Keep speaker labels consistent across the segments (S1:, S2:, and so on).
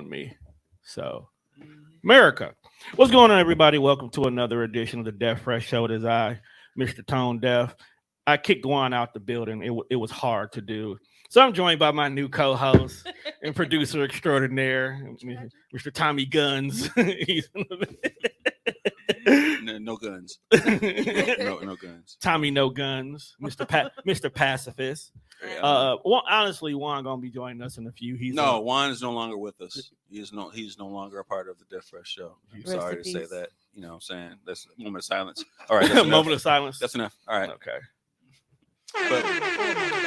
S1: on me. So, America, what's going on, everybody? Welcome to another edition of the Deaf Fresh Show. It is I, Mr. Tone Deaf. I kicked Juan out the building. It was hard to do. So I'm joined by my new co-host and producer extraordinaire, Mr. Tommy Guns.
S2: No guns. No guns.
S1: Tommy No Guns, Mr. Pacifist. Honestly, Juan gonna be joining us in a few.
S2: Juan is no longer with us. He's no longer a part of the Deaf Fresh Show. I'm sorry to say that. You know what I'm saying? That's a moment of silence. All right, that's
S1: moment of silence.
S2: That's enough. All right.
S1: Okay.
S2: But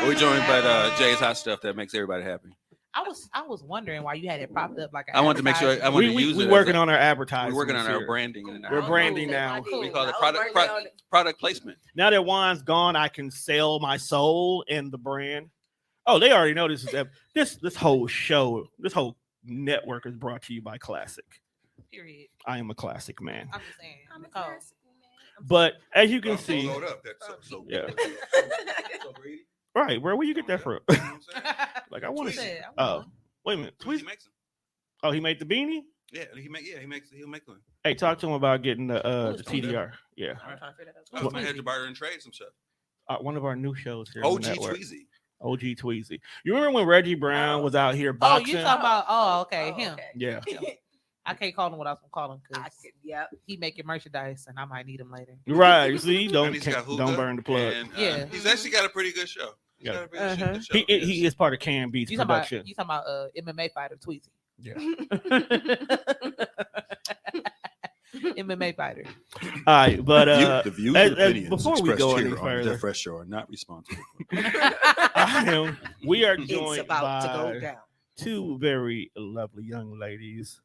S2: we're joined by Jay's hot stuff that makes everybody happy.
S3: I was wondering why you had it propped up like
S2: I wanted to make sure I wanted to use it.
S1: We're working on our advertising.
S2: We're working on our branding.
S1: We're branding now.
S2: We call it product placement.
S1: Now that Juan's gone, I can sell my soul in the brand. Oh, they already know this is this whole show, this whole network is brought to you by Classic.
S3: Period.
S1: I am a classic man.
S3: I'm just saying. I'm a classic man.
S1: But as you can see,
S2: Yeah.
S1: Right, where you get that from? Like I want to say. Oh, wait a minute.
S2: He makes them.
S1: Oh, he made the beanie?
S2: Yeah, he'll make them.
S1: Hey, talk to him about getting the TDR. Yeah.
S3: I'm trying to figure that out.
S2: I had to barter and trade some stuff.
S1: One of our new shows here.
S2: OG Tweezy.
S1: OG Tweezy. You remember when Reggie Brown was out here boxing?
S3: Oh, you talking about? Okay, him.
S1: Okay. Yeah.
S3: I can't call him what I was gonna call him because
S4: Yep.
S3: he making merchandise and I might need him later.
S1: Right. See, don't burn the plug.
S2: And, he's actually got a pretty good show.
S1: He is part of CannBeatz production.
S3: You talking about MMA fighter Tweezy?
S1: Yeah.
S3: MMA fighter.
S1: All right, but
S2: the views and opinions
S1: before we go any
S2: on
S1: further,
S2: the Fresh Show are not responsible.
S1: We are joined
S4: It's about
S1: by
S4: to go down.
S1: two very lovely young ladies.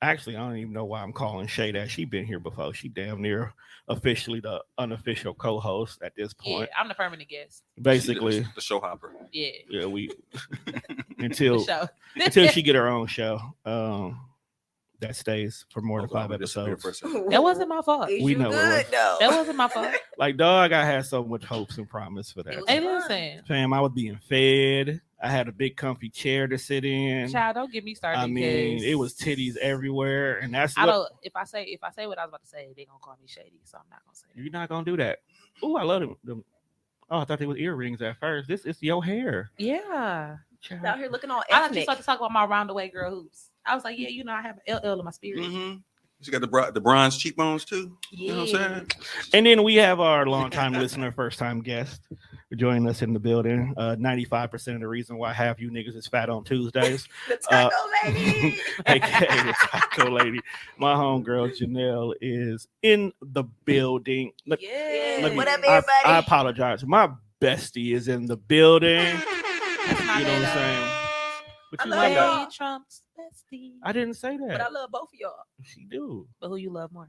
S1: Actually, I don't even know why I'm calling Chae that. She's been here before. She damn near officially the unofficial co-host at this point.
S3: Yeah, I'm the permanent guest.
S1: Basically,
S2: the show hopper.
S1: Yeah, we until she get her own show. That stays for more than 5 episodes.
S3: That wasn't my fault.
S1: We know it was.
S3: That wasn't my fault.
S1: Like, dog, I had so much hopes and promise for that.
S3: Hey, listen.
S1: Fam, I was being fed. I had a big comfy chair to sit in.
S3: Child, don't get me started.
S1: I mean, it was titties everywhere, and that's
S3: if I say what I was about to say, they're gonna call me shady, so I'm not gonna say it.
S1: You're not gonna do that. Oh, I love them. Oh, I thought they was earrings at first. This is your hair.
S3: Yeah.
S4: Child. Out here looking all
S3: I thought you
S4: ethnic.
S3: started to talk about my roundaway girl hoops. I was like, yeah, I have an LL in my spirit.
S2: Mm-hmm. She got the bronze cheekbones too.
S3: Yeah.
S2: You know what I'm saying?
S1: And then we have our longtime listener, first time guest joining us in the building. 95% of the reason why half you niggas is fat on Tuesdays.
S4: The taco lady.
S1: AKA the taco lady. My homegirl Janale is in the building.
S4: What up, everybody?
S1: I apologize. My bestie is in the building.
S3: That's my
S1: You know what I'm
S3: name.
S1: saying? But you
S4: I
S1: like
S4: love
S1: that.
S3: Trump's bestie.
S1: I didn't say that.
S4: But I love both of y'all.
S1: She do.
S3: But who you love more?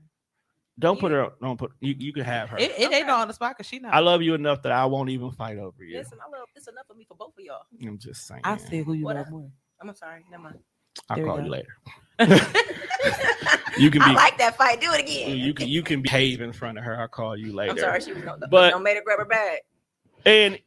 S1: Don't put her. Don't put. You can have her.
S3: It ain't on the spot because she not.
S1: I love you enough that I won't even fight over you.
S4: Listen, I love it's enough for me for both of y'all.
S1: I'm just saying.
S3: I said who you
S4: What
S3: love
S4: up?
S3: more.
S4: I'm sorry, never mind.
S1: I'll
S3: There we
S1: call
S3: go.
S1: you later. You can
S4: I
S1: be.
S4: like that fight. Do it again.
S1: You can behave in front of her. I'll call you later.
S4: I'm sorry, she was
S1: But-
S4: don't made her grab her bag.
S1: And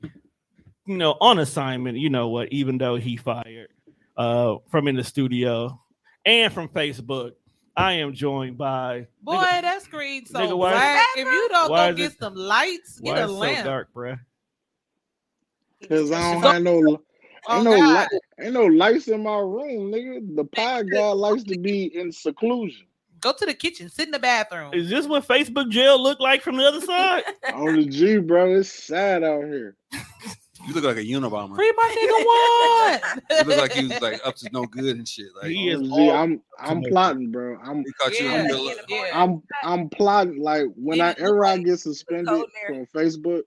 S1: on assignment, you know what? Even though he fired from in the studio and from Facebook, I am joined by
S3: Boy, that screen so
S1: Nigga, why-
S3: black. If you don't
S1: why
S3: go
S1: is
S3: get
S1: it-
S3: some lights,
S1: why
S3: get a
S1: it's so
S3: lamp.
S1: dark, bruh.
S5: Cause I don't have no,
S3: Oh,
S5: ain't no,
S3: God.
S5: ain't no lights in my room, nigga. The pie guy likes to be in seclusion.
S3: Go to the kitchen, sit in the bathroom.
S1: Is this what Facebook jail look like from the other side?
S5: On the G, bro, it's sad out here.
S2: You look like a Unabomber.
S3: Free my nigga one.
S2: You look like he was like up to no good and shit. Like
S1: He is
S5: On the
S1: all-
S5: G, I'm plotting, bro.
S2: he caught you in the
S3: Yeah.
S2: middle of
S3: Yeah.
S5: I'm plotting. Like whenever I get suspended
S4: Code there.
S5: from Facebook,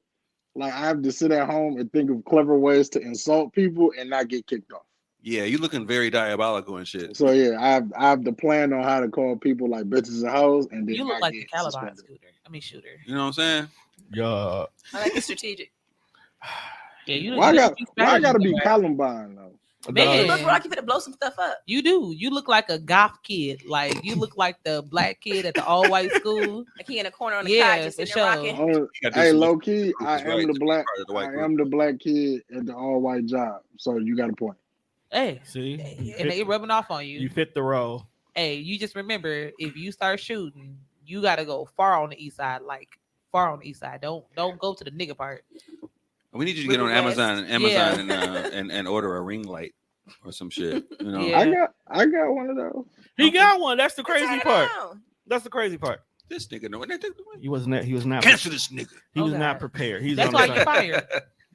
S5: like I have to sit at home and think of clever ways to insult people and not get kicked off.
S2: Yeah, you looking very diabolical and shit.
S5: So yeah, I have the plan on how to call people like bitches and hoes, and then
S3: You look
S5: not
S3: like the
S5: get
S3: Caliban
S5: suspended.
S3: shooter.
S2: You know what I'm saying?
S1: Yeah.
S4: I like it strategic.
S3: Yeah, you
S5: Why I
S3: you
S5: gotta
S3: strategy,
S5: be
S3: right?
S5: Columbine though?
S3: Man.
S4: You look like you finna blow some stuff up.
S3: You do. You look like a goth kid. Like you look like the black kid at the all white school.
S4: Like he in a corner on the
S3: Yeah,
S4: couch just
S3: for
S4: sitting there
S3: sure.
S4: rocking.
S5: Oh,
S2: You gotta do
S5: hey,
S2: some-
S5: low key, I
S2: Right,
S5: am the
S2: to be
S5: black.
S2: part of the white
S5: I
S2: group.
S5: am the black kid at the all white job. So you got a point.
S3: Hey,
S1: See,
S3: and they rubbing off on
S1: you fit the role.
S3: Hey, you just remember if you start shooting, you gotta go far on the east side, like far on the east side. Don't go to the nigga part.
S2: We need you to get on Amazon and order a ring light or some shit. You know,
S3: Yeah.
S5: I got one of those.
S1: He got one. That's the crazy
S4: Turn it
S1: part.
S4: on.
S1: That's the crazy part.
S2: this nigga know what they
S1: He was not.
S2: cancel this nigga.
S1: He was
S3: Okay.
S1: not prepared. He's
S3: That's
S1: on
S3: why
S1: the
S3: you're
S1: side.
S3: fired.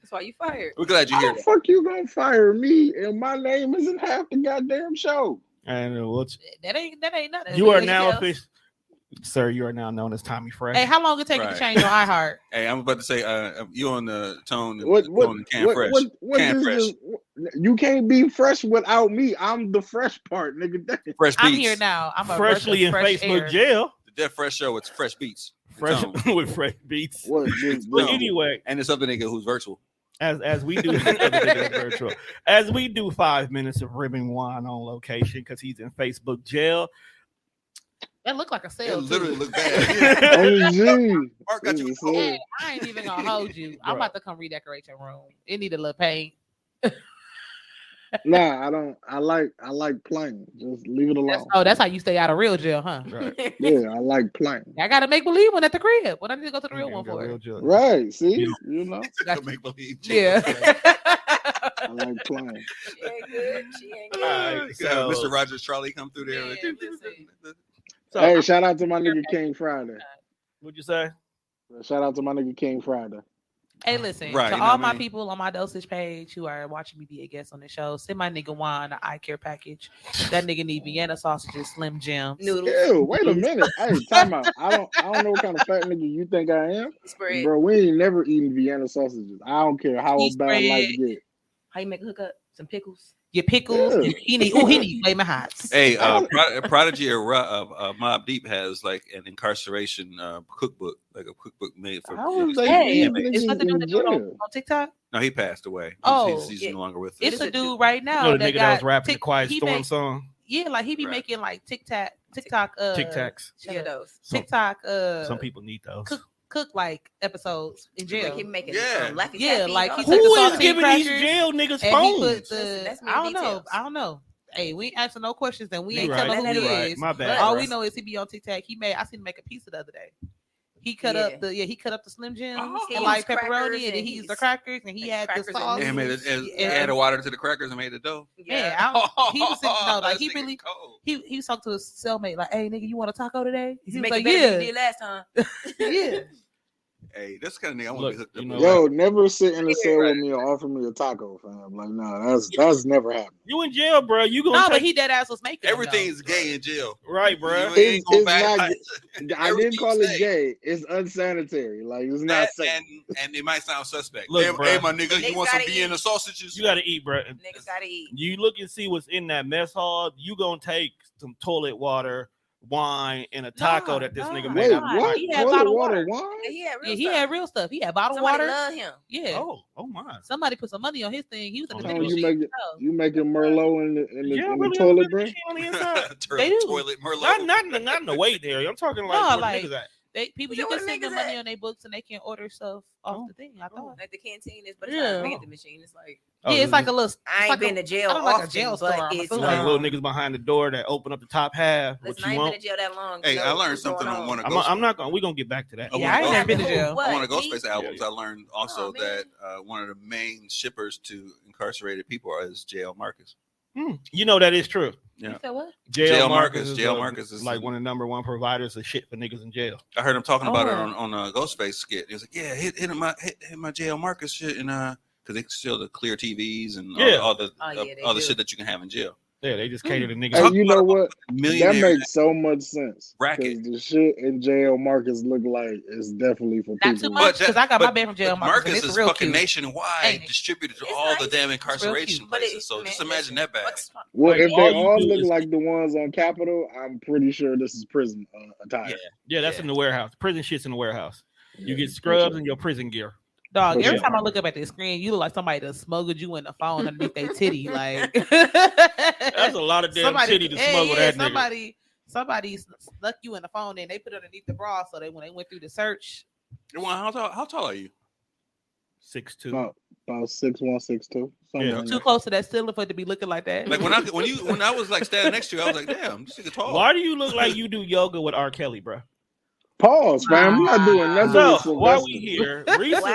S4: That's why you fired.
S2: We're glad you're
S5: How
S2: here.
S5: the fuck you gonna fire me and my name isn't half the goddamn show?
S1: And what's
S3: That ain't nothing.
S1: you are
S4: Anything
S1: now
S4: else?
S1: official, sir. You are now known as Tommy Fresh.
S3: Hey, how long it take you to
S2: Right.
S3: change your iHeart?
S2: Hey, I'm about to say, you on the tone and
S5: What
S2: on the can fresh.
S5: what
S2: Can
S5: does
S2: fresh.
S5: this? You can't be fresh without me. I'm the fresh part, nigga. Damn.
S2: Fresh
S3: I'm
S2: beats.
S3: here now. I'm a
S1: Freshly in
S3: fresh
S1: Facebook
S3: air.
S1: jail.
S2: The Death Fresh Show. It's fresh beats.
S1: Fresh
S2: Tone.
S1: with fresh beats.
S5: What? This,
S1: But
S2: No.
S1: anyway,
S2: And this other nigga who's virtual.
S1: as we do virtual, as we do 5 minutes of ribbing wine on location because he's in Facebook jail.
S3: That look like a
S2: It
S3: sale.
S2: literally
S3: Too.
S2: look bad.
S5: oh, gee.
S2: Mark got you.
S5: This is sad.
S3: Hey, I ain't even gonna hold you. I'm
S1: Right.
S3: about to come redecorate your room. It need a little paint.
S5: Nah, I don't. I like plain. Just leave it alone.
S3: That's how you stay out of real jail, huh?
S1: Right.
S5: Yeah, I like plain.
S3: I gotta make believe one at the crib. What I need to go to the real one
S1: Got
S3: for?
S1: real jail.
S5: Right? See,
S1: You
S5: you know,
S3: Got
S2: Make believe.
S3: Yeah.
S5: I like plain.
S4: She ain't good. She ain't good.
S1: All right, so-
S2: Mr. Rogers Charlie come through there.
S3: Yeah, listen.
S1: So,
S5: Hey, shout out to my nigga King Friday.
S1: what'd you say?
S5: Shout out to my nigga King Friday.
S3: Hey, listen,
S2: Right,
S3: to
S2: you know
S3: all
S2: what I
S3: my
S2: mean?
S3: people on my Dosage page who are watching me be a guest on the show, send my nigga Juan an eye care package. That nigga need Vienna sausages, Slim Jims.
S4: Noodles.
S5: Ew, wait a minute. Hey, time out. I don't know what kind of fat nigga you think I am.
S4: Spread.
S5: Bro, we ain't never eaten Vienna sausages. I don't care how
S3: Cheese
S5: bad
S3: spread.
S5: life get.
S4: How you make a hookup? Some pickles.
S3: Your pickles.
S5: Yeah.
S3: He need flaming hots.
S2: Hey, Prodigy of Mob Deep has like an incarceration cookbook, like a cookbook made for.
S5: How is they
S3: Hey,
S5: eating
S3: it's
S5: niggas
S3: nothing to
S5: in
S3: do on
S5: jail?
S3: TikTok.
S2: No, he passed away.
S3: Oh,
S2: he's
S4: yeah.
S2: no longer with us.
S3: It's a dude right
S1: You
S3: now
S1: know the
S3: that
S1: nigga
S3: got
S1: that was rapping the Quiet
S3: he
S1: Storm
S3: make-
S1: song?
S3: Yeah, like he be
S2: Right.
S3: making like TikTok
S1: Tic Tacs.
S3: shut
S4: Yeah,
S3: up.
S4: those.
S3: TikTok
S1: Some people need those.
S3: cook like episodes in jail.
S4: Like he making
S2: Yeah.
S4: Laffy
S3: Yeah,
S4: Taffy,
S3: like
S4: all
S3: he
S4: that.
S3: took the
S1: Who is
S3: saltine
S1: giving these
S3: crackers
S1: jail niggas
S3: and he
S1: phones?
S3: put the
S4: Listen, that's me
S3: I don't know.
S4: details.
S3: I don't know. Hey, we ain't answering no questions, and we
S1: You
S3: ain't
S1: right,
S3: telling who
S1: you
S3: he
S1: right.
S3: is.
S1: My bad.
S3: All
S1: bro.
S3: we know is he be on TikTok. I seen him make a pizza the other day. He cut up the Slim Jims
S2: Oh.
S3: and like
S4: He used
S3: pepperoni,
S4: crackers
S3: and then
S4: and
S3: he used
S4: he's-
S3: the crackers, and he
S4: and
S3: had the
S4: crackers and
S3: sauce.
S2: And made it,
S3: Yeah.
S2: added water to the crackers and made the dough.
S3: Yeah, he was sitting, no, like
S2: That
S3: he
S2: nigga
S3: really
S2: cold.
S3: he was talking to his cellmate like, "Hey, nigga, you want a taco today?" He
S4: He
S3: was
S4: make
S3: like,
S4: it better than you
S3: "Yeah,
S4: did last time.
S3: yeah."
S2: Hey, that's the kind of nigga I want
S1: Look,
S2: to be hooked
S1: you
S2: up
S1: know
S2: with.
S5: Yo, never sit in the cell
S2: Right.
S5: with me and offer me a taco, fam. Like, no, that's never happened.
S1: You in jail, bro. You gonna
S3: No,
S1: take
S3: but he dead ass was making them, though.
S2: Everything's gay in jail.
S1: right, bro.
S2: You ain't gonna
S5: It's
S2: back-
S5: not. I
S2: Everything
S5: didn't call
S2: you
S5: it
S2: say.
S5: gay. It's unsanitary. Like, it's not
S2: That
S5: safe.
S2: and it might sound suspect.
S1: Look,
S2: hey,
S1: bruh.
S2: hey, my nigga, you
S4: Niggas
S2: want some
S4: gotta
S2: Vienna
S4: eat.
S2: sausages?
S1: You gotta eat, bro.
S4: Niggas gotta eat.
S1: You look and see what's in that mess hall. You gonna take some toilet water, wine, and a taco that this nigga made
S5: Wait,
S1: out of
S5: what?
S3: He had
S5: Toilet
S3: bottled
S5: water,
S3: water.
S5: wine?
S4: Yeah, he had real
S3: Yeah, he
S4: stuff.
S3: had real stuff. He had bottled
S4: Somebody
S3: water.
S4: love him.
S3: Yeah.
S1: Oh my.
S3: Somebody put some money on his thing. He was in the
S1: Oh,
S3: vending
S5: you
S3: machine.
S5: make it. You making Merlot in the
S1: Yeah,
S5: in
S1: really
S5: the toilet, bro?
S1: on the inside.
S3: They do.
S2: Toilet Merlot.
S1: not in the weight area. I'm talking like
S3: No,
S1: where
S3: like-
S1: the niggas at.
S3: People,
S4: Is
S3: you
S4: that
S3: can
S4: where
S3: send
S4: the
S3: them
S4: niggas
S3: money
S4: at?
S3: on their books and they can order stuff off
S1: Oh.
S3: the thing. I thought.
S4: Like the canteen is, but it's
S3: Yeah.
S4: not a vending machine. It's like
S3: Yeah, it's like a little.
S4: I ain't
S3: like
S4: been
S3: a-
S4: to jail
S3: I don't like a
S4: often,
S3: jail
S4: but
S3: store, I'm
S4: it's
S3: assuming.
S1: like
S3: Um,
S1: little niggas behind the door that open up the top half. What
S4: Listen, I
S1: you
S4: ain't been
S1: want?
S4: to jail that long.
S2: Hey,
S4: to
S2: I
S4: know
S2: learned
S4: what's
S2: something
S4: going
S2: on one of
S1: I'm not gonna. We gonna get back to that.
S2: Yeah,
S3: I ain't
S2: What
S3: never been to
S4: Who?
S3: jail.
S4: What?
S2: on one of
S4: Me?
S2: Ghostface albums,
S1: Yeah.
S2: I learned also
S4: Oh, man.
S2: that one of the main shippers to incarcerated people is Jail Marcus.
S1: You know that is true.
S2: Yeah.
S3: You said what?
S1: Jail
S2: Marcus.
S1: is
S2: Jail
S1: a-
S2: Marcus is
S1: like one of the number one providers of shit for niggas in jail.
S2: I heard him talking about it
S3: Oh.
S2: on a Ghostface skit. He was like, "Yeah, hit my Jail Marcus shit," and because they still the clear TVs and
S1: Yeah.
S2: all the
S4: Oh, yeah, they
S2: all the
S4: do.
S2: shit that you can have in jail.
S1: Yeah, they just cater to niggas.
S5: Hey,
S2: Talk
S5: you
S2: about
S5: know what? That
S2: Millionaire
S5: makes so much sense.
S2: Racket.
S5: Because the shit in jail Marcus look like it's definitely for
S3: Not
S5: people.
S3: too much because I got my
S2: but-
S3: band from jail.
S2: but
S3: Marcus, and
S2: Marcus
S3: it's
S2: is
S3: real
S2: fucking
S3: cute.
S2: nationwide
S3: Ain't it?
S2: distributed to
S4: It's
S2: all the
S4: nice.
S2: damn
S3: It's real
S2: incarceration
S3: cute.
S4: But
S2: places. So just imagine that bag.
S5: Well,
S1: Like,
S5: if
S1: all
S5: they
S1: you
S5: all
S1: do
S5: look
S1: is-
S5: like the ones on Capitol, I'm pretty sure this is prison attire.
S2: Yeah.
S1: Yeah, that's
S2: Yeah.
S1: in the warehouse. Prison shit's in the warehouse. You get scrubs and your prison gear.
S3: Dog,
S5: For
S3: every
S5: sure.
S3: time I look up at the screen, you look like somebody that smuggled you in the phone underneath their titty. Like
S1: That's a lot of damn titty to smuggle that nigga.
S3: Somebody stuck you in the phone and they put it underneath the bra, so when they went through the search,
S2: How tall are you?
S1: 6'2".
S5: About About 6'1", 6'2".
S1: Yeah.
S3: Too close to that ceiling for it to be looking like that.
S2: Like when I was like standing next to you, I was like, damn, this nigga tall.
S1: Why do you look like you do yoga with R. Kelly, bro?
S5: Pause, fam. I'm not doing nothing
S1: So
S5: with
S1: while we
S5: Sylvester.
S1: here, recently,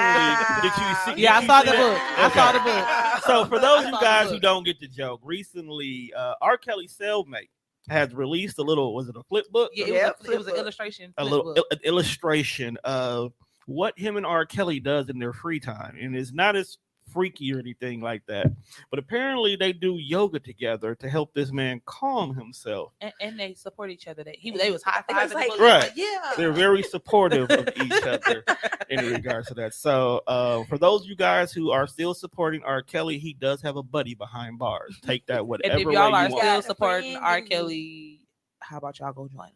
S1: did you see?
S3: Yeah, I
S1: did you
S3: saw
S1: see
S3: the
S1: that?
S3: book. I saw the book.
S1: So for those of you
S3: I saw the
S1: guys
S3: book.
S1: who don't get the joke, recently R. Kelly's cellmate has released a little, was it a flip book?
S3: Yeah, it was an illustration.
S1: A
S3: flip
S1: little
S3: book.
S1: an illustration of what him and R. Kelly does in their free time. And it's not as freaky or anything like that. But apparently they do yoga together to help this man calm himself.
S3: And they support each other. They was high
S4: It was
S3: fiving.
S4: like,
S1: Right.
S4: yeah.
S1: They're very supportive of each other in regards to that. So for those of you guys who are still supporting R. Kelly, he does have a buddy behind bars. Take that whatever
S3: And if
S1: way
S3: y'all
S1: you
S3: are
S1: want.
S3: still
S4: a
S3: supporting
S4: friend
S3: R.
S4: and-
S3: Kelly, how about y'all go join them?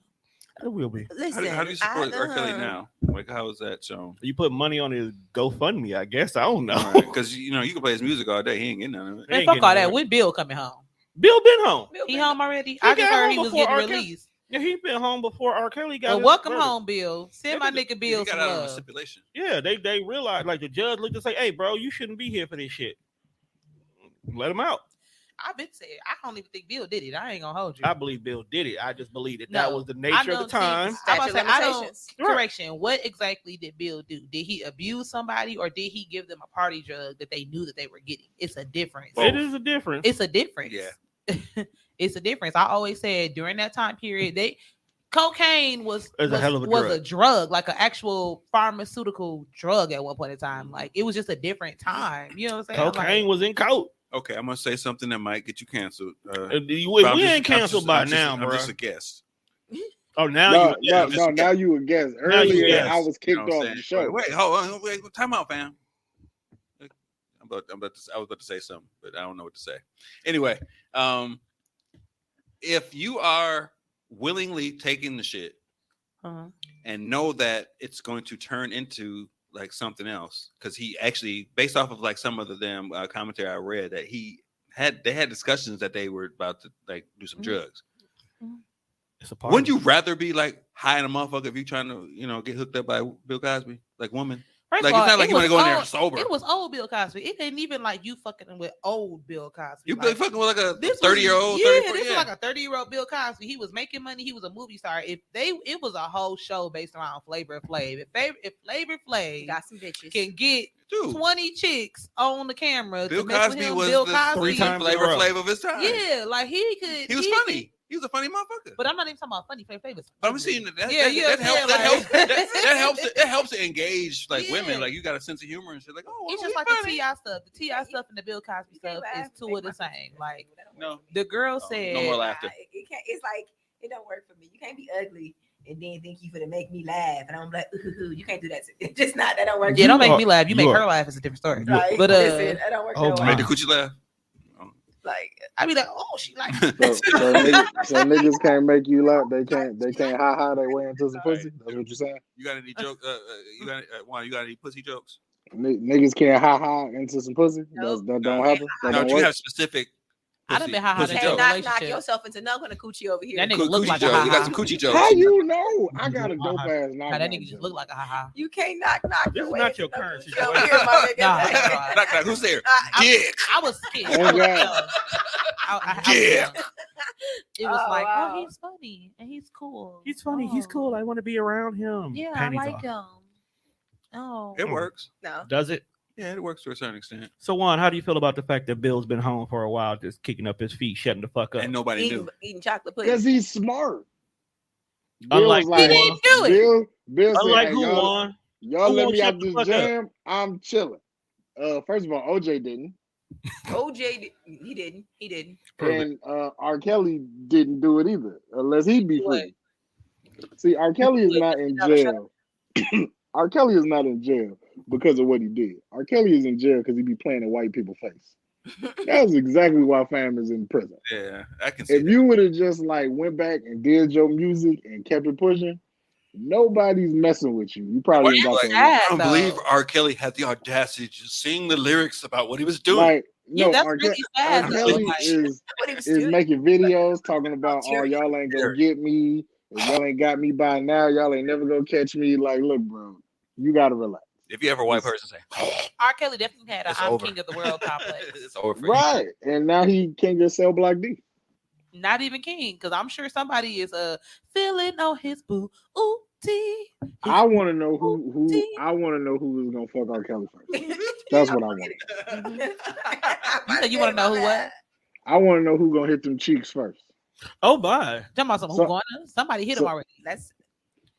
S1: It will be.
S4: Listen,
S2: How do you support R. Kelly now? Like, how is that shown?
S1: You put money on his GoFundMe, I guess. I don't know.
S2: Because you can play his music all day. He ain't getting none of it.
S1: They ain't
S3: Man, fuck
S1: getting
S3: all
S1: no
S3: that.
S1: money.
S3: When Bill coming home?
S1: Bill been home.
S3: He home already?
S1: He
S3: I just
S1: got
S3: heard
S1: home
S3: he was
S1: before
S3: getting
S1: R. Kelly.
S3: released.
S1: Yeah, he been home before R. Kelly got
S3: Well,
S1: his
S3: welcome
S1: verdict.
S3: home, Bill. Send my nigga
S2: He
S3: Bill
S2: got
S3: some
S2: out on a
S3: love.
S2: stipulation.
S1: Yeah, they realized, like, the judge looked and say, hey, bro, you shouldn't be here for this shit. Let him out.
S3: I've been saying, I don't even think Bill did it. I ain't gonna hold you.
S1: I believe Bill did it. I just believe that
S3: No,
S1: that was the nature of the time.
S3: I'm about to say, I don't.
S4: Limitations.
S3: Correction. What exactly did Bill do? Did he abuse somebody, or did he give them a party drug that they knew that they were getting? It's a difference.
S1: It is a difference.
S3: It's a difference.
S2: Yeah.
S3: It's a difference. I always said during that time period, cocaine was
S1: It's a hell of a
S3: was
S1: drug.
S3: a drug, like an actual pharmaceutical drug at one point in time. Like it was just a different time. You know what I'm saying?
S1: Cocaine was in coke.
S2: Okay, I'm gonna say something that might get you canceled.
S1: We
S2: but I'm
S1: ain't canceled by
S2: I'm
S1: now,
S2: I'm
S1: bro.
S2: just a guest.
S1: Oh, now
S5: No,
S1: you.
S5: no,
S2: just
S5: no.
S2: a
S5: Now you a guest. Earlier,
S1: guest.
S5: I was kicked
S2: You know what I'm
S5: off
S2: saying?
S5: the show.
S2: Wait, hold on. Wait, time out, fam. I was about to say something, but I don't know what to say. Anyway, if you are willingly taking the shit
S3: Uh-huh.
S2: and know that it's going to turn into like something else, because he actually, based off of like some of the damn commentary I read, that they had discussions that they were about to like do some drugs.
S1: It's a party.
S2: Wouldn't you rather be like high in a motherfucker if you trying to get hooked up by Bill Cosby, like woman?
S3: First
S2: Like
S3: of
S2: it's
S3: all,
S2: not like you want to go in there
S3: old-
S2: sober.
S3: It was old Bill Cosby. It ain't even like you fucking with old Bill Cosby.
S2: You
S3: like,
S2: fucking with like a
S3: this was-
S2: 30-year-old,
S3: Yeah,
S2: 34,
S3: this was like a 30-year-old Bill Cosby. He was making money. He was a movie star. It was a whole show based around Flavor Flav. If Flavor Flav
S4: Got some bitches.
S3: can get
S2: Dude,
S3: 20 chicks on the camera
S2: Bill
S3: to mess with
S2: Cosby
S3: him,
S2: was
S3: Bill
S2: the
S3: Cosby,
S1: three-time
S2: flavor
S1: Bro.
S2: of his time.
S3: yeah, like he could.
S2: He was
S3: could-
S2: funny. He was a funny motherfucker.
S3: but I'm not even talking about funny Flavor.
S2: I'm seeing that.
S3: Yeah, yeah,
S2: That helps. It helps to engage like
S3: Yeah.
S2: women. Like you got a sense of humor and shit. Like, oh,
S3: It's
S2: well,
S3: just like
S2: he
S3: the
S2: funny.
S3: T.I. stuff. The T.I. stuff and the Bill Cosby
S4: You can't
S3: stuff is
S4: laugh,
S3: two
S4: make
S3: of the
S4: my
S3: same.
S4: face
S3: Like
S4: that don't
S2: No.
S4: work for me.
S3: the girl
S2: Oh,
S3: said,
S2: no more laughter.
S4: It can't. It's like it don't work for me. You can't be ugly and then think you gonna make me laugh, and I'm like, ooh, you can't do that. It's just not. That don't work.
S3: "Yeah, don't
S1: You
S3: make
S1: are-
S3: me laugh. You
S1: you
S3: make
S1: are-
S3: her laugh is a different story."
S4: Like,
S3: But
S4: listen, that don't work.
S1: oh
S4: that way.
S1: my.
S2: Made the coochie laugh.
S4: Like,
S3: I be like, "Oh, she like."
S5: So niggas can't make you laugh. They can't ha their way into some pussy. That's what you're saying.
S2: You got any joke? You got Juan? You got any pussy jokes?
S5: Niggas can't ha into some pussy.
S4: Nope.
S5: That don't happen. That
S2: No,
S5: don't
S2: you
S5: work.
S2: have specific.
S3: I done been ha-ha
S2: pussy
S3: that
S4: can't
S2: jokes.
S3: joke.
S4: knock
S3: relationship.
S4: yourself into no kind of coochie over here.
S3: That nigga look
S2: Coochie
S3: like a
S2: joke. You got
S3: ha-ha.
S2: some coochie jokes.
S5: How you know? I got a dope ass knock.
S3: Nah, that nigga just look like a ha-ha.
S4: You can't knock
S1: This
S4: your
S1: is
S4: way
S1: not
S4: into
S1: your
S4: no
S1: current
S4: coochie over
S1: situation.
S4: here, my nigga.
S3: Nah,
S2: Knock, knock. Who's there?
S3: I-
S2: Dick.
S3: I was scared.
S5: Oh, God.
S2: Yeah.
S3: It was
S4: Oh,
S3: like,
S4: wow.
S3: oh, he's funny and he's cool.
S1: He's funny. He's
S3: Oh.
S1: cool. I want to be around him.
S3: Yeah,
S1: Panties
S3: I like
S1: off.
S3: him. Oh,
S2: It works.
S4: No.
S1: Does it?
S2: Yeah, it works to a certain extent.
S1: So, Juan, how do you feel about the fact that Bill's been home for a while, just kicking up his feet, shutting the fuck up?
S2: And nobody knew.
S4: Eating chocolate
S5: Because
S4: pudding.
S5: he's smart.
S1: Unlike
S5: Bill's like,
S3: He didn't do it.
S5: Bill said,
S1: Unlike
S5: hey,
S1: who,
S5: y'all,
S1: Juan?
S5: y'all
S1: Who
S5: let
S1: won't
S5: me
S1: shut
S5: out
S1: the
S5: this
S1: fuck up?
S5: jam. I'm chilling. First of all, OJ didn't.
S4: He didn't.
S1: Prove it.
S5: And R. Kelly didn't do it either, unless he'd be
S3: What?
S5: free. See, R. Kelly is
S4: What?
S5: not in
S4: Shut up, shut
S5: jail. R. Kelly is not in jail because of what he did. R. Kelly is in jail because he be playing in white people's face. That's exactly why fam is in prison.
S2: Yeah, I can see
S5: If
S2: that.
S5: you would have just like went back and did your music and kept it pushing, nobody's messing with you. You probably ain't got
S2: Like,
S5: some
S3: sad,
S2: I don't believe
S3: though.
S2: R. Kelly had the audacity to sing the lyrics about what he was doing.
S5: like
S3: Yeah,
S5: no.
S3: that's
S5: R.
S3: really sad,
S5: R.
S3: though.
S5: Kelly
S3: Like-
S5: is
S4: What he was
S5: is
S4: doing.
S5: making videos talking about, oh, y'all ain't gonna get me. If y'all ain't got me by now, y'all ain't never gonna catch me. Like, look, bro, you gotta relax.
S2: If you ever a white person say,
S3: R. Kelly definitely had a
S2: It's
S3: I'm
S2: over.
S3: king of the world complex.
S2: it's over for you.
S5: Right, and now he can't just sell Black D.
S3: Not even king, because I'm sure somebody is feeling on his boo. Ooh, T.
S5: I want to know who I want to know who is gonna fuck R. Kelly first. That's what I want.
S3: You said you want to know who what?
S5: I want to know who gonna hit them cheeks first.
S1: Oh, bye.
S3: Talking about some
S5: So-
S3: who going to? Somebody hit him already.
S4: That's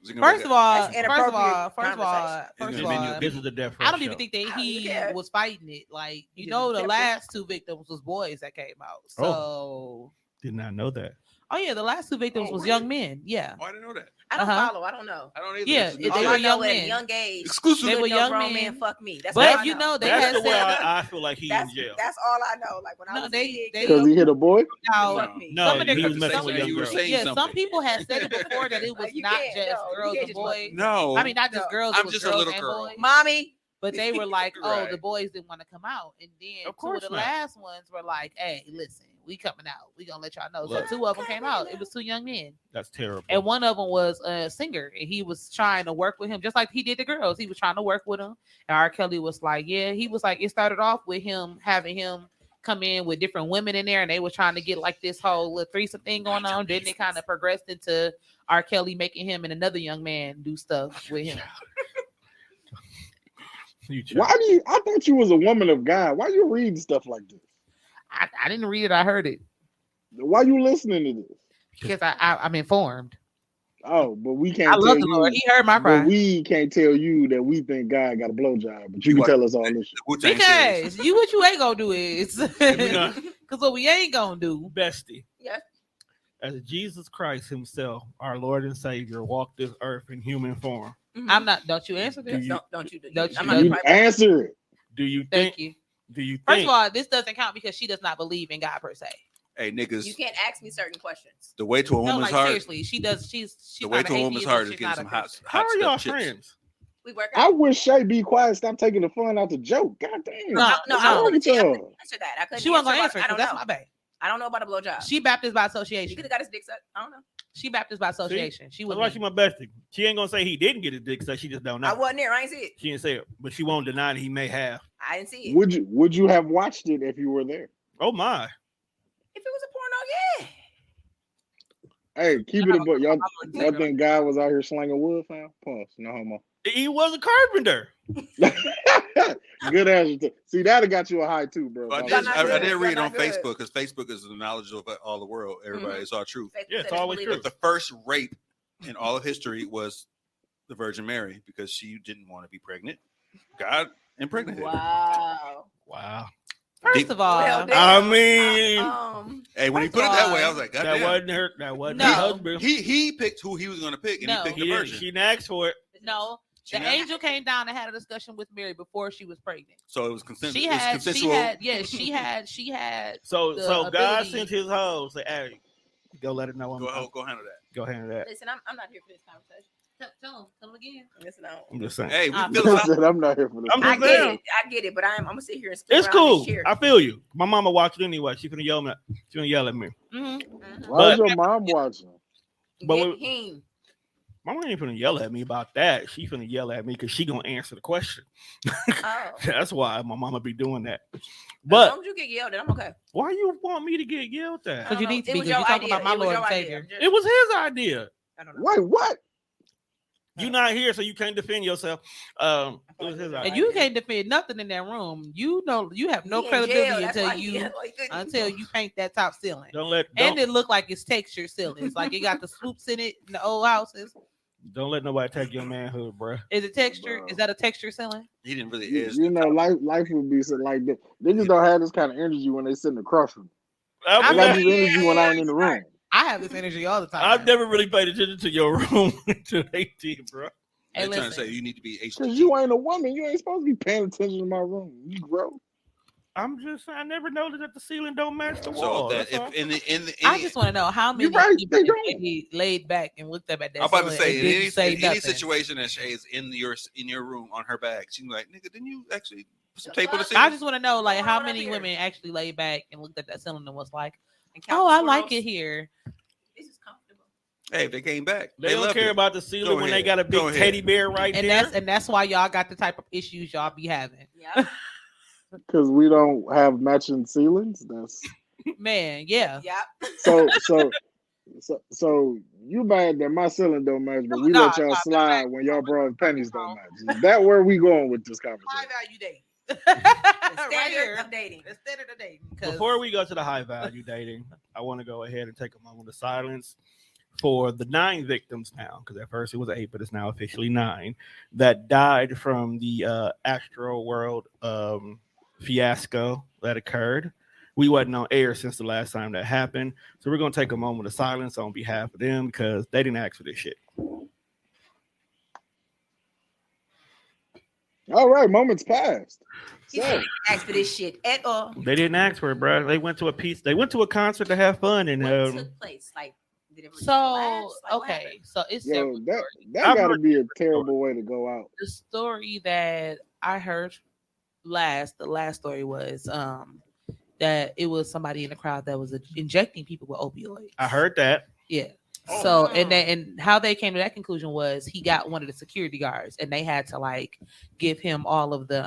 S2: Is it gonna
S3: First
S2: be
S3: of all,
S4: That's inappropriate
S3: first of all,
S2: conversation.
S1: This is the death.
S3: I don't
S1: Fresh
S3: even
S1: show.
S3: think that he
S4: Yeah.
S3: was fighting it. Like, you
S4: He
S3: know,
S4: just
S3: the
S4: kept it.
S3: last two victims was boys that came out. So,
S1: Did not know that.
S3: oh yeah, the last two victims was young men. Yeah,
S2: Oh, I didn't know that.
S4: I don't
S3: Uh-huh.
S4: follow. I don't know.
S2: I don't either.
S3: Yeah,
S2: It's
S3: they
S2: new
S4: All
S3: were
S4: I
S2: shit.
S3: young
S4: know at a
S3: men.
S4: young age,
S2: Exclusive.
S3: They
S4: good
S3: were
S4: no
S3: young
S4: grown
S3: men.
S4: man fuck me. That's all
S3: But
S4: I
S3: you know, they
S1: That's
S3: had
S1: the way
S3: said
S1: I feel like he in jail.
S4: That's all I know. Like when I
S3: No,
S4: was
S3: they-
S4: a kid,
S3: they-
S5: Because he hit a boy.
S3: now.
S4: fuck me.
S1: No,
S3: Some of the
S1: he was
S3: some-
S1: messing with young
S2: you were
S1: girls.
S2: saying
S3: Yeah, some
S2: something.
S3: people had said it before that it was
S4: Like, you
S3: not
S4: can't-
S3: just
S4: no, you
S3: girls
S4: can't
S3: and
S4: just fuck
S3: boys.
S4: me.
S2: No.
S3: I mean, not just
S4: No.
S3: girls.
S2: I'm
S3: it was
S2: just a
S3: girls
S2: little
S3: and
S2: girl.
S3: boys.
S4: Mommy.
S3: But they were like, oh,
S2: Right.
S3: the boys didn't want to come out. And then
S1: Of
S3: two of
S1: course
S3: the
S1: not.
S3: last ones were like, hey, listen, we coming out. We gonna let y'all know.
S1: Look.
S3: So two of them came out. It was two young men.
S1: That's terrible.
S3: And one of them was a singer. And he was trying to work with him, just like he did the girls. He was trying to work with him. And R. Kelly was like, yeah, he was like, it started off with him having him come in with different women in there. And they were trying to get like this whole little threesome thing going on. Then it kind of progressed into R. Kelly making him and another young man do stuff with him.
S5: Why do you? I thought you was a woman of God. Why you reading stuff like this?
S3: I didn't read it. I heard it.
S5: Why you listening to this?
S3: Because I'm informed.
S5: Oh, but we can't
S3: I
S5: tell
S3: love the
S5: you.
S3: Lord. He heard my cry.
S5: But we can't tell you that we think God got a blowjob. But you can tell us all this shit.
S2: Wu-Tang series.
S3: Because what you ain't gonna do is
S1: not-
S3: because what we ain't gonna do.
S1: Bestie.
S4: Yeah.
S1: As Jesus Christ himself, our Lord and Savior, walked this earth in human form.
S3: I'm not. Don't you answer this?
S1: Do you-
S4: Don't you do
S3: Don't you
S4: I'm
S3: do
S4: not
S5: You
S4: private.
S5: answer it.
S1: Do you
S3: Thank
S1: think?
S3: you.
S1: Do you
S3: First
S1: think?
S3: of all, this doesn't count because she does not believe in God per se.
S2: Hey, niggas,
S4: You can't ask me certain questions.
S2: the way to a
S3: No,
S2: woman's
S3: like
S2: heart,
S3: seriously, she does. She's
S2: the way
S3: not
S2: to
S3: an
S2: a woman's
S3: atheist,
S2: heart
S3: but
S2: is
S3: she's
S2: getting
S3: not
S2: some
S3: a
S2: hot,
S3: Christian.
S1: How
S2: hot
S1: are y'all
S2: stuff chips.
S1: friends?
S4: We work
S5: I
S4: out.
S5: wish Chae be quiet. Stop taking the fun out the joke. God damn.
S3: No,
S4: I
S3: no.
S4: couldn't
S5: What's up?
S4: answer that. I couldn't
S3: She wasn't gonna
S4: about-
S3: answer
S4: I
S3: because
S4: don't
S3: that's
S4: know.
S3: my bae.
S4: I don't know about a blowjob.
S3: She Baptist by
S4: He
S3: association.
S4: could have got his dick sucked. I don't know.
S3: She Baptist by association. She was.
S1: That's why she my bestie. She ain't gonna say he didn't get his dick, so she just don't know.
S4: I wasn't there. I ain't see it.
S1: She didn't say it, but she won't deny that he may have.
S4: I didn't see it.
S5: Would you have watched it if you were there?
S1: Oh my!
S4: If it was a porno, yeah.
S5: Hey, keep it a book. Y'all think God was out here slinging wood, fam? Pause. No homo.
S1: He was a carpenter.
S5: Good answer. See, that'd have got you a high too, bro.
S2: I
S5: That
S2: did,
S5: was-
S4: not
S2: I
S4: good.
S2: did read it
S4: Y'all
S2: on
S4: not good.
S2: Facebook because Facebook is the knowledge of all the world. Everybody, it's all truth.
S4: Facebook
S1: Yeah, it's
S4: said
S1: always
S4: believe
S1: true.
S2: But the first rape in all of history was the Virgin Mary because she didn't want to be pregnant. God impregnated her.
S4: Wow.
S1: Wow.
S3: First of all,
S4: Well,
S1: I
S4: damn.
S1: mean,
S2: Hey, when he
S3: First
S2: put it
S3: of
S2: that way, I
S3: all,
S2: was like, God
S1: that
S2: damn.
S1: wasn't her. That wasn't
S3: No.
S1: her husband.
S2: He picked who he was going to pick, and
S3: No.
S2: he picked
S1: He
S2: the
S1: didn't.
S2: virgin.
S1: She didn't ask for it.
S3: no,
S2: She
S3: the
S2: not-
S3: angel came down and had a discussion with Mary before she was pregnant.
S2: So it was consensual.
S3: She
S2: It was
S3: had,
S2: consensual.
S3: she had.
S1: So
S3: The
S1: God
S3: ability-
S1: sent his hoe. Say, hey, go let her know.
S2: Go handle that.
S1: Go handle that.
S4: Listen, I'm not here for this conversation.
S3: Tell him again.
S4: Listen, I
S1: I'm just saying.
S2: Hey, we
S3: I
S2: feel
S5: I
S2: about
S5: said, I'm not here for this.
S1: I'm
S4: I
S1: just
S4: get
S1: saying.
S4: it. I get it, but I'm gonna sit here and spin
S1: It's
S4: around
S1: cool.
S4: this chair.
S1: I feel you. My mama watched it anyway. She finna yell at me. She finna yell at me.
S3: Mm-hmm.
S5: Why is
S1: But-
S5: your mom watching?
S1: But
S4: Get
S1: we-
S4: him.
S1: Mama ain't finna yell at me about that. She finna yell at me because she gonna answer the question.
S4: Oh.
S1: That's why my mama be doing that.
S4: As
S1: But
S4: long as you get yelled at, I'm okay.
S1: why you want me to get yelled
S4: I
S1: at?
S3: Because you
S4: don't know.
S3: need to
S4: It
S3: be,
S4: was
S3: 'cause
S4: your
S3: you're talking
S4: idea.
S3: about my
S4: It was
S3: Lord
S4: your
S3: and
S4: idea.
S3: Savior.
S4: I'm just-
S1: It was his idea.
S4: I don't know.
S5: Wait, what?
S1: You're not here, so you can't defend yourself. It was his
S3: And
S1: idea.
S3: you can't defend nothing in that room. You know, you have no
S4: He in jail,
S3: credibility
S4: that's
S3: until
S4: why he-
S3: you
S4: that's why he couldn't-
S3: until you paint that top ceiling.
S1: Don't let
S3: And
S1: don't,
S3: it looked like it's textured ceilings, like it got the swoops in it in the old houses.
S1: don't let nobody take your manhood, bro.
S3: Is it textured?
S5: Bro.
S3: Is that a texture ceiling?
S2: He didn't really
S5: You,
S2: edge.
S5: you know, life would be so like that. Niggas don't have this kind of energy when they sitting across from me. I
S3: I'm
S5: got
S3: not-
S5: this energy when I ain't in the room.
S3: I have this energy all the time.
S1: I've never really paid attention to your room until 18, bro.
S3: Hey,
S2: I'm trying to
S3: listen.
S2: say you need to be
S5: Because
S2: HDG.
S5: you ain't a woman. You ain't supposed to be paying attention to my room. You grow.
S1: I'm just I never noticed that the ceiling don't match the
S2: So
S1: wall.
S2: that
S1: That's all.
S2: if in the
S3: I just want to know how many
S5: You're right,
S3: people
S5: they don't.
S3: maybe laid back and looked up at that.
S2: I'm about to
S3: ceiling
S2: say
S3: and
S2: in
S3: didn't say
S2: any
S3: nothing.
S2: situation that Chae is in your room on her back, she's like, nigga, didn't you actually put some tape on the
S3: I
S2: ceiling?
S3: just want to know, like,
S4: Going
S3: how
S4: on up
S3: many
S4: here?
S3: women actually laid back and looked at that ceiling and was like,
S4: And count
S3: "Oh,
S4: the
S3: I like
S4: squirrels.
S3: it here."
S4: This is comfortable.
S2: Hey, if they came back,
S1: They don't
S2: loved
S1: care
S2: it.
S1: about the ceiling
S2: Go
S1: when
S2: ahead.
S1: they got a
S2: Go
S1: big
S2: ahead.
S1: teddy bear right
S3: And
S1: there.
S3: that's why y'all got the type of issues y'all be having.
S4: Yep.
S5: Because we don't have matching ceilings. That's
S3: Man, yeah.
S4: Yep.
S5: so you mad that my ceiling don't match, but we
S3: Nah,
S5: let y'all
S3: nah,
S5: slide when y'all brought pennies don't match. Is that where we going with this
S3: High
S5: conversation?
S3: value dating.
S4: The
S3: Right
S4: standard
S3: here.
S4: of dating.
S3: The standard of dating. 'Cause-
S1: Before we go to the high value dating, I want to go ahead and take a moment of silence for the 9 victims now, because at first it was 8, but it's now officially 9 that died from the Astro World fiasco that occurred. We wasn't on air since the last time that happened, so we're gonna take a moment of silence on behalf of them because they didn't ask for this shit.
S5: All right, moments passed.
S4: He
S5: So,
S4: didn't ask for this shit at all.
S1: They didn't ask for it, bro. They went to a concert to have fun, and
S4: What took place? Like, did it
S3: So
S4: collapse? Like, what
S3: okay,
S4: happened?
S3: so it's
S5: yo,
S3: several
S5: that
S3: stories.
S1: I've
S5: got to
S1: heard
S5: be a terrible way to go out.
S3: The story that I heard the last story was that it was somebody in the crowd that was injecting people with opioids.
S1: I heard that.
S3: Yeah.
S2: Oh.
S3: So and how they came to that conclusion was he got one of the security guards and they had to like give him all of the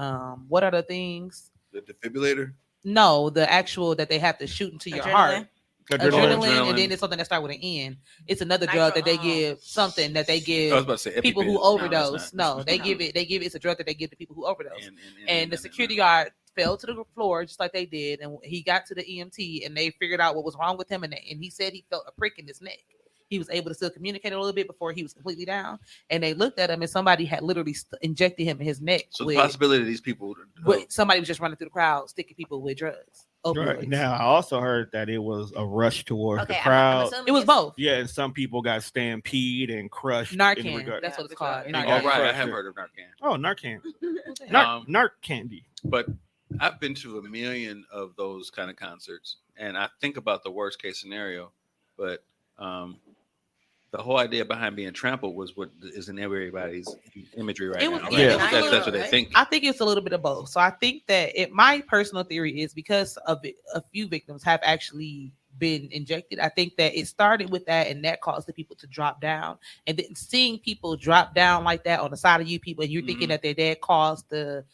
S3: what are the things?
S2: The defibrillator.
S3: No, the actual that they have to shoot into your
S4: Adrenaline?
S3: heart. Adrenaline,
S2: Adrenaline.
S3: and then it's something that starts with an N. It's another drug that they give something that they
S2: I
S3: give
S2: was about to say
S3: people who
S2: EpiPen.
S3: overdose.
S2: No,
S3: No, they give it. It's a drug that they give to people who overdose.
S2: And
S3: And the security guard fell to the floor just like they did, and he got to the EMT, and they figured out what was wrong with him, and he said he felt a prick in his neck. He was able to still communicate a little bit before he was completely down, and they looked at him, and somebody had literally injected him in his neck.
S2: So
S3: with,
S2: the possibility of these people.
S3: with somebody was just running through the crowd, sticking people with drugs.
S1: Right.
S3: Opioids.
S1: Now, I also heard that it was a rush towards
S4: Okay,
S1: the
S4: I'm
S1: crowd.
S4: assuming
S3: It was both.
S1: Yeah, and some people got stampede and crushed. in
S3: Narcan.
S1: regard-
S3: That's what it's
S4: Yeah,
S3: called.
S4: for
S2: Oh,
S4: sure.
S3: Narcan.
S2: right. I
S1: Narcan.
S2: have heard of Narcan.
S1: Oh, Narcan.
S2: Um,
S1: Narcandy.
S2: But I've been to a million of those kind of concerts, and I think about the worst case scenario. But the whole idea behind being trampled was what is in everybody's imagery right
S3: It was-
S2: now.
S1: yeah.
S2: Like, that's what they think.
S3: I think it's a little bit of both. So I think that my personal theory is because of it, a few victims have actually been injected. I think that it started with that, and that caused the people to drop down. And then seeing people drop down like that on the side of you people, and you're thinking that they're dead, caused the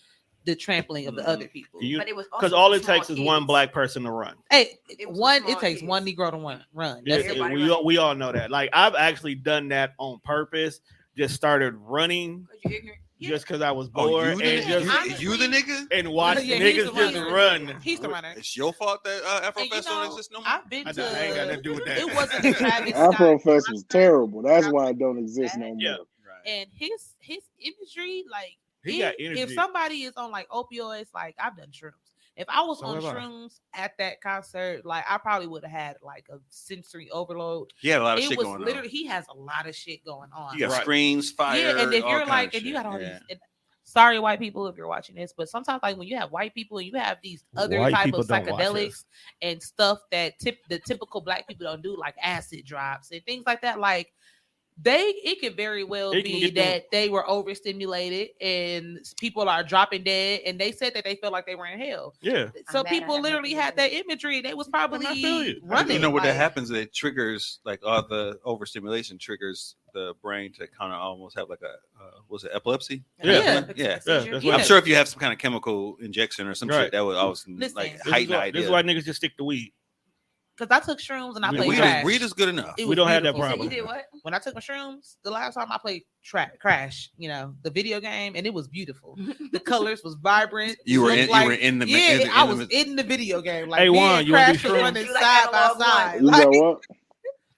S3: trampling of the other people.
S4: But it was
S1: Because
S4: also
S1: all it
S4: small
S1: takes is one
S4: kids.
S1: black person to run.
S3: Hey,
S4: It was
S3: it
S4: small
S3: takes
S4: kids.
S3: one Negro to run.
S1: Yeah,
S3: That's it.
S4: Everybody
S1: we
S4: running.
S1: all know that. Like I've actually done that on purpose. Just started running
S4: 'Cause you're ignorant.
S1: just because I was
S2: Oh,
S1: bored
S2: you the,
S1: and just
S2: you the nigga?
S1: and watched
S3: Yeah, he's
S1: niggas
S3: the
S1: just
S3: runner.
S1: run.
S3: He's the runner.
S2: It's your fault that
S3: And
S2: Afrofest don't exist no more.
S3: I've been
S1: I
S3: to.
S1: ain't got nothing to do with that.
S3: It wasn't the Travis Scott
S5: Afrofest was
S3: concert.
S5: terrible. That's why it don't exist no more.
S1: Yeah.
S2: Right.
S3: And his imagery, like
S1: He got energy.
S3: if somebody is on like opioids, like I've done shrooms. If I was
S1: So
S3: on
S1: have I.
S3: shrooms at that concert, like I probably would have had like a sensory overload.
S2: He had a lot of
S3: It
S2: shit
S3: was
S2: going
S3: literally he has a lot of shit going on.
S2: on. You got
S1: Right.
S2: screens, fire.
S3: Yeah, and if
S2: all
S3: you're
S2: kind
S3: like,
S2: of
S3: and you
S2: shit.
S3: got all
S2: Yeah.
S3: these. And, sorry, white people, if you're watching this, but sometimes like when you have white people and you have these other
S1: White
S3: type
S1: people
S3: of
S1: don't watch
S3: psychedelics
S1: this.
S3: and stuff that the typical black people don't do, like acid drops and things like that, like. It could very well
S1: It can
S3: be
S1: get them-
S3: that they were overstimulated and people are dropping dead, and they said that they felt like they were in hell.
S1: Yeah.
S3: So
S4: I'm mad I
S3: people
S4: have
S3: literally
S4: nothing
S3: had
S4: to
S3: that
S4: do.
S3: imagery. They was
S1: I
S3: probably
S1: feel you.
S3: running.
S2: You know what that
S3: like-
S2: happens? It triggers like all the overstimulation triggers the brain to kind of almost have like a was it epilepsy?
S1: Yeah.
S3: Yeah.
S2: Yeah.
S1: Yeah, that's
S3: Yeah.
S2: I'm sure if you have some kind of chemical injection or some
S1: Right.
S2: shit, that would always
S3: Listen,
S2: like
S3: this
S1: This is,
S2: heighten the
S1: why,
S2: idea.
S1: this is why niggas just stick to weed.
S3: Because I took shrooms and I
S1: We-
S3: played
S1: we
S3: Crash.
S2: Weed is good enough.
S3: It
S1: We
S3: was
S1: don't have that
S3: beautiful.
S1: problem.
S4: You did what?
S3: When I took my shrooms, the last time I played Crash, the video game, and it was beautiful. The colors was vibrant.
S2: You were
S3: Looked
S2: in.
S3: like-
S2: You were in the.
S3: Yeah,
S2: in the,
S3: I
S2: in
S3: was
S2: the,
S3: in the video game. Like
S1: Hey,
S3: me
S1: Juan,
S3: and
S1: you wanna
S3: Crash
S1: do
S3: was
S1: shrooms?
S3: running
S4: You like
S3: side by
S4: analog
S3: side.
S5: You
S3: Like,
S5: know what?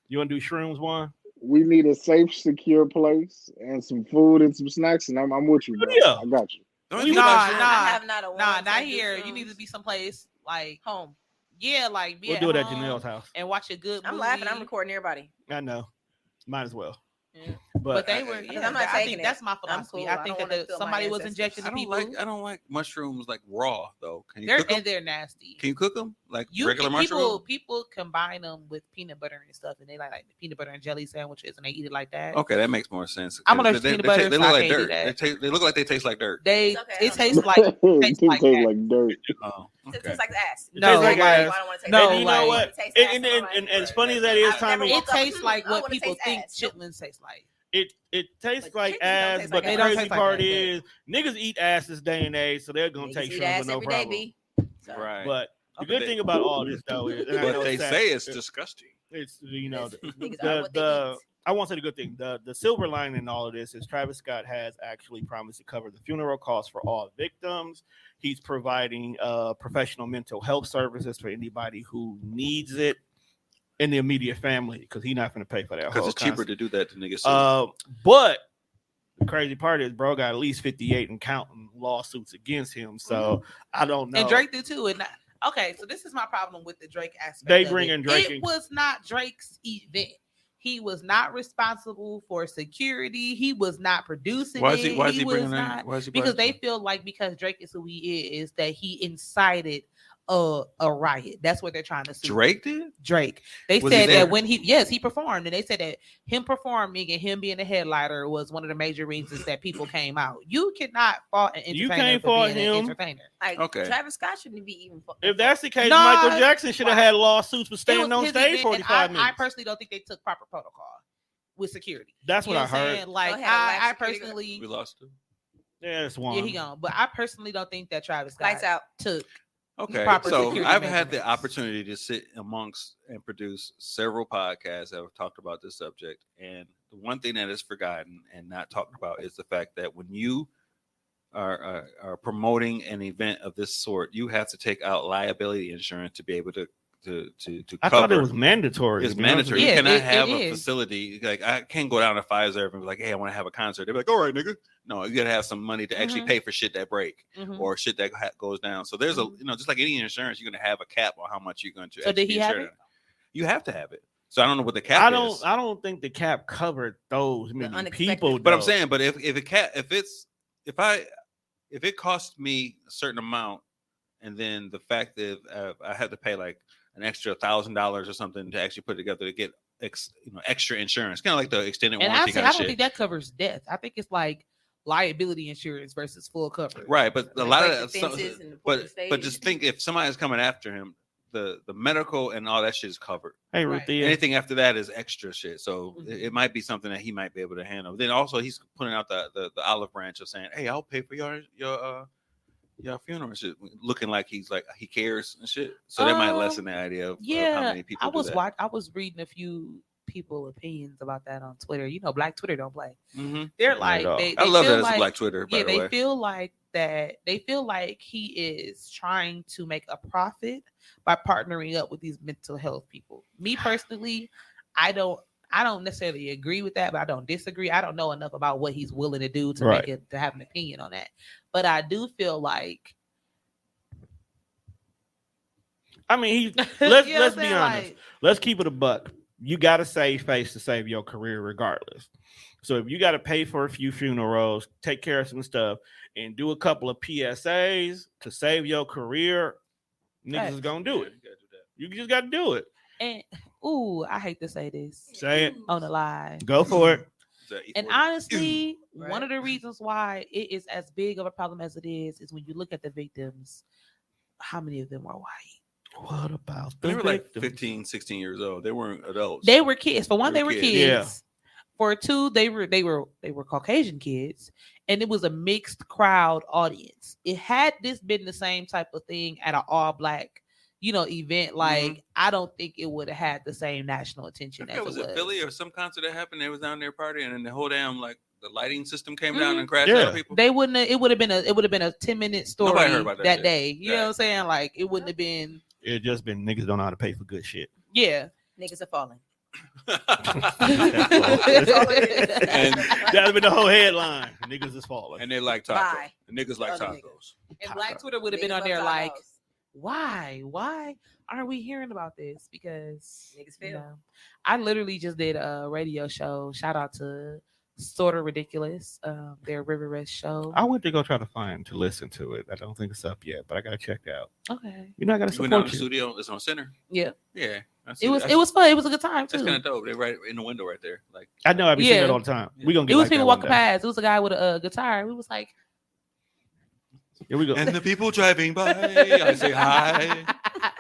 S1: You want to do shrooms, Juan?
S5: We need a safe, secure place and some food and some snacks, and I'm with you, bro.
S1: Yeah.
S5: I got you.
S2: Don't
S1: We
S2: you
S3: Nah,
S2: like shrooms?
S3: nah.
S4: I have not a one
S3: nah,
S4: to
S3: not
S4: do
S3: here. You
S4: shrooms.
S3: need to be someplace like
S4: home.
S3: yeah, like be
S1: We'll
S3: at
S1: do it at
S3: home
S1: Janale's house.
S3: and watch a good.
S4: I'm
S3: movie.
S4: laughing. I'm recording everybody.
S1: I know. Might as well.
S4: Yeah.
S3: But they
S2: I-
S3: were.
S2: I-
S3: Yeah,
S4: I'm not
S3: I
S4: taking
S3: think
S4: it.
S3: that's my
S4: I'm
S3: philosophy.
S4: cool.
S3: I
S4: I
S3: think
S4: don't
S3: that
S4: wanna feel my
S3: somebody was
S4: ancestors.
S3: injecting
S2: I
S3: the
S2: don't
S3: people.
S2: like. I don't like mushrooms like raw though. Can you
S3: They're
S2: cook them?
S3: and they're nasty.
S2: Can you cook them like
S3: You
S2: regular
S3: can,
S2: mushrooms?
S3: people combine them with peanut butter and stuff, and they like the peanut butter and jelly sandwiches, and they eat it like that.
S2: Okay, that makes more sense.
S3: I'm allergic
S2: They-
S3: to peanut
S2: they
S3: butter,
S2: taste- They
S3: so
S2: look
S3: I
S2: like
S3: can't do
S2: dirt.
S3: that.
S2: They look like they taste like dirt.
S3: They
S4: It's okay,
S3: it
S4: I
S3: tastes
S4: don't
S3: like
S5: It
S3: tastes
S5: tastes
S3: like that.
S5: like dirt.
S2: Oh.
S4: It tastes like ass.
S3: No,
S1: tastes like
S3: like-
S1: ass.
S4: I don't want to taste
S3: No,
S4: ass.
S1: And you know
S3: like-
S1: what?
S4: Taste
S1: And,
S4: ass,
S1: and,
S4: I'm
S1: and,
S4: like,
S1: and as funny as that is,
S4: I've never
S1: Tommy,
S3: It
S4: woke up,
S3: tastes like
S4: I
S3: what
S4: wanna
S3: people
S4: taste
S3: think
S4: ass.
S3: chitlins taste like.
S1: it tastes
S4: But
S1: like
S4: chitlins don't
S1: ass,
S4: taste
S1: but
S4: like
S1: the
S3: ass. They don't
S1: crazy
S3: taste like
S1: part
S3: ass,
S1: is niggas eat ass this day and age, so they're gonna
S4: Niggas
S1: take
S4: eat
S1: shrooms
S4: ass
S1: with no
S4: every day,
S1: problem.
S4: B. So,
S2: Right.
S1: But the
S3: Okay.
S1: good
S2: But
S1: thing about all this though is, and I know
S2: But they
S1: it's sad,
S2: say it's disgusting.
S1: it's you know
S4: niggas are what they eat.
S1: I won't say the good thing. The silver lining in all of this is Travis Scott has actually promised to cover the funeral costs for all victims. He's providing professional mental health services for anybody who needs it in the immediate family because he's not going to pay for that.
S2: Because
S1: whole
S2: it's cheaper
S1: concept.
S2: to do that than niggas. Sue.
S1: But the crazy part is, bro got at least 58 and counting lawsuits against him. So I don't know.
S3: And Drake did too. And okay, so this is my problem with the Drake aspect.
S1: They
S3: of
S1: bring
S3: it.
S1: in Drake
S3: It
S1: in-
S3: was not Drake's event. He was not responsible for security. He was not producing
S2: Why
S3: it.
S2: is he? Why is he
S3: was
S2: bringing
S3: not,
S2: that? Why is he?
S3: because they
S2: bringing
S3: feel like because Drake is who he is that he incited a riot. That's what they're trying to sue.
S2: Drake did?
S3: Drake. They
S2: Was he
S3: said
S2: there?
S3: that when he performed, and they said that him performing and him being a headliner was one of the major reasons that people came out. You cannot fault an entertainer
S1: You can't
S3: for
S1: fault
S3: being an
S1: him.
S3: entertainer.
S4: Like,
S2: Okay.
S4: Travis Scott shouldn't be even.
S1: If that's the case,
S3: Nah,
S1: Michael Jackson should have
S3: why?
S1: had lawsuits for
S3: It
S1: staying
S3: was
S1: on
S3: his
S1: stage
S3: event,
S1: 45
S3: and
S1: minutes.
S3: I personally don't think they took proper protocol with security.
S1: That's
S3: You
S1: what
S3: know
S1: I heard.
S3: saying? Like
S4: Go ahead, relax,
S3: I
S4: security.
S3: personally,
S2: We lost him.
S1: Yeah, that's one.
S3: yeah, he gone. But I personally don't think that Travis Scott
S4: Lights out.
S3: took.
S2: Okay,
S3: Proper
S2: so
S3: security
S2: I've had the
S3: measurements.
S2: opportunity to sit amongst and produce several podcasts that have talked about this subject, and the one thing that is forgotten and not talked about is the fact that when you are promoting an event of this sort, you have to take out liability insurance to be able to
S1: I
S2: cover.
S1: thought it was mandatory.
S2: It's
S1: to be honest
S2: mandatory.
S1: with
S3: Yeah,
S2: You cannot
S3: it
S2: have a
S3: is.
S2: facility like I can't go down to Pfizer and be like, "Hey, I want to have a concert." They're like, "All right, nigga." No, you gotta have some money to actually
S3: Mhm.
S2: pay for shit that break
S3: Mhm.
S2: or shit that goes down. So there's
S3: Mhm.
S2: a just like any insurance, you're gonna have a cap on how much you're going to.
S3: So did
S2: actually
S3: he have
S2: insure
S3: it?
S2: You have to have it. So I don't know what the cap
S1: I
S2: is.
S1: don't think the cap covered those many
S4: unexpected.
S1: people.
S2: But I'm
S1: though.
S2: saying, but if it costs me a certain amount, and then the fact that I had to pay like an extra $1,000 or something to actually put it together to get extra insurance, kind of like the extended
S3: And
S2: warranty
S3: I
S2: kind
S3: don't
S2: of shit.
S3: think that covers death. I think it's like liability insurance versus full coverage.
S2: Right, but a
S4: Like
S2: lot
S4: break
S2: of
S4: the
S2: that,
S4: fences and the
S2: but
S4: porch stage.
S2: but just think if somebody's coming after him, the medical and all that shit is covered.
S1: Hey,
S3: Right.
S1: Ruthie,
S2: Anything after that is extra shit. So
S3: Mhm.
S2: it might be something that he might be able to handle. Then also he's putting out the olive branch of saying, "Hey, I'll pay for your funeral and shit," looking like he cares and shit. So that might lessen the idea of how
S3: Yeah,
S2: many people do that.
S3: I was reading a few people opinions about that on Twitter. You know, Black Twitter don't play.
S2: Mhm.
S3: They're
S1: Not
S3: like
S1: at all.
S3: they
S2: I love
S3: feel
S2: that it's
S3: like,
S2: Black Twitter. By
S3: yeah,
S2: the
S3: they
S2: way,
S3: feel like that. They feel like he is trying to make a profit by partnering up with these mental health people. Me personally, I don't necessarily agree with that, but I don't disagree. I don't know enough about what he's willing to do to
S1: Right.
S3: make it to have an opinion on that. But I do feel like
S1: I mean,
S3: You know
S1: let's
S3: what I'm
S1: be
S3: saying?
S1: honest.
S3: Like,
S1: Let's keep it a buck. You got to save face to save your career, regardless. So if you got to pay for a few funerals, take care of some stuff, and do a couple of PSAs to save your career, niggas
S3: Facts.
S1: is gonna do it. You just got to do it.
S3: and ooh, I hate to say this
S1: Say it.
S3: on the line.
S1: Go for it.
S2: Is that
S3: And
S2: E40?
S3: honestly, one
S4: Right.
S3: of the reasons why it is as big of a problem as it is when you look at the victims, how many of them are white?
S1: What about the
S2: They were like
S1: victims?
S2: 15, 16 years old. They weren't adults.
S3: They were kids. For one,
S2: They
S3: they
S2: were
S3: were
S2: kids.
S3: kids.
S1: Yeah.
S3: For two, they were Caucasian kids, and it was a mixed crowd audience. It had this been the same type of thing at an all black, event, like I don't think it would have had the same national attention as
S2: It
S3: it
S2: was
S3: was.
S2: in Philly or some concert that happened. They was down there partying, and then the whole damn the lighting system came down and crashed
S1: Yeah.
S2: out people.
S3: They wouldn't. It would have been a 10-minute story
S2: Nobody heard about that
S3: that
S2: shit.
S3: day. You know
S2: Right.
S3: what I'm saying? Like it wouldn't have been.
S1: It just been niggas don't know how to pay for good shit.
S3: Yeah.
S4: Niggas are falling.
S2: and
S1: That's been the whole headline. Niggas is falling.
S2: and they like tacos.
S4: Bye.
S2: The niggas like
S4: Other
S2: tacos.
S3: And Black Twitter would have been
S4: Niggas
S3: on there
S4: love
S3: like,
S4: tacos.
S3: why aren't we hearing about this? Because
S4: Niggas feel.
S3: I literally just did a radio show. Shout out to Sorta Ridiculous, their River Rest show.
S1: I went to go try to listen to it. I don't think it's up yet, but I gotta check it out.
S3: Okay.
S1: You know, I gotta
S2: You went out in
S1: support
S2: the
S1: you.
S2: studio. It's on center.
S3: Yeah.
S2: Yeah.
S3: It was fun. It was a good time too.
S2: That's kind of dope. They're right in the window right there. Like
S1: I know I be seeing
S3: Yeah.
S1: it all the time.
S2: Yeah.
S1: We gonna get
S3: It was
S1: like
S3: people
S1: that one
S3: walking
S1: day.
S3: past. It was a guy with a guitar. We was like,
S1: Here we go.
S2: And the people driving by, I say hi.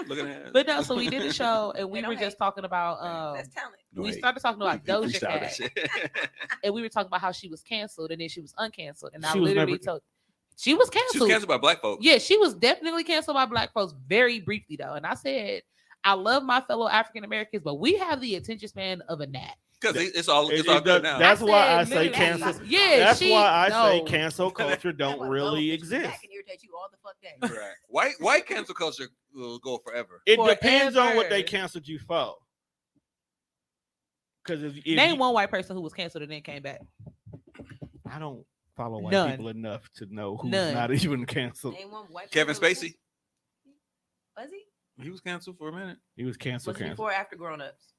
S2: Looking at.
S3: But no, so we did a show and we
S4: They
S3: were
S4: don't
S3: just
S4: hate.
S3: talking about
S4: That's talent.
S3: we
S2: Right.
S3: started talking about
S2: He
S3: Doja
S2: freestyled that
S3: Cat
S2: shit.
S3: and we were talking about how she was canceled and then she was uncanceled. And I
S1: She was
S3: literally
S1: never-
S3: told she was
S2: She
S3: canceled.
S2: was canceled by black folks.
S3: Yeah, she was definitely canceled by black folks very briefly though. And I said, I love my fellow African Americans, but we have the attention span of a gnat.
S2: Because it's all
S1: It
S2: good
S1: does-
S2: now.
S1: That's why I
S3: said
S1: say
S3: literally,
S1: cancel.
S3: Yeah,
S1: That's
S3: she,
S1: why I say
S3: no.
S1: cancel culture don't
S4: That
S1: really
S4: one goes,
S1: exist.
S4: That can irritate you all the fuck day.
S2: Right. White cancel culture will go forever.
S1: It depends on what
S3: Forever.
S1: they canceled you for. Because if
S3: Name
S1: you-
S3: one white person who was canceled and then came back.
S1: I don't follow white
S3: None.
S1: people enough to know who's
S3: None.
S1: not even canceled.
S4: Name one white
S2: Kevin
S4: person who was
S2: Spacey.
S4: Was he?
S2: He was canceled for a minute.
S1: He was canceled.
S4: Was it
S1: Canceled.
S4: before or after Grown Ups?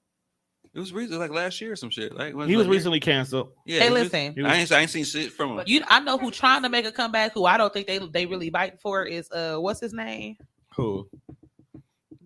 S2: It was recently, like last year or some shit. Like
S1: He was recently canceled.
S2: Yeah.
S3: Hey,
S2: he was-
S3: listen.
S1: He was-
S2: I ain't seen shit from him.
S4: But-
S3: I know who trying to make a comeback. Who I don't think they really biting for is what's his name?
S1: Who?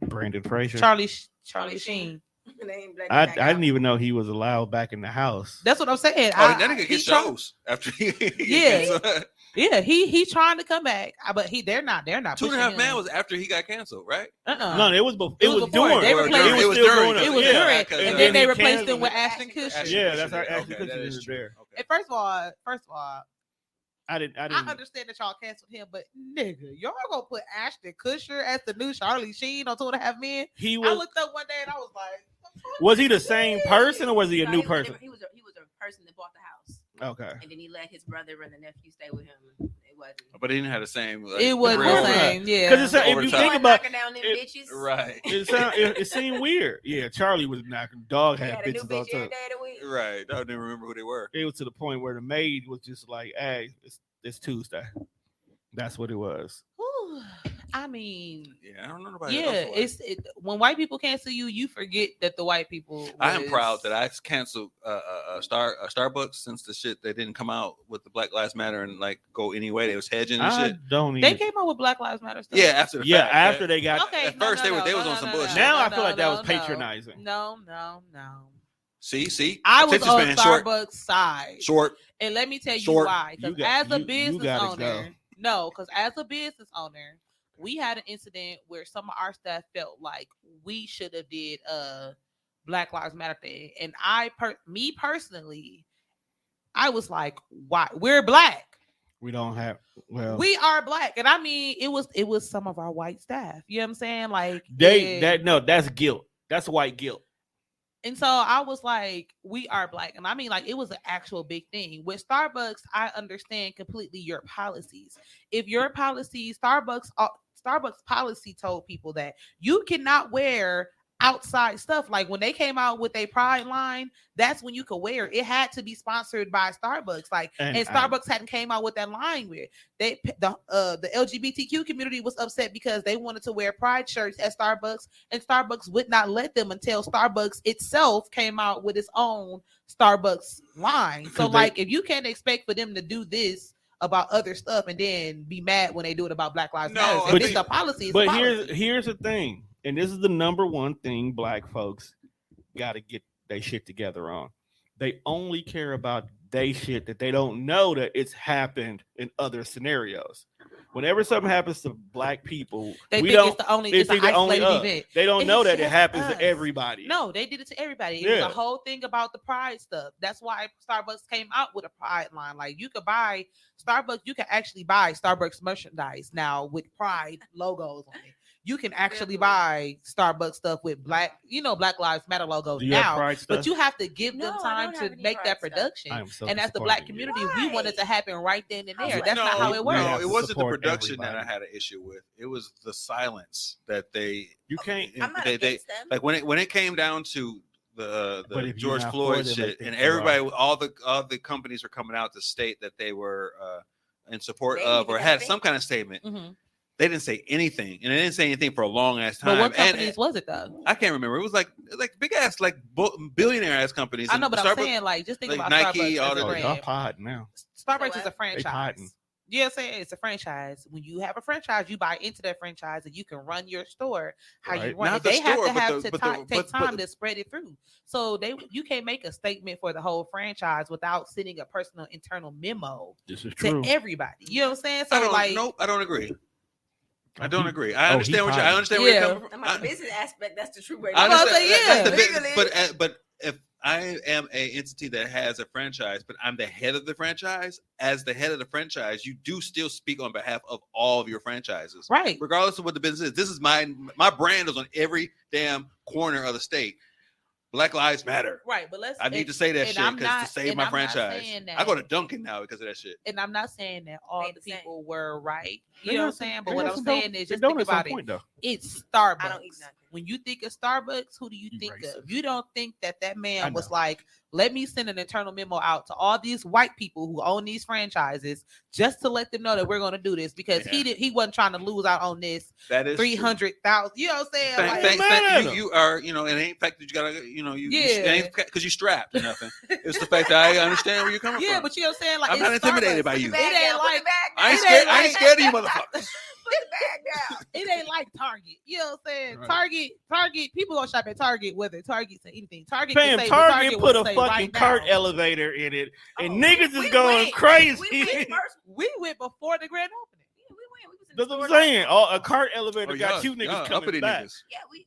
S1: Brandon Fraser.
S3: Charlie
S4: Charlie
S3: Sheen.
S4: Name Black
S1: I
S4: Black
S1: didn't
S4: out.
S1: even know he was allowed back in the house.
S3: That's what I'm saying.
S2: Oh, that nigga
S3: he
S2: get
S3: try-
S2: shows after he
S3: Yeah.
S2: canceled.
S3: Yeah, he trying to come back, but they're not.
S2: Two and a
S3: pushing
S2: Half
S3: him.
S2: Man was after he got canceled, right?
S1: No, it was before.
S3: It
S1: It
S3: was
S1: was
S3: before.
S1: during.
S3: They
S2: Or
S3: replaced-
S2: during-
S1: He
S2: it was
S1: still
S2: during.
S1: doing
S3: It was
S1: yeah.
S3: during,
S2: because-
S3: and
S1: And
S3: then they
S1: he
S3: replaced
S1: canceled
S3: him with
S1: him.
S3: Ashton Kutcher.
S1: Yeah, that's how
S2: Okay,
S1: Ashton Kutcher
S2: that is
S1: was
S2: true.
S1: there.
S2: Okay.
S3: And first of all,
S1: I didn't.
S3: I understand that y'all canceled him, but nigga, y'all gonna put Ashton Kutcher as the new Charlie Sheen on 2.5 Men?
S1: He
S3: I
S1: was.
S3: looked up one day and I was like,
S1: Was he the same person or was he a
S4: No,
S1: new
S4: was
S1: person?
S4: He was a person that bought the house,
S1: Okay.
S4: and then he let his brother and the nephew stay with him. It wasn't.
S2: But he didn't have the same. Like,
S3: it wasn't
S2: real-
S3: the same. Yeah,
S1: Because if you
S2: Over
S1: think
S2: time.
S1: about
S4: knocking down them
S1: it-
S4: bitches.
S2: Right.
S1: it seemed weird. Yeah, Charlie was knocking. Dog
S4: He
S1: had
S4: had a new
S1: bitches all
S4: bitch every
S1: too.
S4: day of the week.
S2: Right. I didn't remember who they were.
S1: It was to the point where the maid was just like, "Hey, it's Tuesday." That's what it was.
S3: Whew. I mean,
S2: Yeah, I don't know nobody.
S3: yeah,
S2: else
S3: when white people cancel you, you forget that the white people.
S2: I am
S3: was-
S2: proud that I canceled Starbucks since the shit they didn't come out with the Black Lives Matter and like go anyway. They was hedging and
S1: I
S2: shit.
S1: don't
S3: They
S1: even.
S3: came out with Black Lives Matter stuff.
S2: Yeah, after the
S1: Yeah,
S2: fact,
S1: after they got.
S3: Okay.
S2: At first, they was on some bullshit.
S1: Now I
S3: no,
S1: feel like that was
S3: no.
S1: patronizing.
S3: No.
S2: See,
S3: I was
S2: attention
S3: on
S2: span short,
S3: Starbucks side.
S2: short.
S3: And let me tell you
S2: Short.
S3: why.
S1: You
S3: Because
S1: got-
S3: as a
S1: you
S3: business
S1: gotta
S3: owner,
S1: go.
S3: no, because as a business owner, we had an incident where some of our staff felt like we should have did a Black Lives Matter thing. And me personally, I was like, why? We're black.
S1: We don't have. Well,
S3: We are black. And I mean, it was some of our white staff. You know what I'm saying? Like
S1: that's guilt. That's white guilt.
S3: And so I was like, we are black. And I mean, like, it was an actual big thing. With Starbucks, I understand completely your policies. If your policy, Starbucks policy told people that you cannot wear outside stuff. Like when they came out with a Pride line, that's when you could wear it. It had to be sponsored by Starbucks. Like, and Starbucks hadn't came out with that line where the LGBTQ community was upset because they wanted to wear Pride shirts at Starbucks, and Starbucks would not let them until Starbucks itself came out with its own Starbucks line. So, like, if you can't expect for them to do this about other stuff and then be mad when they do it about Black Lives Matter, if it's a policy. It's
S1: but
S3: a policy.
S1: here's the thing, and this is the number one thing black folks got to get their shit together on. They only care about they shit that they don't know that it's happened in other scenarios. Whenever something happens to black people,
S3: They
S1: we
S3: think
S1: don't.
S3: it's the only.
S1: They
S3: It's an
S1: think the only
S3: isolated
S1: us.
S3: event.
S1: They don't
S3: It's
S1: know that it
S3: just
S1: happens
S3: us.
S1: to everybody.
S3: No, they did it to everybody. It
S1: Yeah.
S3: was a whole thing about the Pride stuff. That's why Starbucks came out with a Pride line. Like, you could buy Starbucks. You can actually buy Starbucks merchandise now with Pride logos on it. You can actually buy Starbucks stuff with Black Lives Matter logos
S1: Do you have
S3: now.
S1: Pride stuff?
S3: But you have to give them
S4: No, I
S3: time
S4: don't
S3: to
S4: have any
S3: make
S4: Pride
S3: that
S4: stuff.
S3: production.
S1: I am so
S3: And as the
S1: disappointed
S3: black
S1: in you.
S3: community, we want it to happen right then and there.
S4: How's
S3: That's not how it
S1: We
S3: works.
S1: have
S2: No, it
S1: to
S2: wasn't the
S1: support
S2: production that
S1: everybody.
S2: I had an issue with. It was the silence that they.
S1: You can't.
S4: I'm not
S2: they
S4: against them.
S2: like when it came down to
S1: But
S2: the
S1: if you're
S2: George
S1: not
S2: Floyd
S1: for them, they
S2: shit,
S1: think
S2: and
S1: you are.
S2: everybody, all the companies were coming out to state that they were in support
S4: They
S2: of
S4: even
S2: or
S4: got
S2: had
S4: big.
S2: some kind of statement.
S3: Mhm.
S2: They didn't say anything, and they didn't say anything for a long ass time.
S3: But what
S2: And-
S3: companies was it though?
S2: I can't remember. It was like big ass like billionaire ass companies.
S3: I know,
S2: and
S3: but I'm
S2: Starbucks-
S3: saying, like, just think
S2: like
S3: about
S2: Nike,
S3: Starbucks
S2: all
S3: as a
S2: the-
S1: Oh,
S3: brand.
S1: y'all pod now.
S3: Starbucks
S4: So
S3: is a
S4: what?
S3: franchise.
S1: hiding.
S3: You know what I'm saying? It's a franchise. When you have a franchise, you buy into that franchise and you can run your store how you
S1: Right.
S3: run
S2: Not
S3: it.
S2: the
S3: They have
S2: store,
S3: to
S2: but
S3: have
S2: the-
S3: to
S2: but the-
S3: take
S2: but-
S3: time
S2: but-
S3: to spread it through. So you can't make a statement for the whole franchise without sending a personal internal memo
S1: This is
S3: to
S1: true.
S3: everybody. You know what I'm saying? So
S2: I don't.
S3: like,
S2: Nope. I don't agree. I
S1: Oh,
S2: don't
S1: he-
S2: agree. I
S1: oh,
S2: understand
S1: he
S2: what you. I
S1: hiding.
S2: understand where
S3: Yeah.
S2: you're coming
S4: I'm
S2: from.
S4: like, the business aspect, that's the true way.
S2: I
S3: I'm about to
S2: understand.
S3: say,
S2: That's the
S4: yeah.
S2: business, but if I am a entity that has a franchise, but I'm the head of the franchise, as the head of the franchise, you do still speak on behalf of all of your franchises,
S3: right.
S2: regardless of what the business is. This is my brand is on every damn corner of the state. Black Lives Matter.
S3: Right, but
S2: I need to say that
S3: and
S2: shit
S3: I'm
S2: because
S3: not-
S2: to save
S3: and
S2: my
S3: I'm not
S2: franchise.
S3: saying
S2: I go
S3: that-
S2: to Dunkin' now because of that shit.
S3: And I'm not saying that all
S4: Ain't
S3: the
S4: the same.
S3: people were right.
S1: They
S3: You know
S1: got
S3: what I'm
S1: some-
S3: saying?
S1: they
S3: But what
S1: got
S3: I'm
S1: some
S3: saying
S1: dope-
S3: is
S1: they
S3: just
S1: dope
S3: think
S1: at some
S3: about it.
S1: point, though.
S3: It's Starbucks.
S4: I don't eat nothing.
S3: When you think of Starbucks, who do you
S1: You
S3: think
S1: racist.
S3: of? You don't think that
S1: I
S3: man was
S1: know.
S3: like, let me send an internal memo out to all these white people who own these franchises just to let them know that we're going to do this because he wasn't trying to lose out on this
S2: That is
S3: 300,000. You know what I'm saying?
S2: Thank,
S3: Like,
S1: matter.
S2: you are, it ain't fact that you gotta, you
S3: Yeah.
S2: it ain't because you strapped or nothing. It's the fact that I understand where you're coming
S3: yeah,
S2: from.
S3: but you know what I'm saying? Like,
S2: I'm not
S3: it's
S2: intimidated
S3: Starbucks.
S2: by
S4: Put
S2: you.
S4: the bag
S3: It ain't
S4: down. Put
S3: like-
S4: the bag
S2: I ain't
S4: down.
S2: scared. I ain't scared of you, motherfuckers.
S4: Put the bag down.
S3: It ain't like Target. You know what I'm saying?
S1: Right.
S3: Target, people gonna shop at Target whether Target say anything. Target
S1: Fam,
S3: can say what
S1: Target put a
S3: would say
S1: fucking
S3: right
S1: cart
S3: now.
S1: elevator in it, and
S4: Oh,
S1: niggas is
S4: we
S1: going
S4: went.
S1: crazy.
S4: We went first.
S3: We went before the grand opening.
S4: Yeah, we went. We was in the
S1: That's what I'm
S4: store
S1: saying.
S4: like-
S1: A cart elevator
S2: Oh,
S1: got
S2: y'all-
S1: you
S2: y'all
S1: niggas coming
S2: uppity
S1: back.
S2: niggas.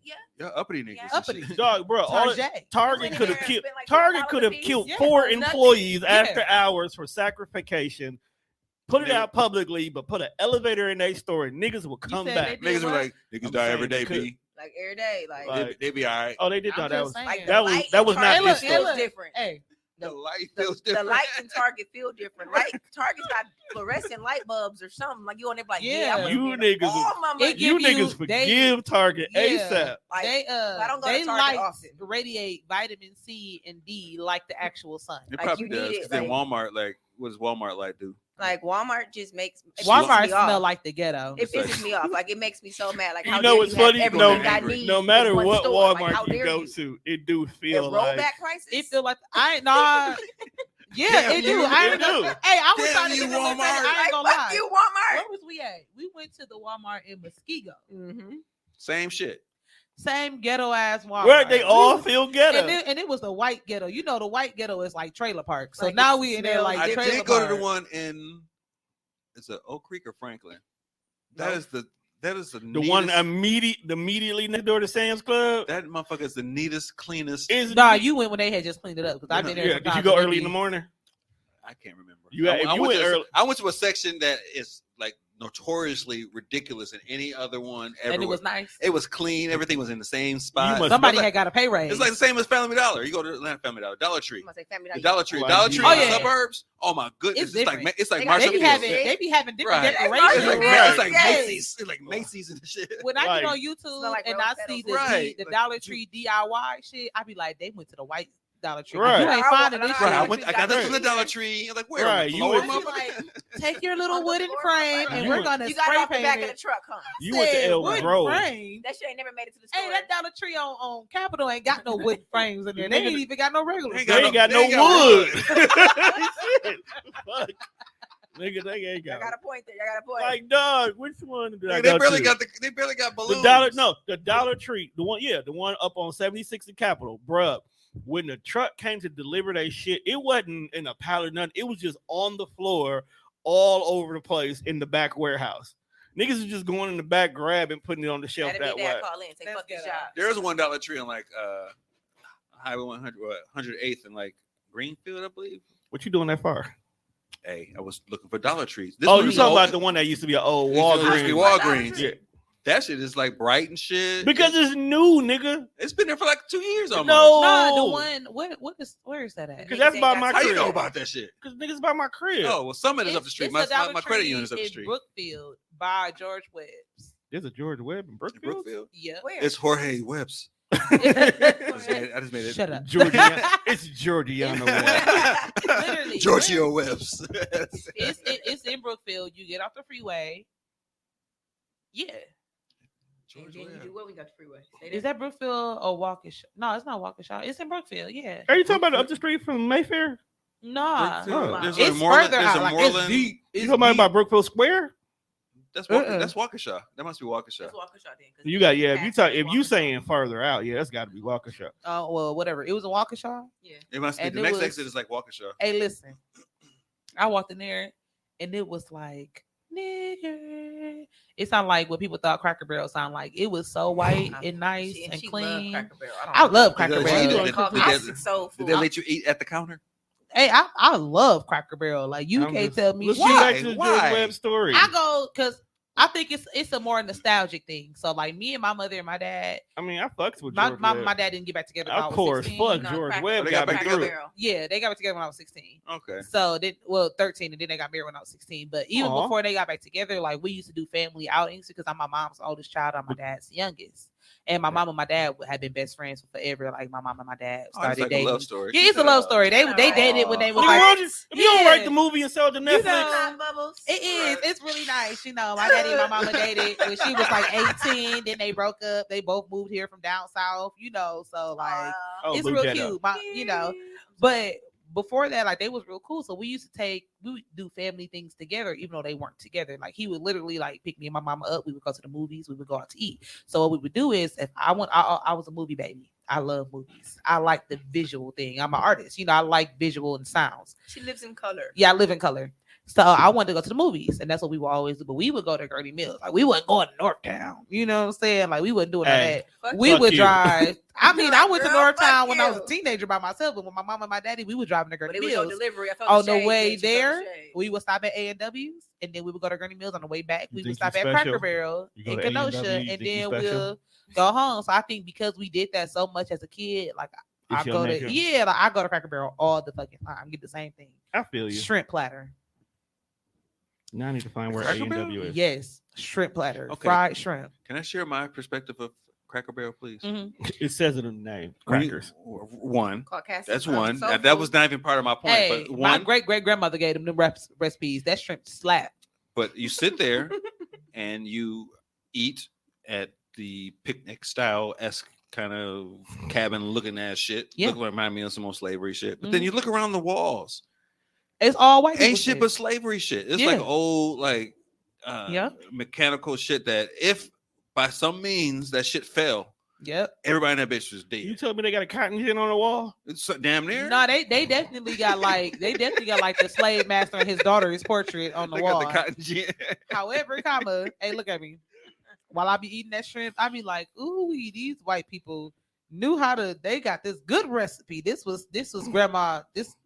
S4: Yeah.
S2: Y'all uppity niggas.
S4: Yeah.
S2: and
S3: Uppity.
S2: shit.
S1: Dog, bro,
S3: Target.
S1: Target
S4: went in
S1: could
S4: there
S1: have
S4: and
S1: killed.
S4: spent like
S1: Target
S4: $4
S1: could have
S4: a piece.
S1: killed
S3: Yeah,
S1: 4
S3: nothing.
S1: employees
S3: Yeah.
S1: after hours for sacrification. Put it
S2: They-
S1: out publicly, but put an elevator in their store, and niggas will come
S3: said
S1: back.
S3: they did
S2: Niggas were
S3: what?
S2: like, niggas
S1: I'm
S2: die every
S1: saying
S2: day,
S1: they could.
S2: B.
S4: Like every day. Like,
S1: Like-
S2: They be all right.
S1: Oh, they did
S3: I'm
S1: not. That
S3: just
S1: was
S3: saying.
S4: like the
S1: that was
S4: light
S1: that
S4: in
S1: was not
S4: Target
S1: this
S3: Hey,
S4: feels
S3: look.
S4: different.
S3: Hey,
S2: The light
S4: The,
S2: feels
S4: the
S2: different.
S4: lights in Target feel different. Like Target's got fluorescent light bulbs or something. Like you on there like, yeah,
S3: Yeah.
S4: I'm
S1: You
S4: gonna get
S1: niggas
S4: all my money.
S3: It
S1: you
S3: give you-
S1: niggas forgive Target
S3: yeah.
S1: ASAP.
S4: Like,
S3: they
S4: I don't go to
S3: they
S4: Target
S3: lights
S4: often.
S3: radiate vitamin C and D like the actual sun.
S2: It
S4: Like,
S2: probably
S4: you need
S2: does.
S4: it,
S2: Because then
S4: like-
S2: Walmart, like, what does Walmart like do?
S4: Like Walmart just makes it
S3: Walmart
S4: pisses me
S3: smell
S4: off.
S3: like the ghetto.
S4: It pisses me off. Like it makes me so mad. Like
S1: You
S4: how
S1: know
S4: dare
S1: what's
S4: you have
S1: funny?
S4: everything
S2: No-
S4: I need.
S1: No matter
S4: in one
S1: what
S4: store. Like,
S1: Walmart
S4: how
S1: you
S4: dare
S1: go
S4: you?
S1: to, it do
S4: The
S1: feel like
S4: rollback prices.
S3: It feel like I ain't nah. Yeah,
S2: Damn
S3: it do.
S2: you,
S3: I
S1: it
S3: ain't know.
S1: do.
S3: Hey, I was
S2: Damn
S3: trying to
S2: you,
S3: get them to say,
S2: Walmart.
S3: I ain't
S4: like,
S3: gonna
S4: fuck
S3: lie.
S4: you, Walmart.
S3: Where was we at? We went to the Walmart in Muskego.
S4: Mm-hmm.
S2: Same shit.
S3: Same ghetto ass Walmart.
S1: where they
S3: We
S1: all
S3: was-
S1: feel ghetto.
S3: and it was the white ghetto. You know, the white ghetto is like trailer park. So
S4: Like,
S3: now
S4: it
S3: we in there
S4: smells
S3: like
S2: I
S3: trailer
S2: did go to
S3: park.
S2: the one in, it's a Oak Creek or Franklin. That
S4: No.
S2: is the
S1: the one
S2: neatest-
S1: immediately next door to Sam's Club.
S2: that motherfucker is the neatest, cleanest.
S1: Is
S3: Nah, you went when they had just cleaned it up because I've been there.
S1: yeah. Did you go early in the morning?
S2: I can't remember.
S1: You got- if you went early-
S2: I went to a section that is like notoriously ridiculous in any other one ever.
S3: And it was nice.
S2: It was clean. Everything was in the same spot.
S1: must-
S3: Somebody
S2: It's like,
S3: had got a pay raise.
S2: it's like the same as Family Dollar. You go to not Family Dollar, Dollar Tree.
S4: I'm gonna say Family
S2: The
S4: Dollar.
S2: Dollar Tree,
S1: Like
S2: Dollar
S1: you-
S2: Tree
S3: Oh,
S2: in the
S3: yeah.
S2: suburbs. Oh my goodness,
S3: It's
S2: it's like
S3: different.
S2: it's like
S4: They got-
S3: they
S2: Marshall
S3: be
S2: Fields.
S3: having they be having different
S2: Right.
S3: decorations.
S4: Right.
S1: Right.
S2: It's like
S4: Yes.
S2: Macy's, it's like Macy's and shit.
S3: When I
S1: Like-
S3: get on YouTube
S4: Smell like
S3: and
S4: rose
S3: I
S4: petals.
S3: see the
S2: Right.
S3: the
S2: Like,
S3: Dollar Tree DIY shit, I be like, they went to the white Dollar Tree.
S1: Right.
S3: You ain't
S4: I
S3: finding
S4: wa-
S3: this
S4: I
S2: Right,
S3: shit.
S2: I got this from the Dollar Tree. Like where?
S1: Right,
S2: You
S1: you
S2: Lower
S1: went-
S3: I be
S2: motherfucker?
S3: like, take your little
S4: On the
S3: wooden
S4: floor?
S3: frame and
S1: You
S3: we're
S1: went-
S3: gonna
S4: You got it
S3: spray
S4: off the
S3: paint
S4: back of
S3: it.
S4: the truck, huh?
S1: You went to
S3: Said
S1: El
S3: wooden
S1: Grove.
S3: frame.
S4: That shit ain't never made it to the store.
S3: Hey, that Dollar Tree on Capitol ain't got no wooden frames in there. They
S1: Nigga-
S3: ain't even got no regular.
S2: They
S1: They ain't got
S2: They
S1: no
S2: ain't got
S1: wood.
S2: wood.
S1: Shit. Fuck. Nigga, they ain't
S4: I
S1: got.
S4: got a point there. I got a point.
S1: Like, dog, which one did I
S2: They
S1: go
S2: barely
S1: to?
S2: got they barely got balloons.
S1: The Dollar Tree, the one up on 76 and Capitol, bruh. When the truck came to deliver that shit, it wasn't in a pallet, nothing. It was just on the floor, all over the place in the back warehouse. Niggas is just going in the back, grabbing, putting it on the shelf
S4: That'd
S1: that
S4: be
S1: way.
S4: that call in. Say
S3: Let's
S4: fuck your
S3: get
S4: job.
S3: out.
S2: There's one Dollar Tree on like Highway 100, 108th in like Greenfield, I believe.
S1: What you doing that for?
S2: Hey, I was looking for Dollar Trees. This
S1: Oh,
S2: one
S1: you
S2: is
S1: talking
S2: old.
S1: about the one that used to be an old
S2: It used to be
S1: Walgreens?
S2: Walgreens.
S1: Yeah.
S2: That shit is like bright and shit.
S1: Because it's new, nigga.
S2: It's been there for like 2 years almost.
S1: No.
S3: Nah, the one where is that at?
S1: Because that's by my
S2: How you
S1: crib.
S2: know about that shit?
S1: Because niggas by my crib.
S2: Oh, well, Summit is up the street.
S3: It's
S2: My
S3: a Dollar
S2: credit
S3: Tree
S2: union is up the
S3: in
S2: street.
S3: Brookfield by George Webb's.
S1: There's a George Webb in
S2: In
S1: Brookfield.
S2: Brookfield.
S3: Yeah.
S4: Where?
S2: It's Jorge Webb's. I just made it.
S3: Shut up.
S1: Georgiana. It's Georgiana Webb.
S3: Literally,
S2: Giorgio Webb's.
S3: It's in Brookfield. You get off the freeway. Yeah.
S4: And then you do what we got the freeway. Say
S3: Is that Brookfield or Waukesha? No, it's not Waukesha. It's in Brookfield. Yeah.
S1: Are you talking about up the street from Mayfair?
S3: Nah.
S2: Brookfield.
S1: Oh.
S2: There's
S3: It's
S2: a Moreland.
S3: further
S2: There's
S3: out.
S2: a
S3: Like, it's
S2: Moreland.
S3: deep.
S1: You talking about Brookfield Square?
S2: That's Waukesha. That must be Waukesha.
S4: That's Waukesha then. 'cause
S1: You got if you
S4: Waukesha.
S1: saying further out, yeah, that's got to be Waukesha.
S3: Oh well, whatever. It was in Waukesha.
S4: Yeah.
S2: It must be
S3: And
S2: the
S3: it
S2: next
S3: was-
S2: exit is like Waukesha.
S3: Hey, listen. I walked in there and it was like, nigger. It sounded like what people thought Cracker Barrel sounded like. It was so white and nice and
S4: She
S3: clean.
S4: loved Cracker Barrel.
S3: I love Cracker
S2: Did
S3: Barrel.
S2: they-
S4: Barrel.
S2: did-
S4: Coffee.
S2: did-
S4: I
S2: did-
S4: sick soul
S2: Did
S4: food.
S2: they let you eat at the counter?
S3: Hey, I love Cracker Barrel. Like you
S1: I'm
S3: can't
S1: just-
S3: tell me
S1: Let's
S3: why.
S1: get back to the
S2: Why?
S1: George Webb story.
S3: I go because I think it's a more nostalgic thing. So like me and my mother and my dad,
S1: I mean, I fucks with
S3: my
S1: George
S3: my,
S1: Webb.
S3: my dad didn't get back together. Until I
S1: Of
S3: was
S1: course,
S3: 16.
S1: fuck
S4: No,
S1: George
S4: Cracker
S1: Webb
S2: They
S1: got
S2: got
S1: me
S2: back
S1: through it.
S4: Barrel.
S3: Yeah, they got back together when I was 16.
S2: Okay.
S3: So 13, and then they got married when I was 16. But even
S1: Aw.
S3: before they got back together, like we used to do family outings because I'm my mom's oldest child, I'm my dad's youngest. And my mom and my dad had been best friends for forever. Like my mom and my dad
S2: Oh,
S3: started
S2: it's like
S3: dating.
S2: a love story.
S3: Yeah, it's a love story. They dated when they was
S1: Nigga,
S3: like,
S1: why don't you don't
S3: Yeah.
S1: write the movie and sell it to Netflix.
S3: know,
S4: Bubbles.
S3: it is. It's really nice. You know, my daddy and my mama dated when she was like 18. Then they broke up. They both moved here from down south. You know, so like
S1: Oh,
S3: it's
S1: Blue
S3: real
S1: Jet
S3: cute.
S1: up.
S3: You know, but before that, like they was real cool. So we would do family things together, even though they weren't together. Like he would literally like pick me and my mama up. We would go to the movies. We would go out to eat. So what we would do is, if I was a movie baby. I love movies. I like the visual thing. I'm an artist. You know, I like visual and sounds.
S4: She lives in color.
S3: Yeah, I live in color. So I wanted to go to the movies, and that's what we would always do. But we would go to Gurney Mills. Like we wasn't going to Northtown. You know what I'm saying? Like we wasn't doing all
S1: Hey.
S3: that.
S4: Fuck
S3: We
S1: Fuck
S3: would
S1: you.
S3: drive. I mean, I went to
S4: Girl,
S3: Northtown
S4: fuck
S3: when I was a
S4: you.
S3: teenager by myself, but with my mom and my daddy, we would drive to
S4: But
S3: Gurney
S4: it was on
S3: Mills.
S4: delivery. I felt
S3: On
S4: the
S3: the
S4: shade,
S3: way
S4: bitch. I felt the
S3: there,
S4: shade.
S3: we would stop at A&W's, and then we would go to Gurney Mills. On the way back,
S1: You
S3: we
S1: think
S3: would
S1: you
S3: stop at
S1: special?
S3: Cracker Barrel
S1: You go
S3: in
S1: to A&W,
S3: Kenosha,
S1: you
S3: and
S1: think you
S3: then
S1: special?
S3: we'll go home. So I think because we did that so much as a kid, like I
S1: It's your
S3: go
S1: nature.
S3: to I go to Cracker Barrel all the fucking time. Get the same thing.
S1: I feel you.
S3: Shrimp platter.
S1: Now I need to find where
S2: Cracker
S1: A&W
S2: Barrel?
S1: is.
S3: Yes, shrimp platter,
S2: Okay.
S3: fried shrimp.
S2: Can I share my perspective of Cracker Barrel, please?
S3: Mhm.
S1: It says it in the name.
S2: When you-
S1: Crackers.
S2: One.
S4: Caucasian
S2: That's
S4: country
S2: one.
S4: soul
S2: That
S4: food.
S2: was not even part of my point.
S3: Hey,
S2: but
S3: my
S2: one.
S3: great grandmother gave them the recipes. That shrimp slap.
S2: But you sit there and you eat at the picnic style esque kind of cabin looking ass shit.
S3: Yeah.
S2: Remind me of some old slavery shit. But then you look around the walls.
S3: It's all white.
S2: Ain't
S3: people
S2: shit but slavery shit. It's
S3: Yeah.
S2: like old, like
S3: Yeah.
S2: mechanical shit that if by some means that shit fell,
S3: Yep.
S2: everybody in that bitch was
S1: You
S2: dead.
S1: told me they got a cotton gin on the wall?
S2: It's so damn near.
S3: No, they definitely got like the slave master and his daughter's portrait on the
S2: They
S3: wall.
S2: got the cotton gin.
S3: However, hey, look at me. While I be eating that shrimp, I be like, ooh, these white people knew how to. They got this good recipe. This was grandma.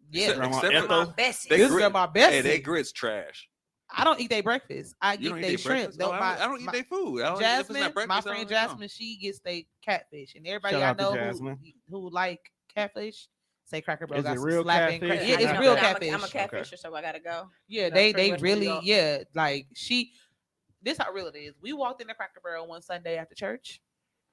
S1: Grandma
S2: Except for-
S1: Ethel.
S4: Grandma Bessie.
S2: They
S3: This
S2: grit-
S3: grandma Bessie.
S2: Hey, they grits trash.
S3: I don't eat their breakfast. I
S2: You
S3: get
S2: don't eat
S3: their
S2: their
S3: shrimp.
S2: breakfast? No, I don't eat their food. I don't, if it's
S3: Jasmine,
S2: not breakfast,
S3: my
S2: I don't
S3: friend
S2: eat them.
S3: Jasmine, she gets their catfish, and everybody
S1: Shout
S3: I
S1: out to
S3: know
S1: Jasmine.
S3: who like catfish say Cracker Barrel
S1: Is
S3: got
S1: it
S3: some
S1: real
S3: slapping
S1: catfish?
S3: Yeah,
S1: or
S3: it's
S1: not?
S3: real
S1: Okay.
S3: catfish.
S4: I'm a catfisher, so I gotta go.
S3: Yeah,
S4: That's
S3: they
S4: pretty much
S3: really
S4: what we are.
S3: like she. This how real it is. We walked in the Cracker Barrel one Sunday after church.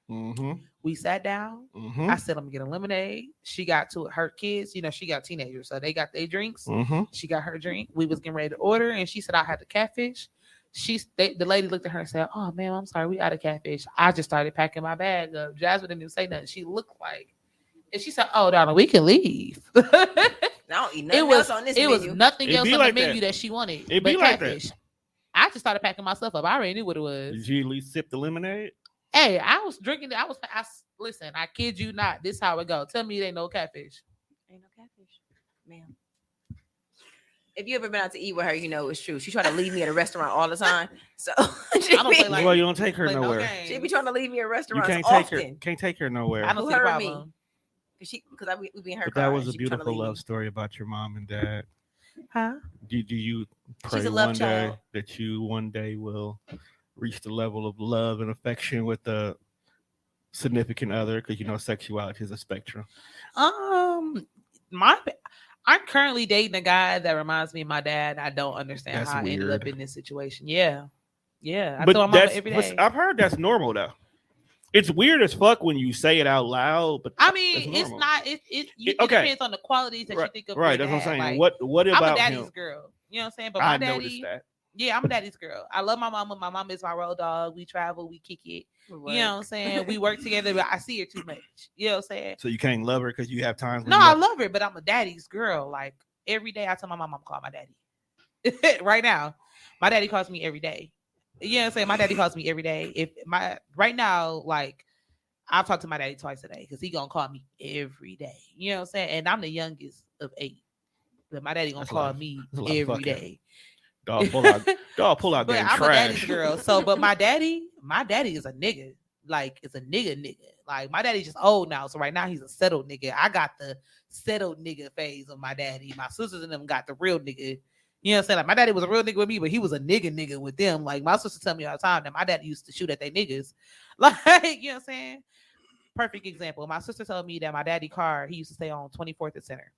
S1: Mm-hmm.
S3: We sat down.
S1: Mm-hmm.
S3: I said, I'm gonna get a lemonade. She got to her kids. You know, she got teenagers, so they got their drinks.
S1: Mm-hmm.
S3: She got her drink. We was getting ready to order, and she said, I had the catfish. The lady looked at her and said, oh, man, I'm sorry. We out of catfish. I just started packing my bag up. Jasmine didn't even say nothing. She looked like, and she said, oh, darling, we can leave.
S4: I don't eat nothing
S3: it was
S4: else on this
S3: it was
S4: menu.
S3: nothing
S1: It
S3: else
S1: be
S3: on
S1: like
S3: the menu
S1: that.
S3: that she wanted.
S1: It
S3: but
S1: be like that.
S3: catfish. I just started packing myself up. I already knew what it was.
S1: Did you at least sip the lemonade?
S3: Hey, I was drinking it. Listen, I kid you not. This how it go. Tell me it ain't no catfish.
S4: Ain't no catfish, ma'am. If you ever been out to eat with her, you know it's true. She try to leave me at a restaurant all the time. So she
S3: I don't
S4: be,
S3: play like-
S1: Well, you don't take her
S3: Play no
S1: nowhere.
S3: games.
S4: she be trying to leave me at
S1: You
S4: restaurants
S1: can't take
S4: often.
S1: her. Can't take her nowhere.
S3: I don't
S4: Who
S3: see the
S4: heard me?
S3: problem.
S4: Because we be in her
S1: But
S4: car.
S1: that
S4: and
S1: was a
S4: she be trying to
S1: beautiful
S4: leave
S1: love
S4: me.
S1: story about your mom and dad.
S3: Huh?
S1: Do you pray
S4: She's a love
S1: one day
S4: child.
S1: that you one day will reach the level of love and affection with a significant other? Because you know sexuality is a spectrum.
S3: I'm currently dating a guy that reminds me of my dad. I don't understand
S1: That's
S3: how I ended up
S1: weird.
S3: in this situation. Yeah. I
S1: But
S3: tell my mama
S1: that's
S3: every day.
S1: I've heard that's normal though. It's weird as fuck when you say it out loud, but
S3: I mean,
S1: that's
S3: it's
S1: normal.
S3: not. It
S1: Okay.
S3: depends on the qualities that you think of.
S1: Right,
S3: your
S1: that's what I'm
S3: dad.
S1: saying.
S3: Like,
S1: What
S3: I'm
S1: about
S3: a daddy's
S1: him?
S3: girl. You know what I'm saying? But my
S1: I
S3: daddy,
S1: noticed that.
S3: yeah, I'm a daddy's girl. I love my mama. My mama is my road dog. We travel, we kick it. You know what I'm saying? We work together, but I see her too much. You know what I'm saying?
S1: So you can't love her because you have times. When
S3: No,
S1: you
S3: I
S1: have-
S3: love her, but I'm a daddy's girl. Like every day I tell my mom I'm call my daddy. right now, my daddy calls me every day. You know what I'm saying? My daddy calls me every day. If my right now, like I'll talk to my daddy twice a day because he gonna call me every day. You know what I'm saying? And I'm the youngest of 8, but my daddy gonna
S1: That's a
S3: call
S1: lot-
S3: me
S1: that's a lot of
S3: every
S1: fucking.
S3: day.
S1: Dog pull out
S3: But
S1: damn
S3: I'm a daddy's
S1: trash.
S3: girl. So, but my daddy is a nigga. Like, it's a nigga. Like, my daddy just old now. So right now he's a settled nigga. I got the settled nigga phase of my daddy. My sisters and them got the real nigga. You know what I'm saying? Like, my daddy was a real nigga with me, but he was a nigga with them. Like, my sister tell me all the time that my daddy used to shoot at they niggas. Like, you know what I'm saying? Perfect example. My sister told me that my daddy car, he used to stay on 24th and Center.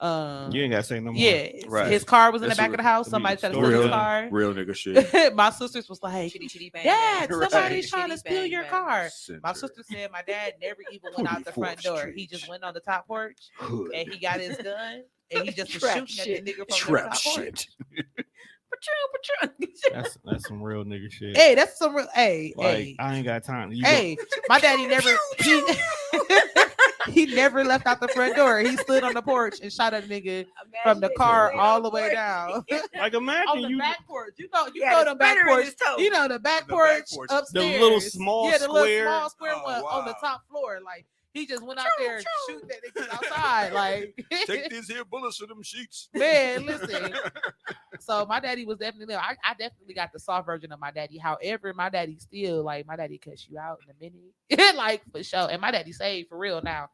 S1: You ain't gotta say no more.
S3: Yeah,
S2: Right.
S3: his car was in
S2: That's
S3: the back of the house.
S1: I mean,
S3: Somebody tried to
S1: story
S3: steal his
S1: done.
S3: car.
S2: Real nigga shit.
S3: My sisters was like,
S4: Chitty chitty bang.
S3: Dad,
S4: bang.
S3: somebody's
S2: Right.
S3: trying to
S4: Chitty
S3: steal
S4: bang
S3: your
S4: bang.
S3: car. My
S2: Center.
S3: sister said my dad never even went out the front
S2: 24th
S3: door.
S2: Street.
S3: He just went on the top porch
S2: Hood.
S3: and he got his gun and he just was
S4: Trap
S3: shooting at the
S4: shit.
S3: nigga from the
S2: Trap
S3: top porch.
S2: shit.
S1: That's some real nigga shit.
S3: Hey, that's some real. Hey,
S1: like
S3: hey,
S1: I ain't got time. You
S3: hey. My daddy never. He never left out the front door. He stood on the porch and shot a nigga from the
S4: Imagine
S3: car
S4: it.
S3: all the way down.
S1: like
S3: On
S1: imagine
S3: the
S1: you
S3: back porch. You know
S4: Yeah,
S3: the back
S4: spinner in
S3: porch.
S4: his toe.
S3: You know the back
S2: The back
S3: porch
S2: porch.
S3: upstairs.
S1: The little small
S3: yeah, the
S1: square.
S3: little small square
S2: Oh,
S3: one on the
S2: wow.
S3: top floor. Like he just went out there shooting at niggas outside. Like
S2: Take these here bullets for them sheets.
S3: man, listen. So my daddy was definitely. I definitely got the soft version of my daddy. However, my daddy still like my daddy cuss you out in a minute, like for sure. And my daddy saved for real now.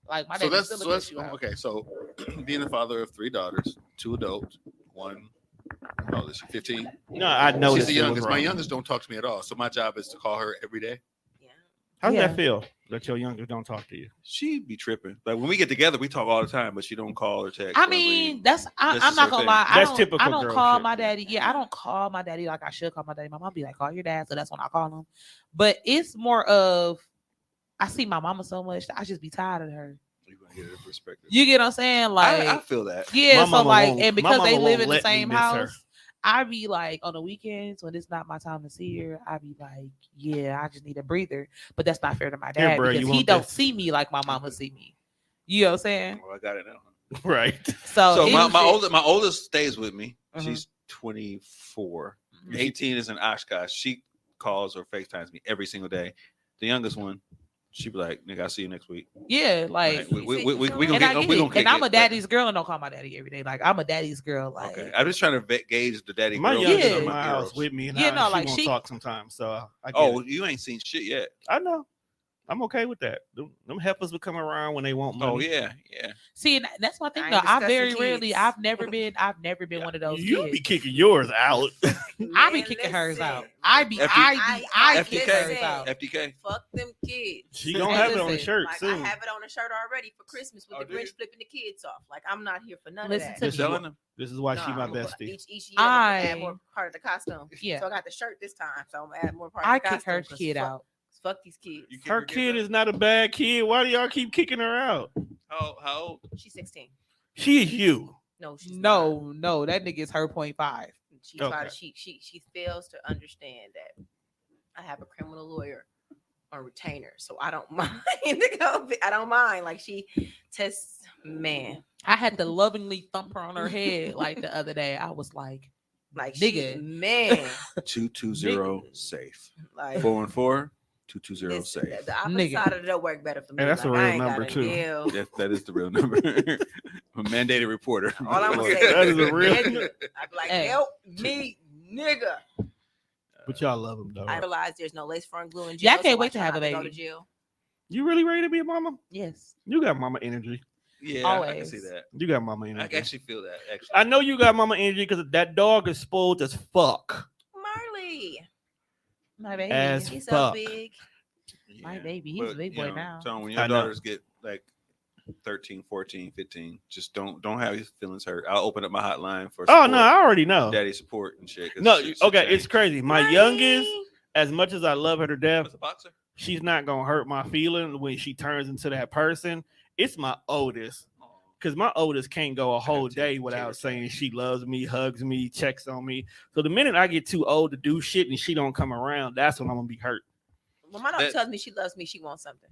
S3: Like my
S2: So
S3: daddy still
S2: so
S3: cuss you out.
S2: okay. So being the father of 3 daughters, 2 adults, 1. How old is she? 15.
S1: No, I know
S2: She's the
S1: this
S2: youngest.
S1: was
S2: My
S1: wrong.
S2: youngest don't talk to me at all. So my job is to call her every day.
S4: Yeah.
S1: How does
S3: Yeah.
S1: that feel that your youngest don't talk to you?
S2: She be tripping. Like when we get together, we talk all the time, but she don't call or text.
S3: I
S2: or
S3: mean,
S2: leave.
S3: that's
S2: That's
S3: I'm
S2: the
S3: not
S2: same
S3: gonna
S2: thing.
S3: lie.
S1: That's
S3: I
S1: typical
S3: don't
S1: girl
S3: call
S1: shit.
S3: my daddy. Yeah, I don't call my daddy like I should call my daddy. My mom be like, call your dad. So that's when I call him. But it's more of I see my mama so much that I just be tired of her.
S2: You gonna get her perspective.
S3: You get what I'm saying? Like
S2: I feel that.
S3: yeah,
S1: My
S3: so
S1: mama
S3: like
S1: won't-
S3: and
S1: my
S3: because
S1: mama
S3: they live
S1: won't
S3: in the
S1: let me
S3: same
S1: miss her.
S3: house, I be like on the weekends when it's not my time to see her, I be like, yeah, I just need a breather. But that's not fair to my dad
S1: bro, you
S3: because he
S1: want
S3: don't
S1: this?
S3: see me like my mama see me. You know what I'm saying?
S2: Oh, I got it now.
S1: Right.
S3: So,
S2: So
S3: it was
S2: my oldest stays with me.
S3: Mhm.
S2: She's 24.
S3: Mhm.
S2: 18 is in Oshkosh. She calls or FaceTimes me every single day. The youngest one, she be like, "Nigga, I'll see you next week."
S3: yeah, like
S2: Right. We
S4: And
S2: gonna
S3: and I
S2: get,
S3: get
S2: we
S3: it.
S2: gonna kick
S3: And I'm
S2: it,
S3: a
S2: but-
S3: daddy's girl and don't call my daddy every day. Like I'm a daddy's girl. Like
S2: Okay, I'm just trying to gauge the daddy.
S1: My
S2: girl
S1: youngest
S3: Yeah.
S1: in
S2: and
S1: my house
S2: girls.
S1: with me, and
S3: Yeah,
S1: I,
S3: no,
S1: she
S3: like,
S1: won't
S3: she-
S1: talk sometimes. So I get
S2: Oh,
S1: it.
S2: you ain't seen shit yet.
S1: I know. I'm okay with that. Them heifers will come around when they want money.
S2: Oh yeah.
S3: see, and that's my thing
S4: I
S3: though.
S4: ain't
S3: I
S4: discussing
S3: very rarely.
S4: kids.
S3: I've never been one of those
S1: You
S3: kids.
S1: be kicking yours out.
S3: I be
S4: Man,
S3: kicking hers out.
S4: listen.
S3: I be
S2: FDK.
S3: kick hers out.
S2: FDK.
S4: Fuck them kids.
S1: She gonna
S3: Hey,
S1: have it on the
S3: listen,
S1: shirt
S4: Like
S1: soon.
S4: I have it on a shirt already for Christmas with
S2: Oh,
S4: the
S2: do you?
S4: Grinch flipping the kids off. Like I'm not here for none
S3: Listen
S4: of
S3: to
S4: that.
S2: You're
S3: me.
S2: selling them.
S1: This is why she
S4: Nah,
S1: my
S4: I'm gonna put-
S1: bestie.
S4: Each year I'm gonna add
S3: I-
S4: more part of the costume.
S3: Yeah.
S4: So I got the shirt this time. So I'm gonna add more part
S3: I
S4: of the
S3: kick
S4: costume.
S3: her
S4: 'cause
S3: kid
S4: fuck,
S3: out.
S4: Fuck these kids.
S2: You kick
S1: Her
S2: kids
S1: kid
S2: out?
S1: is not a bad kid. Why do y'all keep kicking her out?
S2: How old?
S4: She's 16.
S1: She is you.
S4: No, she's
S3: No, that nigga's her 0.5.
S4: She
S1: Okay.
S4: tries. She fails to understand that I have a criminal lawyer on retainer, so I don't mind. I don't mind. Like she tests, man.
S3: I had to lovingly thump her on her head like the other day. I was like,
S4: Like
S3: Nigga.
S4: she, man.
S2: 220 safe.
S4: Like
S2: 414 220
S4: listen,
S2: safe.
S4: the opposite
S3: Nigga.
S4: side of the door work better for me.
S1: And that's a
S4: Like,
S1: real
S4: I ain't
S1: number,
S4: gotta
S1: too.
S4: deal.
S2: That is the real number. A mandated reporter.
S4: All I'm gonna say
S1: That is a real.
S4: nigga. I'd be like,
S3: Hey.
S4: help me, nigga.
S1: But y'all love him though.
S4: I realize there's no lace front glue in jail.
S3: Yeah, I can't
S4: so
S3: wait to
S4: try
S3: have
S4: not
S3: a
S4: go to
S3: baby.
S4: jail.
S1: You really ready to be a mama?
S3: yes.
S1: You got mama energy.
S2: Yeah, I can
S3: Always.
S2: see that.
S1: You got mama
S2: I
S1: energy.
S2: can actually feel that. Actually,
S1: I know you got mama energy because that dog is spoiled as fuck.
S4: Marley,
S3: My baby.
S1: As
S4: he's
S1: fuck.
S4: so big.
S3: My
S2: Yeah.
S3: baby. He's a big
S2: you
S3: boy
S2: know,
S3: now.
S2: Tom, when
S1: I
S2: your
S1: know.
S2: daughters get like 13, 14, 15, just don't have your feelings hurt. I'll open up my hotline for
S1: Oh
S2: support,
S1: no, I already know.
S2: daddy support and shit. 'cause
S1: No,
S2: shit
S1: okay,
S2: changed.
S1: it's crazy. My
S4: Marley.
S1: youngest, as much as I love her to death,
S2: What's a boxer?
S1: she's not gonna hurt my feeling when she turns into that person. It's my oldest. Because my oldest can't go a whole day without saying she loves me, hugs me, checks on me. So the minute I get too old to do shit and she don't come around, that's when I'm gonna be hurt.
S4: When my daughter
S2: That-
S4: tells me she loves me, she wants something.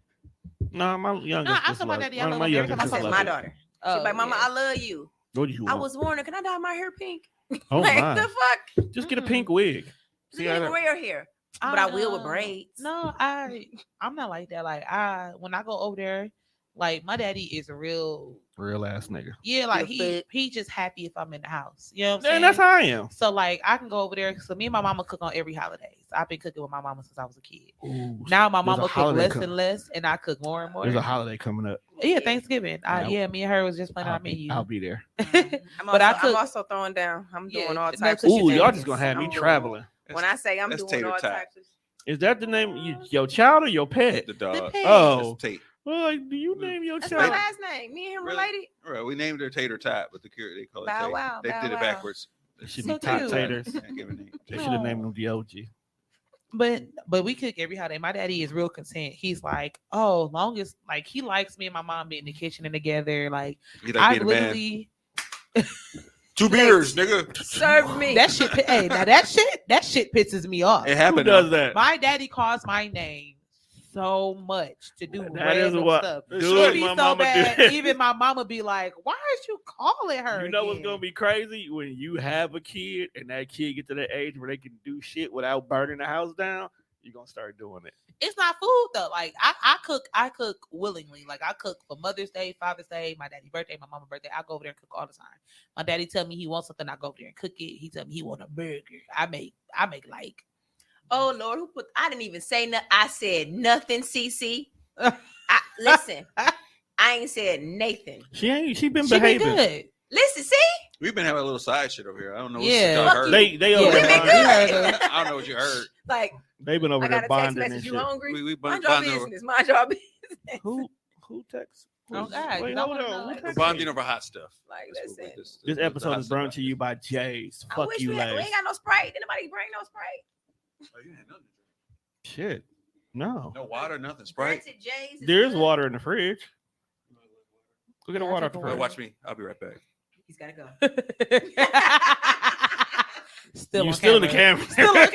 S1: No, my youngest.
S3: I
S1: just
S3: told my
S1: love-
S3: daddy I love
S1: my
S3: him every
S1: youngest
S3: time I
S1: just
S4: I
S3: said
S4: said
S1: love
S4: my
S1: it.
S4: daughter.
S3: Oh,
S4: She's like, Mama,
S3: yeah.
S4: I love you.
S1: What do you
S4: I
S1: want?
S4: was wondering, can I dye my hair pink?
S1: Oh
S4: like
S1: my!
S4: the fuck?
S1: Just get a pink wig.
S4: See, real hair. But I will with
S3: know.
S4: braids.
S3: No, I'm not like that. Like when I go over there, like my daddy is a real
S1: ass nigga.
S3: yeah, like
S4: You're
S3: he just happy if I'm in the house. You know what I'm
S1: And
S3: saying?
S1: that's how I am.
S3: So like I can go over there. So me and my mama cook on every holiday. So I've been cooking with my mama since I was a kid.
S1: Ooh,
S3: Now my
S1: there's a
S3: mama cook
S1: holiday
S3: less
S1: com-
S3: and less, and I cook more and more.
S1: There's a holiday coming up.
S3: Yeah, Thanksgiving.
S1: Yeah.
S3: Me and her was just playing
S1: I'll
S3: our menu.
S1: I'll be there.
S3: But
S4: I'm also throwing down. I'm doing
S3: Yeah,
S4: all
S3: no,
S4: types
S3: 'cause
S4: of
S3: she
S1: Ooh,
S3: said
S1: y'all
S3: it's-
S1: just gonna have me
S4: I'm doing-
S1: traveling.
S4: When I say I'm
S2: That's
S4: doing
S2: tater
S4: all
S2: tot.
S4: types of
S1: Is that the name? Your child or your pet?
S2: The dog.
S3: pig.
S1: Oh,
S2: That's Tate.
S1: well, like, do you name your
S4: That's my
S1: child?
S4: last name. Me and him
S2: Really?
S4: related.
S2: All right, we named her Tater Tot, but they call it
S4: Bow
S2: Tate.
S4: wow,
S2: They
S4: bow
S2: did it
S4: wow.
S2: backwards.
S1: It should
S3: So
S1: be Tot
S3: cute.
S1: Taters.
S2: Can't give a name.
S1: They should have named them the OG.
S3: But we cook every holiday. My daddy is real content. He's like, oh, long as like he likes me and my mom being in the kitchen and together. Like
S2: You like
S3: I
S2: being a man.
S3: literally
S2: 2 beers, nigga.
S4: Serve me.
S3: that shit. Hey, now that shit pisses me off.
S2: It
S1: Who
S2: happened.
S1: does that?
S3: My daddy calls my name so much to do
S1: That is
S3: random
S1: what-
S3: stuff.
S1: Dude,
S3: It be
S1: my
S3: so
S1: mama
S3: bad.
S1: do.
S3: Even my mama be like, "Why aren't you calling her?"
S1: You know what's
S3: again?"
S1: gonna be crazy when you have a kid and that kid get to that age where they can do shit without burning the house down. You're gonna start doing it.
S3: It's not food though. Like I cook willingly. Like I cook for Mother's Day, Father's Day, my daddy's birthday, my mama's birthday. I go over there and cook all the time. My daddy tell me he wants something, I go over there and cook it. He tell me he want a burger. I make like
S4: Oh Lord, who put? I didn't even say nothing. I said nothing. CC. Listen, I ain't said Nathan.
S1: She been
S3: she been
S1: behaving.
S3: good.
S4: Listen, see,
S2: We've been having a little side shit over here. I don't know what
S3: Yeah.
S2: y'all heard.
S1: They
S3: Yeah,
S1: over
S4: we
S1: there
S4: been
S1: bonding.
S4: good.
S2: I don't know what you heard.
S4: like
S1: They've been over
S4: I
S1: there
S4: got a text
S1: bonding and
S4: message.
S1: shit.
S4: You hungry?
S2: We
S4: Mind your
S2: bonding over,
S4: business. Mind your business.
S1: Who text?
S3: Oh, God,
S1: Wait,
S3: I
S1: hold
S3: wanna
S1: on.
S3: know.
S1: Who
S3: We're
S2: we're
S1: text
S2: bonding
S1: me?
S2: over hot stuff.
S4: Like
S2: That's what
S4: listen.
S1: This episode is brought to you by Jay's.
S4: I
S1: Fuck
S4: wish
S1: you,
S4: we
S1: Lace.
S4: ain't got no Sprite. Did anybody bring no Sprite?
S1: Shit. No.
S2: No water, nothing. Sprite.
S4: Granted, Jay's is
S1: There's
S4: good.
S1: water in the fridge. Go get a
S3: Yeah,
S1: water
S3: I
S1: out the
S3: took
S2: Wait,
S1: fridge.
S2: watch me. I'll be right back.
S4: He's gotta go.
S3: Still
S1: You
S3: on
S1: still in the
S3: camera.
S1: camera.
S3: Still on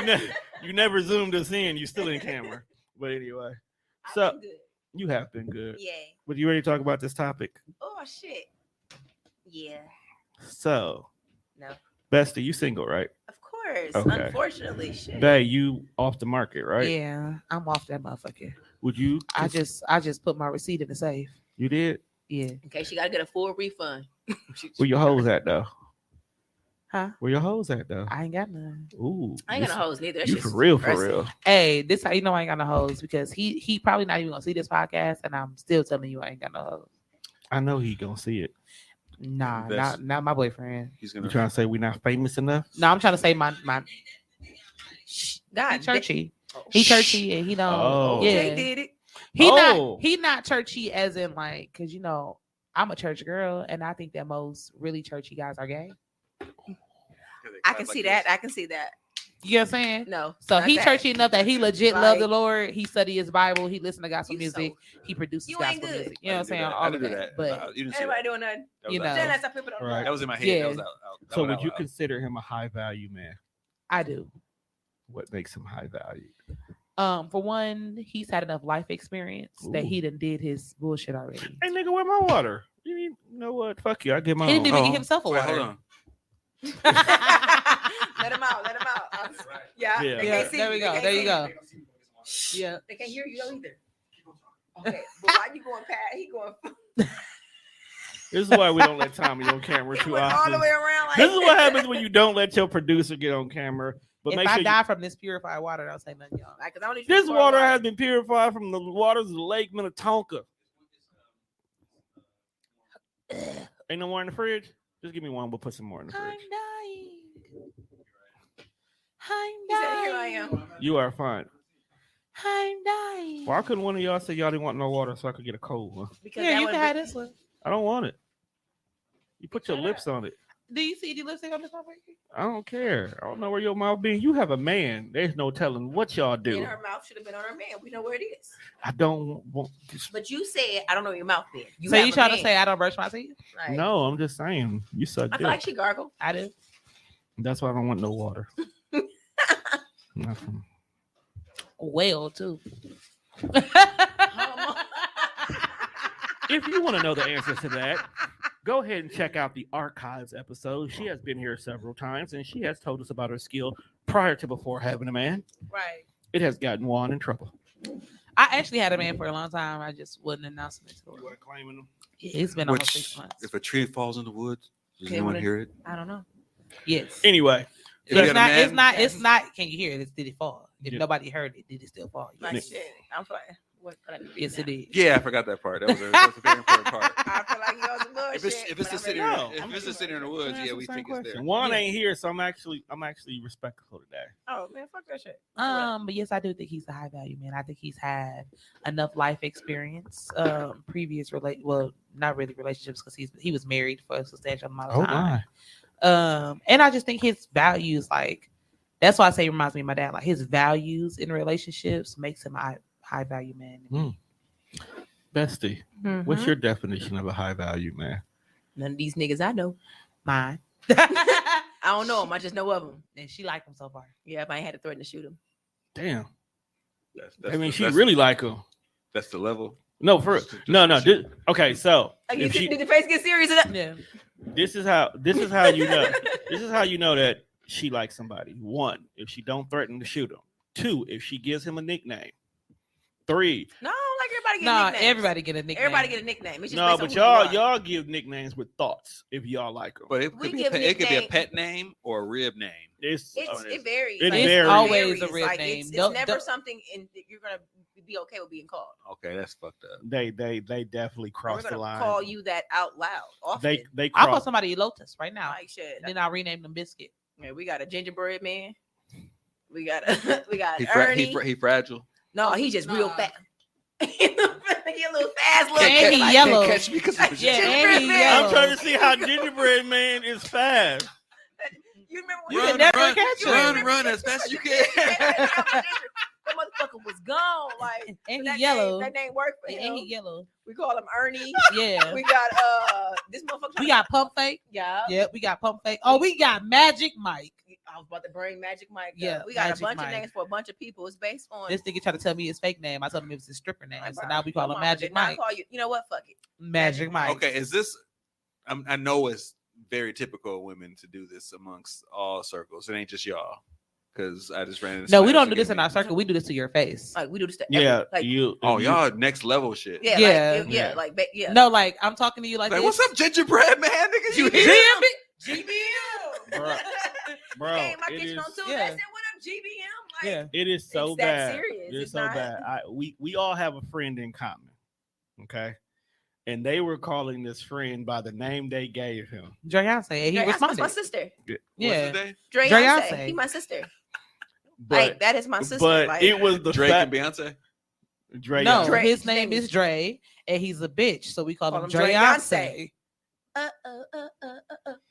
S3: camera.
S1: you never zoomed us in. You still in camera. But anyway,
S4: I've
S1: So-
S4: been good.
S1: you have been good.
S4: Yeah.
S1: But you ready to talk about this topic?
S4: Oh shit. Yeah.
S1: So,
S4: No.
S1: Bestie, you single, right?
S4: Of course.
S1: Okay.
S4: Unfortunately, shit.
S1: Bae, you off the market, right?
S3: Yeah, I'm off that motherfucker.
S1: Would you?
S3: I just put my receipt in the safe.
S1: You did?
S3: Yeah.
S4: In case you gotta get a full refund.
S1: Where your hoes at though?
S3: Huh?
S1: Where your hoes at though?
S3: I ain't got none.
S1: Ooh,
S4: I ain't got no hoes neither. That
S1: You
S4: shit's
S1: for real? For
S4: depressing.
S1: real?
S3: Hey, this how you know I ain't got no hoes because he probably not even gonna see this podcast, and I'm still telling you I ain't got no hoes.
S1: I know he gonna see it.
S3: Nah,
S2: Best.
S3: not my boyfriend.
S2: He's
S1: You
S2: gonna.
S1: trying to say we not famous enough?
S3: No, I'm trying to say my
S4: God,
S3: he churchy. He churchy and he don't.
S1: Oh.
S3: Yeah,
S4: Jay did it.
S1: Oh.
S3: He not churchy as in like because I'm a church girl and I think that most really churchy guys are gay.
S4: I can see that. I can see that.
S3: You know what I'm saying?
S4: No.
S3: So
S4: not
S3: he
S4: that.
S3: churchy enough that he legit love the
S4: Like-
S3: Lord. He study his Bible. He listen to gospel
S4: You
S3: music.
S4: so-
S3: He produces
S4: You ain't
S3: gospel
S4: good.
S3: music. You know what I'm saying?
S2: I
S3: All
S2: didn't
S3: of
S2: do
S3: that.
S2: that.
S3: But
S2: You didn't see
S4: Everybody
S2: that.
S4: doing that.
S2: That was
S3: you
S2: out.
S3: know.
S4: Then that's how people don't
S1: Right.
S2: That was in my head.
S3: Yeah.
S2: That was out. That
S1: So
S2: went
S1: would
S2: out
S1: you
S2: loud.
S1: consider him a high value man?
S3: I do.
S1: What makes him high value?
S3: For one, he's had enough life experience that
S1: Ooh.
S3: he done did his bullshit already.
S1: Hey nigga, where my water? You know what? Fuck you. I get my
S3: He
S1: own.
S3: didn't even
S2: Oh.
S3: get himself a
S2: Wait,
S3: water.
S2: hold on.
S4: Let him out. Let him out. Yeah.
S1: Yeah.
S4: They
S3: Yeah,
S4: can't see
S3: there we
S4: you.
S3: go.
S4: They
S3: There you
S4: can't
S3: go.
S4: see you.
S3: Yeah.
S4: They can't hear you though either. Okay. But why you going past? He going.
S1: This is why we don't let Tommy on camera
S4: He
S1: too
S4: went all
S1: often.
S4: the way around. Like
S1: This is what happens when you don't let your producer get on camera. But
S3: If
S1: make
S3: I
S1: sure you,
S3: die from this purified water, don't say nothing, y'all.
S4: Like, 'cause I only
S1: this
S4: drink
S1: water
S4: water.
S1: has been purified from the waters of Lake Minnetonka. Ain't no more in the fridge? Just give me one. We'll put some more in the
S3: I'm
S1: fridge.
S3: dying. I'm
S4: He said, "Here I
S3: dying.
S4: am."
S1: You are fine.
S3: I'm dying.
S1: Why couldn't one of y'all say y'all didn't want no water so I could get a cold one?
S4: Because
S3: Yeah,
S4: that
S3: you
S4: would
S3: can
S4: be-
S3: have this one.
S1: I don't want it. You put your lips on it.
S3: Do you see the lipstick on this one?
S1: I don't care. I don't know where your mouth be. You have a man. There's no telling what y'all do.
S4: And her mouth should have been on her man. We know where it is.
S1: I don't want.
S4: But you said, I don't know where your mouth been.
S3: So
S4: have
S3: you
S4: a
S3: trying to
S4: man.
S3: say I don't brush my teeth?
S4: Like,
S1: No, I'm just saying. You suck
S4: I
S1: dick.
S4: feel like she gargled.
S3: I do.
S1: That's why I don't want no water. Nothing.
S3: Well, too.
S1: If you want to know the answer to that, go ahead and check out the archives episode. She has been here several times, and she has told us about her skill prior to before having a man.
S3: Right.
S1: It has gotten Juan in trouble.
S3: I actually had a man for a long time. I just wasn't announcing it to
S1: You
S3: her.
S1: weren't claiming him.
S3: Yeah, it's been almost 6 months.
S2: If a tree falls in the woods, does
S4: Okay,
S2: anyone
S4: what-
S2: hear it?
S4: I don't know.
S3: Yes.
S1: Anyway,
S2: If you
S3: It's
S2: got a
S3: not, it's
S2: man-
S3: not. It's not. Can you hear it? It's, did it fall? If
S1: Yeah.
S3: nobody heard it, did it still fall?
S4: Like
S3: Yes,
S4: shit. I'm playing. What?
S3: yes it did.
S2: Yeah, I forgot that part. That's a very important part.
S4: I feel like you on some bullshit.
S2: If it's
S4: but
S2: a
S4: I'm
S2: city,
S4: ready.
S1: No,
S2: if it's a city in the woods, yeah, we think it's there.
S1: Juan
S3: Yeah.
S1: ain't here, so I'm actually respectful today.
S4: Oh man, fuck that shit.
S3: But yes, I do think he's a high value man. I think he's had enough life experience, previous not really relationships because he was married for a substantial amount of time. And I just think his values, like that's why I say he reminds me of my dad. Like his values in relationships makes him a high value man.
S1: Bestie, what's your definition of a high value man?
S4: None of these niggas I know.
S3: Mine.
S4: I don't know them. I just know of them.
S3: And she liked him so far.
S4: Yeah, if I ain't had to threaten to shoot him.
S1: Damn.
S2: That's
S1: I mean,
S2: the-
S1: she
S2: that's-
S1: really like him.
S2: That's the level.
S1: No, for no. Okay, so
S4: Like, you
S1: if she,
S4: did the face get serious enough?
S3: Yeah.
S1: this is how you know. This is how you know that she likes somebody. 1, if she don't threaten to shoot him. 2, if she gives him a nickname. 3,
S4: No, like everybody get
S3: No,
S4: nicknames.
S3: everybody get a nickname.
S4: Everybody get a nickname. It's just
S1: no,
S4: based
S1: but
S4: on who you are.
S1: y'all give nicknames with thoughts if y'all like them.
S2: But it
S4: We
S2: could, be
S4: give
S2: it could be a
S4: nickname-
S2: pet name or a rib name.
S1: It's
S4: It varies.
S1: It
S4: Like,
S1: varies.
S3: Always a real
S4: Like,
S3: name.
S4: It's
S3: Don't-
S4: never
S3: don't-
S4: something that you're gonna be okay with being called.
S2: Okay, that's fucked up.
S1: they definitely
S4: We're
S1: cross the
S4: gonna
S1: line.
S4: call you that out loud often.
S1: They
S3: I'll call
S1: cross.
S3: somebody Lotus right now.
S4: like shit.
S3: And then I'll rename them Biscuit.
S4: Man, we got a gingerbread man. We got a we got
S2: He, fra-
S4: Ernie.
S2: he fragile.
S4: No, he just real
S3: Nah.
S4: fast. He a little fast little
S3: And
S4: kid.
S3: he
S4: Like,
S3: yellow.
S2: Can't catch me because of
S3: Yeah,
S2: shit.
S3: and he
S4: I'm
S3: yellow.
S1: I'm trying to see how gingerbread man is fast.
S4: You remember
S3: You
S4: when
S3: can never catch
S4: you
S3: him.
S4: remember-
S2: Run as fast as you can.
S4: That motherfucker was gone. Like
S3: And
S4: that
S3: he yellow.
S4: Name, that name worked for
S3: And
S4: him.
S3: he yellow.
S4: We call him Ernie.
S3: Yeah.
S4: We got this motherfucker.
S3: We got Pump Fake.
S4: yeah.
S3: Yeah, we got Pump Fake. Oh, we got Magic Mike.
S4: I was about to bring Magic Mike.
S3: Yeah,
S4: Yeah, we got
S3: Magic
S4: a bunch
S3: Mike.
S4: of names for a bunch of people. It's based on.
S3: This nigga tried to tell me his fake name. I told him it was his stripper name.
S4: Like,
S3: So
S4: bro,
S3: now we call
S4: your
S3: him
S4: mama
S3: Magic
S4: did not
S3: Mike.
S4: Call you. You know what? Fuck it.
S3: Magic Mike.
S2: Okay, is this? I know it's very typical of women to do this amongst all circles. It ain't just y'all. Because I just ran into.
S3: No, we
S2: somebody
S3: don't
S2: else
S3: do this in
S2: again.
S3: our circle. We do this to your face.
S4: Like we do this to
S1: Yeah,
S4: like
S1: you.
S2: Oh,
S1: you-
S2: y'all next level shit.
S4: yeah,
S3: Yeah.
S4: like, yeah,
S1: Yeah.
S4: like yeah.
S3: No, like I'm talking to you like
S2: Like,
S3: this.
S2: what's up, gingerbread man? Nigga, you
S4: GBM.
S2: here?
S4: GBM.
S1: Bro, bro,
S4: Hey, my
S1: it
S4: kitchen
S1: is-
S4: on Tuesday.
S3: yeah.
S4: I said, what up, GBM? Like,
S3: Yeah.
S1: It is so
S4: It's that
S1: bad.
S4: serious.
S1: It's
S4: It's
S1: so
S4: not-
S1: bad. We all have a friend in common. Okay. And they were calling this friend by the name they gave him.
S3: Dreyanse. And he
S4: Dre, that's my
S3: responded.
S4: sister.
S2: What's
S3: Yeah.
S2: his name?
S4: Dre
S3: Dreyanse.
S4: Yonce. He my sister.
S1: But
S4: Like that is my sister.
S1: but
S4: like,
S1: it was the
S2: Drake
S1: fact
S2: and Beyonce.
S1: Dre.
S3: No,
S4: Dre.
S3: his name is Dre, and he's a bitch, so we call
S4: Call
S3: him
S4: him
S3: Dreyanse.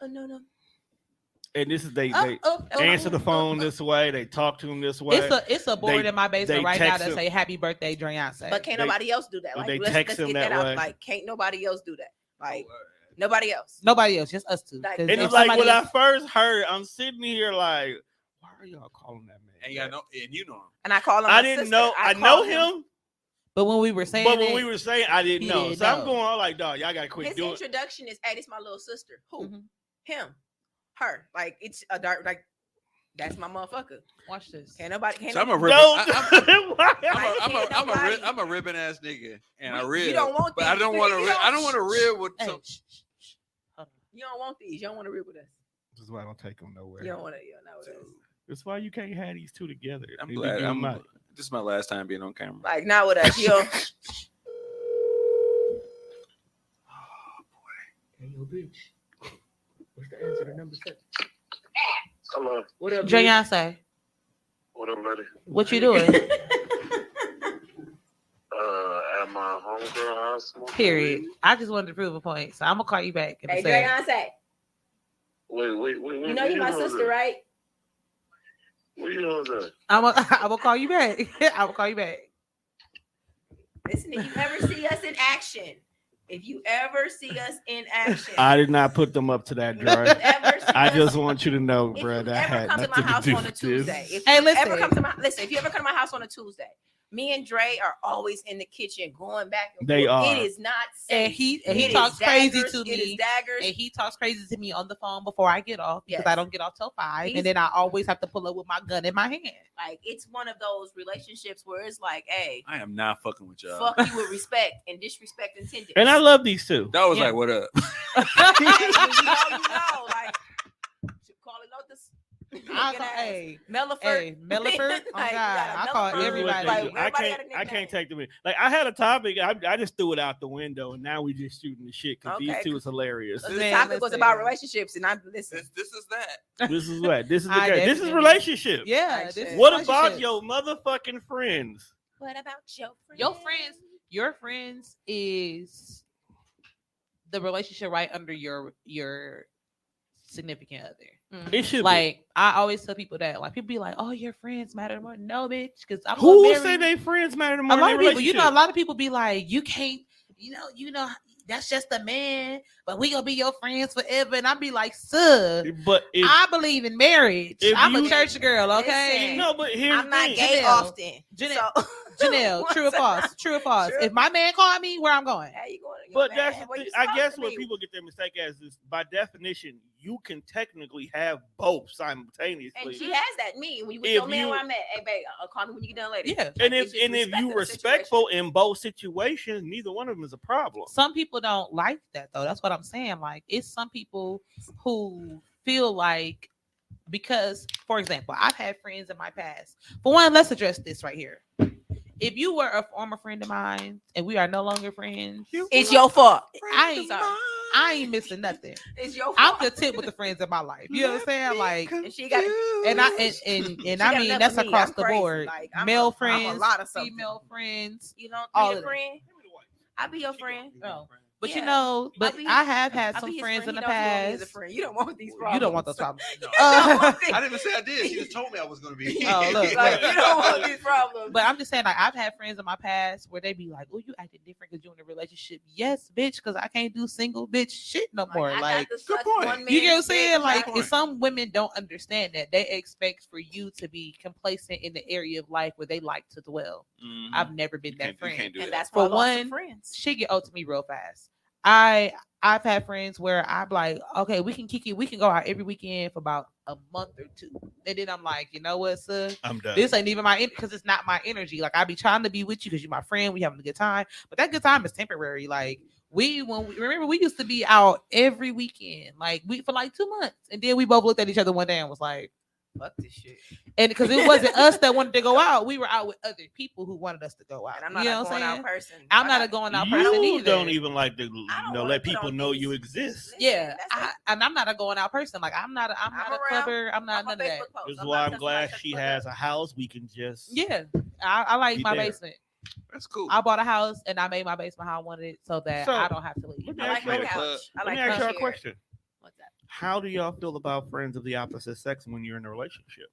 S4: no.
S1: And this is they
S3: Oh,
S1: answer the phone this way. They talk to him this way.
S3: It's a board
S1: They-
S3: in my
S1: they
S3: basement right now
S1: text
S3: that
S1: him.
S3: say "Happy Birthday, Dreyanse."
S4: But can't
S1: They-
S4: nobody else do that. Like
S1: they
S4: let's
S1: text him
S4: get
S1: that
S4: that out.
S1: way.
S4: Like can't nobody else do that. Like
S2: Oh,
S4: nobody else.
S3: Nobody else, just us two.
S4: Like-
S3: 'Cause
S1: and
S3: if
S1: it's like
S3: somebody
S1: when I
S3: else-
S1: first heard, I'm sitting here like, why are y'all calling that man?
S2: And you know, and you know him.
S4: And I call him.
S1: I
S4: my
S1: didn't
S4: sister.
S1: know. I
S4: call
S1: know him,
S3: but when we were saying
S1: but when
S3: it,
S1: we were saying, I didn't
S3: he
S1: know.
S3: didn't
S1: So I'm
S3: know.
S1: going on like, dog, y'all gotta quit
S4: His
S1: doing.
S4: introduction is, "Hey, this my little sister." Who?
S3: Mhm.
S4: Him. Her. Like it's a dark. Like that's my motherfucker.
S3: watch this.
S4: Can't nobody. Can't
S2: So I'm a
S4: nobody-
S2: rib.
S1: Don't.
S2: I'm a ribbon ass nigga, and I
S4: You
S2: rib.
S4: don't want
S2: but I
S4: these.
S2: don't want to.
S4: You don't-
S2: I don't want to rib with
S3: Hey,
S2: some.
S3: shh, shh, shh. Hold on.
S4: You don't want these. You don't want to rib with us.
S1: This is why I don't take them nowhere.
S4: You don't want to. You don't know with us.
S1: That's why you can't have these two together.
S2: I'm
S1: They
S2: glad.
S1: be doing my-
S2: This is my last time being on camera.
S4: Like not with us. You don't.
S1: Hey, yo, bitch. What's the answer to number 7?
S6: Hello.
S1: What up, bitch?
S3: Dreyanse,
S6: What up, lady?
S3: what you doing?
S6: At my homegirl house.
S3: Period. I just wanted to prove a point, so I'm gonna call you back. In a
S4: Hey,
S3: second.
S4: Dreyanse.
S6: Wait.
S4: You know you my sister, right?
S6: What you doing there?
S3: I'm gonna call you back. I will call you back.
S4: Listen, if you ever see us in action,
S1: I did not put them up to that,
S4: you
S1: Dre.
S4: ever see
S1: I
S4: us-
S1: just want you to know,
S4: if
S1: bro,
S4: you
S1: that
S4: ever
S1: had
S4: come to
S1: nothing
S4: my house
S1: to do
S4: on a
S1: with
S4: Tuesday,
S1: this.
S4: if
S3: Hey,
S4: you
S3: listen.
S4: ever come to my if you ever come to my house on a Tuesday, Me and Dre are always in the kitchen going back and
S1: They
S4: forth.
S1: are.
S4: It is not safe.
S3: And he
S4: It is
S3: talks crazy
S4: daggers,
S3: to
S4: It is
S3: me.
S4: daggers.
S3: And he talks crazy to me on the phone before I get off because
S4: Yes.
S3: I don't get off till 5.
S4: He's-
S3: And then I always have to pull up with my gun in my hand.
S4: Like, it's one of those relationships where it's like, hey,
S2: I am not fucking with y'all.
S4: fuck you with respect and disrespect intended.
S1: And I love these two.
S2: That was
S3: Yeah.
S2: like, what up?
S4: Hey, when you know, like, call it Lotus.
S3: Hey,
S4: Melliford.
S3: hey, Melliford. Oh,
S4: Like,
S3: God.
S4: you
S3: I
S4: got a
S3: call
S4: Melliford.
S3: everybody.
S4: Like,
S1: I
S4: everybody
S1: can't.
S4: got a
S1: I
S4: nickname.
S1: can't take the minute. Like I had a topic. I just threw it out the window, and now we just shooting the shit because these
S4: Okay.
S1: two is hilarious.
S4: The
S3: Man,
S4: topic was
S3: listen.
S4: about relationships, and I listen.
S2: This is that.
S1: This is what. This is the
S3: I
S1: game. This is
S3: definitely-
S1: relationship.
S3: Yeah.
S4: Like
S3: This
S4: shit.
S3: is
S1: What about
S3: relationships.
S1: your motherfucking friends?
S4: What about your friends?
S3: Your friends is the relationship right under your significant other.
S1: It should
S3: Like I always tell people that. Like people be like, "Oh, your friends matter more." No, bitch, because I'm
S1: be. Who
S3: gonna
S1: say
S3: marry
S1: they friends matter
S3: a
S1: more
S3: lot
S1: than
S3: of
S1: their
S3: people. You know, a
S1: relationship?
S3: lot of people be like, "You can't." You know, that's just a man, but we gonna be your friends forever. And I be like, "Sir,
S1: But if
S3: I believe in marriage.
S1: if
S3: I'm a
S1: you-
S3: church girl, okay?"
S4: Listen,
S1: no, but here's
S4: I'm
S1: the
S4: not
S1: thing.
S4: gay
S3: Janale.
S4: often.
S3: Janale.
S4: So,
S3: Janelle, true or false? True or false?
S4: True.
S3: If my man call me, where I'm going?
S4: How you going to
S1: But
S4: man?
S1: that's the
S4: Where
S1: thing.
S4: you
S1: I
S4: supposed
S1: guess
S4: to
S1: what
S4: be?
S1: people get their mistake as is by definition, you can technically have both simultaneously.
S4: And she has that. Me, when you with
S1: If
S4: your man,
S1: you-
S4: where I'm at, hey babe, call me when you get done later.
S3: Yeah.
S1: And
S4: Like,
S1: if
S4: it's just
S1: you
S4: respect the
S1: respectful in both situations, neither one of them is a problem.
S3: Some people don't like that though. That's what I'm saying. Like it's some people who feel like because, for example, I've had friends in my past. For one, let's address this right here. If you were a former friend of mine and we are no longer friends,
S4: It's your fault.
S3: I ain't missing nothing.
S4: It's your fault.
S3: I'm content with the friends in my life. You know what I'm saying? Like,
S4: And she got
S3: and I
S4: she
S3: I
S4: got
S3: mean
S4: enough
S3: that's
S4: of me.
S3: across
S4: I'm
S3: the
S4: crazy.
S3: board.
S4: Like, I'm
S3: Male
S4: a
S3: friends,
S4: lot of something.
S3: female friends.
S4: You know,
S3: all
S4: be
S3: of
S4: a
S3: that.
S4: friend. I be your friend.
S3: No. But
S4: Yeah.
S3: you know, but
S4: be-
S3: I have had
S4: I
S3: some
S4: be his
S3: friends in
S4: friend.
S3: the
S4: He knows you want me as a
S3: past.
S4: friend. You don't want these problems.
S3: You don't want those problems.
S4: You don't want these-
S2: I didn't even say I did. She just told me I was going to be.
S3: Oh, look,
S4: like, you don't want these problems.
S3: But I'm just saying, like, I've had friends in my past where they be like, "Oh, you acting different because you're in a relationship." Yes, bitch, because I can't do single bitch shit no more.
S4: I got
S3: Like,
S4: to
S2: good
S4: suck
S2: point.
S4: one
S3: you get what I'm
S4: man's
S3: saying?
S4: dick.
S3: Like,
S2: point.
S3: if some women don't understand that, they expect for you to be complacent in the area of life where they like to dwell.
S2: Mhm.
S3: I've never been that
S2: You
S3: friend.
S2: can't do
S4: And
S2: that.
S4: that's why
S3: For
S4: I lost some
S3: one,
S4: friends.
S3: Shit get old to me real fast. I've had friends where I'm like, okay, we can kick it, we can go out every weekend for about a month or two, and then I'm like, you know what, sir,
S1: I'm done.
S3: this ain't even my because it's not my energy. Like I be trying to be with you because you're my friend, we having a good time, but that good time is temporary. Like we remember we used to be out every weekend, like we for like 2 months, and then we both looked at each other one day and was like,
S4: Fuck this shit.
S3: and because it wasn't us that wanted to go out, we were out with other people who wanted us to go out.
S4: And I'm not
S3: You know
S4: a
S3: what
S4: going
S3: saying?
S4: out person.
S3: I'm
S4: I
S3: not a
S4: got-
S3: going out
S1: You
S3: person either.
S1: don't even like to
S4: I don't
S1: let
S4: wanna put
S1: people
S4: on
S1: know
S4: these-
S1: you exist.
S4: Listen,
S3: Yeah,
S4: that's
S3: and I'm not a going out person. Like I'm not a
S4: around.
S3: clubber. I'm not
S4: on my
S3: none of that.
S4: Facebook post.
S1: This is
S4: I'm
S1: why
S4: not
S1: I'm
S4: telling
S1: glad
S4: somebody
S1: she
S4: to
S1: has
S4: fuck
S1: a house. We can just
S3: Yeah, I like
S1: Be
S3: my
S1: there.
S3: basement.
S2: That's cool.
S3: I bought a house and I made my basement how I wanted it, so that
S1: So,
S3: I don't have to leave.
S1: let me
S4: I
S1: ask
S4: like
S1: you
S4: my
S1: a-
S4: couch. I
S1: Let
S4: like
S1: me ask
S4: my
S1: you a
S4: chair.
S1: question.
S4: What's that?
S1: How do y'all feel about friends of the opposite sex when you're in a relationship?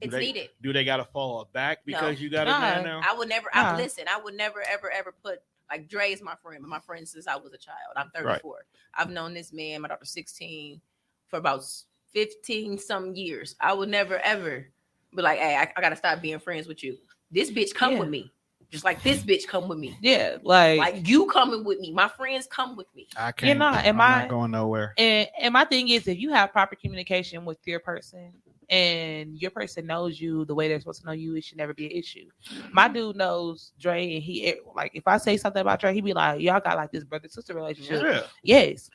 S4: It's
S1: they,
S4: needed.
S1: Do they gotta fall back because
S4: No.
S1: you got a man
S3: Nah.
S1: now?
S4: I would never.
S3: Nah.
S4: Listen. I would never, ever put like Dre is my friend, but my friend since I was a child. I'm 34. I've known this man, my daughter's 16, for about 15 some years. I would never ever be like, hey, I gotta stop being friends with you. This bitch come
S3: Yeah.
S4: with me, just like this bitch come with me.
S3: Yeah, like
S4: Like you coming with me. My friends come with me.
S1: I
S3: You know,
S1: I'm not going nowhere.
S3: and my thing is, if you have proper communication with your person and your person knows you the way they're supposed to know you, it should never be an issue. My dude knows Dre, and he like if I say something about Dre, he be like, "Y'all got like this brother sister relationship."
S1: Yeah.
S3: Yes.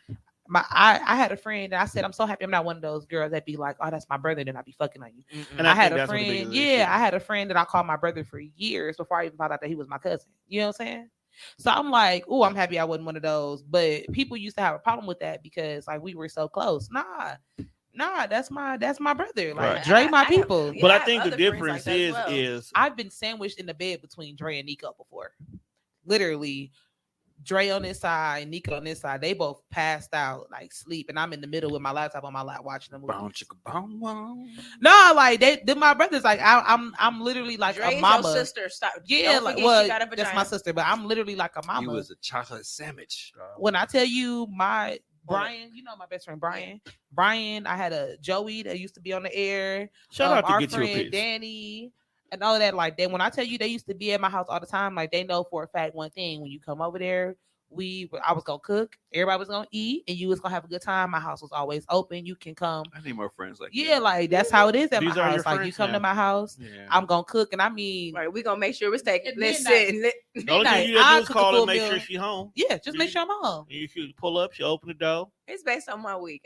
S3: I had a friend and I said, I'm so happy I'm not one of those girls that be like, oh, that's my brother, then I be fucking on you.
S1: And
S3: I had
S1: think
S3: a
S1: that's what the
S3: friend,
S1: biggest issue
S3: I had a friend that I called my brother for years before I even found out that he was my cousin. You know what I'm saying? So I'm like, oh, I'm happy I wasn't one of those. But people used to have a problem with that because like we were so close. Nah, that's my brother. Like
S1: Right.
S3: Dre,
S4: I
S3: my
S4: have-
S3: people.
S4: yeah,
S1: But
S4: I
S1: I
S4: have
S1: think the
S4: other friends
S1: difference
S4: like that as well.
S1: is
S3: I've been sandwiched in the bed between Dre and Nico before. Literally, Dre on this side, Nico on this side. They both passed out, like sleep, and I'm in the middle with my laptop on my lap watching the movie.
S2: Bow, chicka, bow, wow.
S3: No, like they're my brothers. Like I'm literally like
S4: Dre
S3: a
S4: is
S3: mama.
S4: your sister. Stop.
S3: Yeah,
S4: Don't
S3: like
S4: forget
S3: well,
S4: she got a
S3: that's
S4: vagina.
S3: my sister, but I'm literally like a
S2: He
S3: mama.
S2: was a chocolate sandwich.
S3: When I tell you my Brian, you know my best friend Brian. I had a Joey that used to be on the air.
S1: shout out to
S3: our
S1: get you a
S3: friend
S1: piece.
S3: Danny, and all that. Like when I tell you they used to be at my house all the time, like they know for a fact one thing: when you come over there, I was gonna cook, everybody was gonna eat, and you was gonna have a good time. My house was always open. You can come.
S2: I need more friends like
S3: Yeah, like that's how it is at
S1: These
S3: my
S1: are your
S3: house. Like you
S1: friends
S3: come
S1: now.
S3: to my house,
S2: Yeah.
S3: I'm gonna cook, and I mean,
S4: Right, we're gonna make sure it's taken.
S3: At
S4: Let's
S3: midnight.
S4: sit.
S1: The only thing you
S3: I'll
S1: gotta do is
S3: cook a
S1: call
S3: full
S1: and make
S3: meal.
S1: sure she's home.
S3: yeah, just make sure I'm home.
S1: You should pull up. She open the door.
S4: It's based on my week.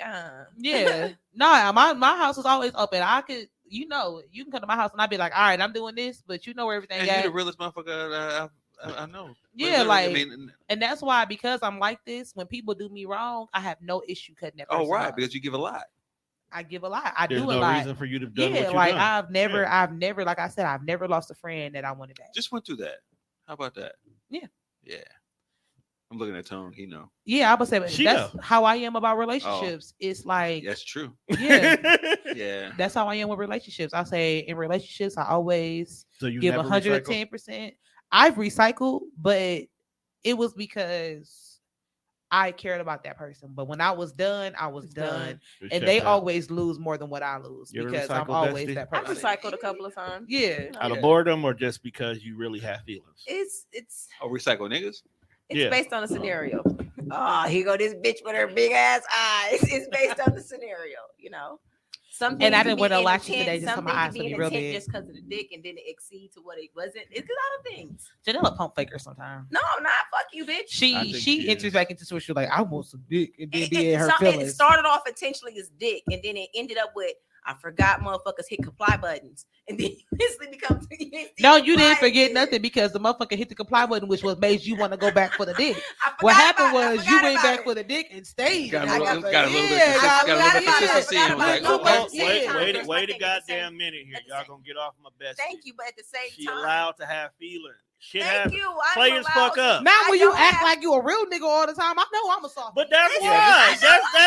S3: Yeah, no, my house is always open. I could, you can come to my house and I'd be like, all right, I'm doing this, but you know where everything
S2: And
S3: at.
S2: you're the realest motherfucker I know.
S3: Yeah,
S2: Literally,
S3: like,
S2: I mean,
S3: and that's why because I'm like this, when people do me wrong, I have no issue cutting that person
S2: oh right,
S3: off.
S2: because you give a lot.
S3: I give a lot. I
S1: There's
S3: do a
S1: no
S3: lot.
S1: reason for you to have done
S3: Yeah,
S1: what you
S3: like
S1: done.
S3: I've never, like I said, I've never lost a friend that I wanted back.
S2: Just went through that. How about that?
S3: Yeah.
S2: Yeah. I'm looking at Tone. He know.
S3: Yeah, I would say
S1: She
S3: that's
S1: know.
S3: how I am about relationships. It's like,
S2: That's true.
S3: yeah,
S2: Yeah.
S3: that's how I am with relationships. I say in relationships, I always
S1: So you
S3: give
S1: never recycle?
S3: 110%. I've recycled, but it was because I cared about that person. But when I was done, I was done.
S1: Just
S3: And
S1: check
S3: they
S1: out.
S3: always lose more than what I lose
S1: You ever
S3: because I'm
S1: recycle,
S3: always
S1: Bestie?
S3: that
S4: I've
S3: person.
S4: recycled a couple of times.
S3: Yeah.
S1: Out
S3: yeah.
S1: of boredom or just because you really have feelings?
S4: It's
S2: Oh, recycle niggas.
S1: Yeah.
S4: based on the scenario. Oh, here go this bitch with her big ass eyes. It's based on the scenario, Some
S3: And I
S4: things
S3: didn't
S4: be
S3: wear no
S4: in
S3: lashes
S4: intent,
S3: today just
S4: some
S3: so my
S4: things
S3: eyes
S4: be
S3: would be
S4: in
S3: real
S4: intent
S3: big.
S4: just because of the dick, and then it exceeds to what it wasn't. It's a lot of things.
S3: Janelle pump faker sometimes.
S4: No, I'm not. Fuck you, bitch.
S1: I
S3: She
S1: think
S3: she
S1: she
S3: enters
S1: is.
S3: back into switch. She's like, I want some dick, and then be in her
S4: It
S3: feelings.
S4: started off intentionally as dick, and then it ended up with I forgot motherfuckers hit comply buttons, and then instantly becomes.
S3: No, you didn't forget nothing because the motherfucker hit the comply button, which was made you want to go back for the dick. What happened was you went back for the dick and stayed.
S2: Got a
S3: I
S2: little,
S3: got
S2: got a little bit,
S3: yeah,
S2: got a little bit
S3: yeah.
S2: consistency, and was like,
S3: Go
S2: oh,
S3: back.
S1: Oh, wait,
S3: Yeah.
S1: wait,
S4: At the
S1: wait a
S4: same-
S1: goddamn minute here.
S4: at the
S1: Y'all
S4: same-
S1: gonna get off my best.
S4: Thank you, but at the same
S1: She
S4: time,
S1: allowed to have feelings. Shit
S4: Thank
S1: happens.
S4: you.
S1: Players fuck up.
S3: Now
S4: I
S3: when you
S4: don't
S3: act
S4: have-
S3: like you a real nigga all the time, I know I'm a soft.
S1: But that's
S4: Listen,
S1: why.
S4: I know
S1: That's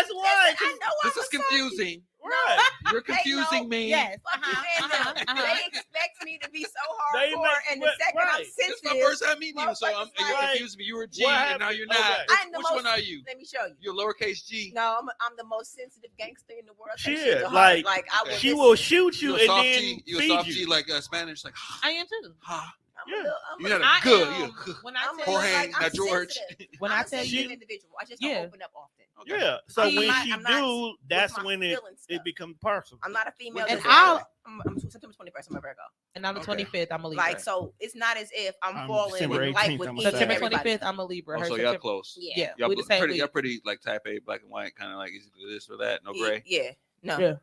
S4: I'm-
S1: why.
S4: listen, I know
S2: this
S4: I'm
S2: is
S4: a
S2: confusing.
S1: Right.
S2: You're confusing me.
S3: Yes.
S4: Fuck you and them. They expect me to be so
S1: They
S4: hardcore,
S1: make-
S4: and the second I'm
S1: right.
S2: This is my
S4: sensitive,
S2: first time meeting you, so you're
S1: Right.
S2: confusing me. You were G,
S1: What
S2: and now
S1: happened?
S2: you're not.
S1: Okay.
S4: I'm the
S2: Which
S4: most-
S2: one are you?
S4: let me show you.
S2: You're lowercase G.
S4: No, I'm the most sensitive gangster in the world. That
S1: Shit,
S4: shit to heart.
S1: like,
S4: like I
S2: okay.
S4: will.
S1: She
S4: listen.
S1: will shoot you
S2: You a
S1: and
S2: soft
S1: then
S2: G. You a
S1: feed
S2: soft
S1: you.
S2: G like Spanish, like
S3: I am too.
S2: ha.
S4: I'm
S1: Yeah.
S4: a little,
S2: You're not a
S3: I
S2: good.
S3: am-
S2: You're
S3: when I
S4: I'm
S3: tell
S2: Jorge,
S3: you,
S4: like, I'm
S2: not George.
S4: sensitive.
S3: when
S4: I'm
S3: I
S4: a
S3: tell
S4: sensitive
S3: you,
S4: individual. I just
S3: Yeah.
S4: don't open up often.
S2: Okay.
S1: Yeah. So
S3: I'm
S1: when
S3: not-
S1: she
S4: I'm not
S1: do, that's
S4: with my
S1: when it
S4: feeling stuff.
S1: becomes personal.
S4: I'm not a female.
S2: And
S4: just
S3: I'll-
S4: like- I'm September 21st. I'm a Virgo.
S3: and on the
S2: Okay.
S3: 25th, I'm a Libra.
S4: Like, so it's not as if I'm
S1: I'm
S4: falling
S1: December
S4: in like
S1: 18th,
S4: with
S1: I'm a
S4: any and
S3: September
S1: Saturday.
S4: everybody.
S3: 25th, I'm a Libra.
S2: Oh,
S3: Her
S2: so y'all
S3: September-
S2: close.
S3: Yeah,
S2: Y'all
S3: we the same
S2: pretty.
S3: week.
S2: Y'all pretty like type A, black and white, kind of like easy to do this or that. No gray.
S4: Yeah. No.
S3: Yeah.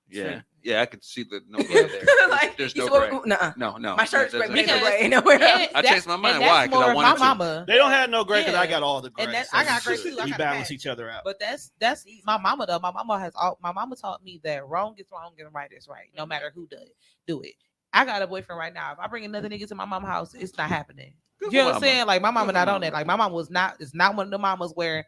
S2: Yeah. Yeah, I could see the no gray there.
S4: Like,
S2: There's
S4: you
S2: no
S4: swear-
S2: gray.
S4: nuh-uh.
S2: No.
S4: My shirt's
S2: There's-
S4: gray, but ain't no
S3: Because-
S4: gray nowhere else.
S2: I changed my mind.
S3: And
S2: Why?
S3: that's
S2: 'Cause I
S3: more of
S2: wanted
S3: my
S2: to.
S3: mama.
S1: They don't have no gray because
S3: Yeah.
S1: I got all the gray.
S3: And that's-
S1: so
S3: I got
S1: we
S3: gray
S1: good.
S3: too. I
S1: We
S3: got a
S1: balance
S3: patch.
S1: each other out.
S3: But that's my mama though. My mama taught me that wrong is wrong and right is right. No matter who do it. I got a boyfriend right now. If I bring another nigga to my mama's house, it's not happening.
S2: Good
S3: You know
S2: for
S3: what I'm
S2: mama.
S3: saying? Like my mama
S2: Good for
S3: not on
S2: mama.
S3: that. Like my mama is not one of the mamas where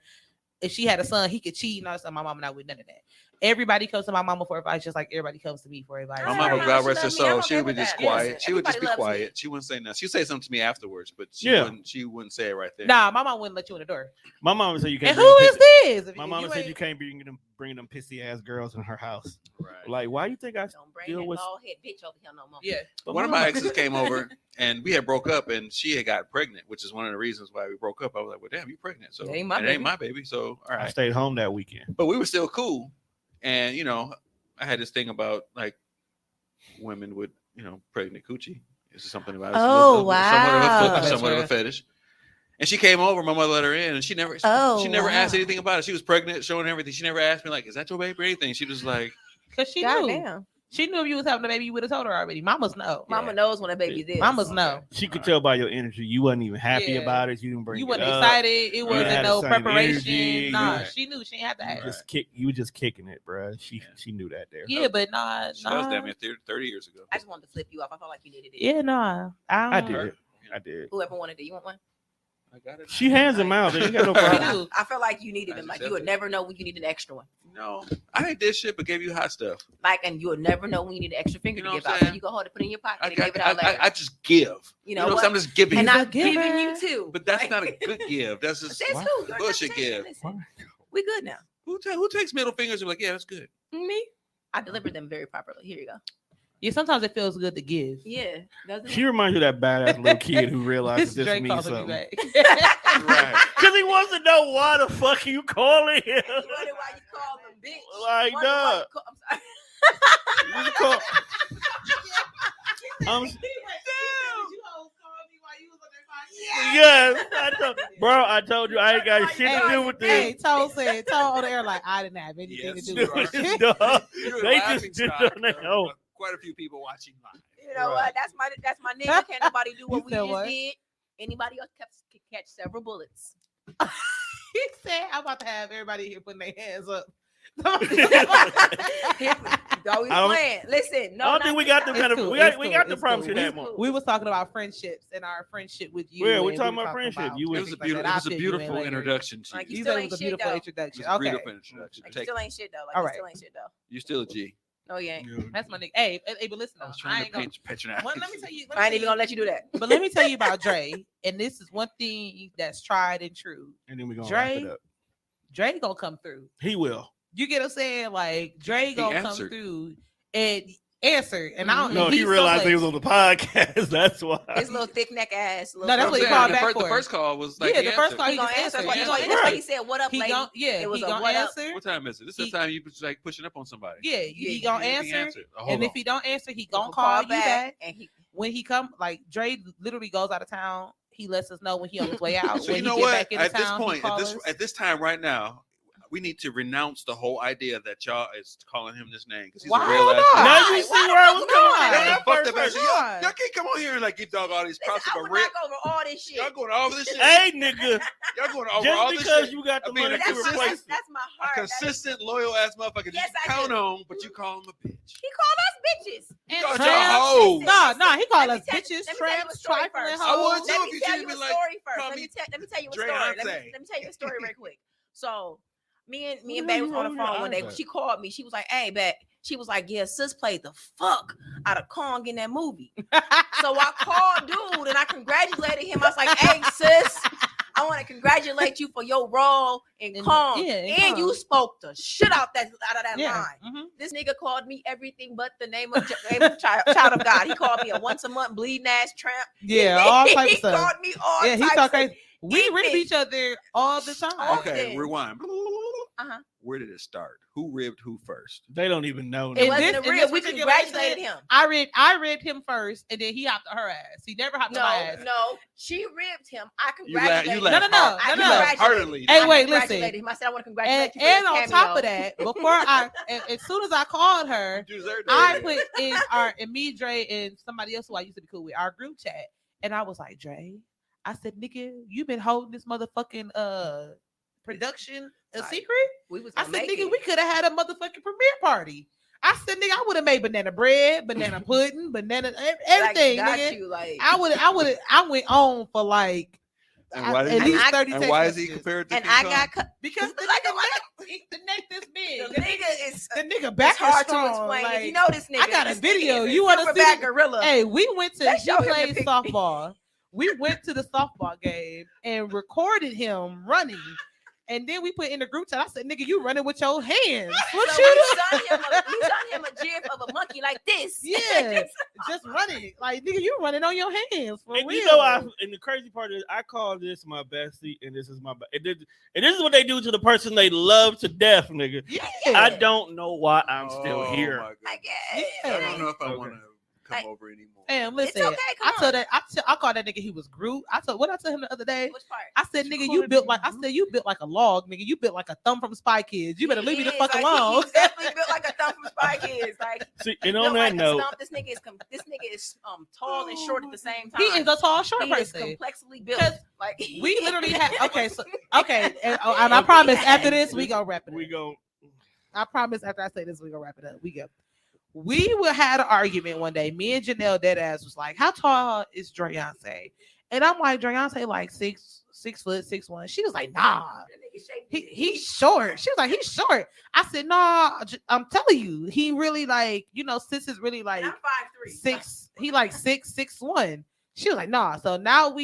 S3: if she had a son, he could cheat and all that stuff. My mama not with none of that. Everybody comes to my mama for advice, just like everybody comes to me for advice.
S2: My
S4: Right.
S2: mama,
S4: Right.
S2: God
S4: She
S2: rest her
S4: loves me. I'm
S2: soul,
S4: okay
S2: she would
S4: with
S2: be just
S4: that.
S2: quiet.
S4: Yes.
S2: She would just be
S4: Everybody loves me.
S2: quiet. She wouldn't say nothing. She'd say something to me afterwards, but
S1: Yeah.
S2: she wouldn't say it right there.
S3: Nah, my mama wouldn't let you in the door.
S1: My mama said you can't.
S3: And
S1: bring
S3: who
S1: them
S3: is
S1: pissy-
S3: this? If
S1: My
S3: you
S1: mama said
S3: ain't-
S1: you can't bring them pissy ass girls in her house.
S2: Right.
S1: Like, why you think I
S4: Don't bring
S1: deal
S4: that
S1: with?
S4: bald head bitch over here no more.
S3: Yeah.
S2: One of my exes came over and we had broke up and she had got pregnant, which is one of the reasons why we broke up. I was like, well, damn, you pregnant. So
S4: It ain't my
S2: it ain't
S4: baby.
S2: my baby. So all
S1: I
S2: right.
S1: stayed home that weekend.
S2: But we were still cool. And I had this thing about like women with, pregnant coochie. This is something about
S4: Oh,
S2: somewhat
S4: wow.
S2: of a fetish. And she came over, my mother let her in, and she never
S4: Oh,
S2: asked
S4: wow.
S2: anything about it. She was pregnant, showing everything. She never asked me like, "Is that your baby?" or anything. She was like,
S3: Cause she
S4: God
S3: knew.
S4: damn.
S3: She knew if you was having a baby, you would have told her already. Mamas know.
S4: Mama knows when a baby's there.
S3: Mamas know.
S1: She could tell by your energy you wasn't even happy
S3: Yeah.
S1: about it. You didn't bring
S3: You
S1: it
S3: wasn't
S1: up.
S3: excited. It wasn't
S1: had
S3: no
S1: the same
S3: preparation.
S1: energy.
S3: Nah,
S2: Right.
S3: she knew she ain't had to ask.
S1: You were just kicking it, bro. She knew that there.
S3: Yeah, but nah,
S2: "She was damn near 30 years ago."
S4: I just wanted to flip you off. I felt like you needed it.
S3: Yeah, nah.
S1: I
S3: don't-
S1: did.
S4: Whoever wanted it, you want one?
S2: I got it.
S1: She hands them out. They ain't got no
S3: I
S1: problem.
S3: do.
S4: I felt like you needed
S2: I
S4: them. Like
S2: accept
S4: you would
S2: it.
S4: never know when you need an extra one.
S2: No, I ain't did shit, but gave you hot stuff.
S4: Like, and you would never know when you need an extra finger
S2: You know
S4: to give
S2: what I'm
S4: out. So
S2: saying?
S4: you go hold it, put it in your pocket,
S2: I,
S4: and give it out later.
S2: I just give.
S4: You know
S2: what?
S4: what?
S2: I'm just giving.
S4: And
S2: you.
S4: I'm
S3: giver.
S4: giving you too.
S2: But that's not a good give. That's just
S4: Says who? Your
S2: bullshit
S4: interpretation.
S2: give.
S4: Listen, we good now.
S2: Who takes middle fingers and be like, yeah, that's good.
S4: Me? I delivered them very properly. Here you go.
S3: Yeah, sometimes it feels good to give.
S4: Yeah, doesn't
S1: She
S4: it?
S1: reminds you of that badass little kid who realizes this
S3: Drake
S1: means
S3: calling me
S1: something.
S3: back.
S2: Right.
S1: Because he wants to know why the fuck you calling him.
S4: You wonder why you call them bitch.
S1: Like,
S4: You wonder why
S1: duh.
S4: you call- I'm sorry.
S1: You call- I'm- Yes, I told you I ain't got shit to do with
S3: Hey,
S1: this.
S3: Toe on the air like I didn't have anything
S2: Yes,
S3: to
S2: you
S3: do
S2: are.
S3: with it.
S1: Dog.
S2: You're a
S1: They
S2: laughing
S1: just did
S2: stock
S1: on their
S2: of
S1: own.
S2: quite a few people watching live.
S4: You know what? That's my nigga. Can't nobody do what
S3: You
S4: we
S3: said
S4: just
S3: what?
S4: did. Anybody else can catch several bullets.
S3: He said, "I'm about to have everybody here putting their hands up."
S4: Always playing. Listen, no,
S1: I don't think we got them
S3: It's
S1: kind of.
S3: cool,
S1: We
S3: it's
S1: got
S3: cool,
S1: the
S3: it's
S1: problems
S3: cool.
S1: here that much.
S3: We was talking about friendships and our friendship with you.
S1: Yeah, we
S3: and
S1: talking
S3: were
S1: about friendship. You
S2: It
S1: was
S2: was a
S3: things like
S2: beautiful,
S3: that.
S2: it was
S3: I'll
S2: a
S3: fill you in
S2: beautiful
S3: later.
S2: introduction to
S4: Like,
S2: you.
S3: You
S4: still
S3: said it
S4: ain't
S3: was a
S4: shit,
S3: beautiful
S4: though.
S2: It
S3: introduction.
S2: was a
S3: Okay,
S2: beautiful introduction.
S4: Like, you still ain't shit though. Like
S3: All
S4: you
S3: right.
S4: still ain't shit though.
S2: You're still a G.
S4: No, you ain't.
S3: that's my nigga. Hey, but listen,
S2: I
S3: though,
S2: was
S3: I
S2: trying
S3: ain't
S2: to
S3: gonna.
S2: patronize.
S3: Well, let me tell you.
S4: I ain't even gonna let you do that.
S3: But let me tell you about Dre, and this is one thing that's tried and true.
S1: and then we gonna
S3: Dre-
S1: wrap it up.
S3: Dre gonna come through.
S1: He will.
S3: You get what I'm saying? Like Dre gonna come
S2: answered.
S3: through and answer. And I don't.
S1: No,
S3: and
S1: he
S3: he's
S1: realized
S3: so
S1: he was on the podcast. That's why.
S4: His little thick neck ass.
S3: No, that's what he
S2: I'm
S3: called
S2: saying,
S3: back
S2: the
S3: for.
S2: first call was like
S3: Yeah,
S2: the
S3: the first
S2: answer.
S3: call
S4: He
S3: he
S4: gonna
S3: just
S4: answer.
S3: answered.
S4: But
S3: He
S4: that's
S3: gonna
S4: why
S3: answer.
S4: he said, "What up,
S3: He
S4: lady?"
S3: gon' yeah,
S4: It was
S3: he
S4: a
S3: gonna
S4: what up.
S3: answer.
S2: What time is it? This is
S3: He-
S2: the time you was like pushing up on somebody.
S3: Yeah, he gonna answer.
S2: Hold
S3: And
S2: on.
S3: if he don't answer, he
S4: He
S3: gonna
S4: gonna
S3: call you back.
S4: and he
S3: When he come, like Dre literally goes out of town. He lets us know when he on his way out.
S2: So
S3: when
S2: you know
S3: he get
S2: what?
S3: back into
S2: At this
S3: town, he
S2: point,
S3: call us.
S2: at this time right now, we need to renounce the whole idea that y'all is calling him this name because he's
S3: Why
S2: a real ass
S3: not?
S2: nigga.
S1: Now you see where I was
S3: Why
S1: coming
S3: not?
S1: from.
S2: Yeah, fuck that
S1: First,
S2: man.
S3: Why?
S2: Y'all can't come on here and like give dog all these
S4: listen,
S2: props
S4: I
S2: of
S4: would
S2: a rip.
S4: not go over all this shit.
S2: Y'all going over this shit.
S1: Hey, nigga.
S2: Y'all going over all
S1: Just
S2: this
S1: because
S2: shit.
S1: you got the
S2: I mean,
S1: money
S2: a
S1: to
S4: That's my,
S1: replace
S4: that's,
S1: it.
S4: that's my
S2: A
S4: heart. That is-
S2: consistent, loyal ass motherfucker.
S4: Yes,
S2: you
S4: I
S2: count
S4: do.
S2: on, but you call him a bitch.
S4: He called us bitches.
S3: And
S2: Y'all
S3: tramps.
S2: hoes.
S3: No, he called
S4: Let me
S3: us
S4: tell-
S3: bitches,
S4: let me tell you a
S3: tramps,
S4: story
S3: trifling
S4: first.
S2: I would
S3: hoes.
S2: too.
S4: Let
S2: if
S4: me
S2: you
S4: tell
S2: treated
S4: you
S2: me
S4: a
S2: like
S4: story first.
S2: call
S4: Let
S2: me
S4: me tell you a
S2: Dre
S4: story. Let
S2: Hanse.
S4: me tell you a story real quick. So me and
S1: What the
S4: Bae
S1: hell
S4: was
S1: you
S4: on the
S1: rolling your
S4: phone one day.
S1: eyes at?
S4: She called me. She was like, "Hey, Bet." She was like, "Yeah, sis played the fuck out of Kong in that movie." So I called dude and I congratulated him. I was like, "Hey, sis, I want to congratulate you for your role in Kong.
S3: yeah, in
S4: and you
S3: Kong.
S4: spoke the shit out of that
S3: Yeah.
S4: line."
S3: Mhm.
S4: This nigga called me everything but the name of child of God. He called me a once a month bleeding ass tramp.
S3: Yeah, all type of
S4: He
S3: stuff.
S4: called me all
S3: Yeah, he
S4: types
S3: talk
S4: of
S3: crazy. We
S4: He
S3: rib
S4: been-
S3: each other all the time.
S4: Oh,
S2: Okay,
S4: Often.
S2: rewind.
S4: Uh-huh.
S2: Where did it start? Who ribbed who first?
S1: They don't even know.
S3: It
S4: It
S1: no
S3: wasn't
S1: more.
S4: wasn't a
S3: in
S4: real.
S3: this
S4: We
S3: particular
S4: congratulated him.
S3: I ribbed him first, and then he hopped on her ass. He never hopped on my ass.
S4: No, she ribbed him. I
S2: You laugh.
S4: congratulated
S2: You
S4: him.
S2: laugh.
S3: No, no,
S2: hard-
S3: no,
S2: you
S3: no,
S2: laugh
S3: no.
S2: heartily.
S3: Hey,
S4: I
S3: wait,
S4: congratulated
S3: listen.
S4: him. I said I want to congratulate you for
S3: And
S4: your
S3: on
S4: cameo.
S3: top of that, before as soon as I called her,
S2: You deserve
S3: I
S2: that.
S3: put in me, Dre, and somebody else who I used to be cool with, our group chat, and I was like, Dre, I said, nigga, you been holding this motherfucking production a
S4: Like,
S3: secret?
S4: we was
S3: I
S4: gonna
S3: said,
S4: make
S3: nigga,
S4: it.
S3: we could have had a motherfucking premiere party. I said, nigga, I would have made banana bread, banana pudding, banana everything,
S4: Like, got
S3: nigga.
S4: you, like,
S3: I went on for like
S2: And why did
S3: at
S2: he-
S3: least
S4: I-
S3: 30
S2: And
S3: text
S2: why is he
S3: messages.
S2: compared to
S4: and
S2: King
S4: I
S2: Kong?
S4: got cut.
S3: Because the
S4: Like,
S3: neck this big.
S4: the nigga is.
S3: The nigga back
S4: It's hard
S3: is strong.
S4: to explain.
S3: Like,
S4: If you know this nigga,
S3: I got a
S4: this
S3: video.
S4: nigga is
S3: You
S4: a
S3: wanna see
S4: silverback
S3: the-
S4: gorilla?
S3: hey, we went to
S4: Let's
S3: he
S4: show him the
S3: played
S4: picture.
S3: softball. We went to the softball game and recorded him running. And then we put in the group chat. I said, nigga, you running with your hands. What
S4: So
S3: you
S4: we sent him a gif of a monkey like this.
S3: Yeah, just running. Like, nigga, you running on your hands. For
S1: And
S3: real.
S1: you know, and the crazy part is, I call this my bestie, and this is my and this is what they do to the person they love to death, nigga.
S3: yeah.
S1: I don't know why I'm still
S2: Oh,
S1: here.
S2: my God.
S4: I guess.
S3: Yeah.
S2: I don't know if I
S1: Okay.
S2: want to come
S4: Like-
S2: over anymore.
S3: Damn,
S4: It's
S3: listen.
S4: okay. Come
S3: I told
S4: on.
S3: that I called that nigga he was Groot. I told him the other day.
S4: Which part?
S3: I said, nigga, you built like you built like a log, nigga. You built like a thumb from Spy Kids. You better leave me the
S4: He
S3: fuck
S4: is,
S3: alone.
S4: He's definitely built like a thumb from Spy Kids. Like,
S1: See,
S4: he
S1: and
S4: built
S1: on that
S4: like a
S1: note,
S4: stump. This nigga is tall and short at the same time.
S3: He is a tall, short
S4: He is
S3: person.
S4: complexly built.
S3: 'Cause
S4: Like,
S3: We literally had and I promise after this we gonna wrap it up.
S1: we go.
S3: I promise after I say this we gonna wrap it up. We will had an argument one day. Me and Janelle deadass was like, "How tall is Dreyonce?" And I'm like, "Dreyonce like 6'6". She was like, "Nah, he's short." She was like, "He's short." I said, "Nah, I'm telling you, he really like sis is really like
S4: I'm 5'3".
S3: 6. He like 6'1". She was like, "Nah." So now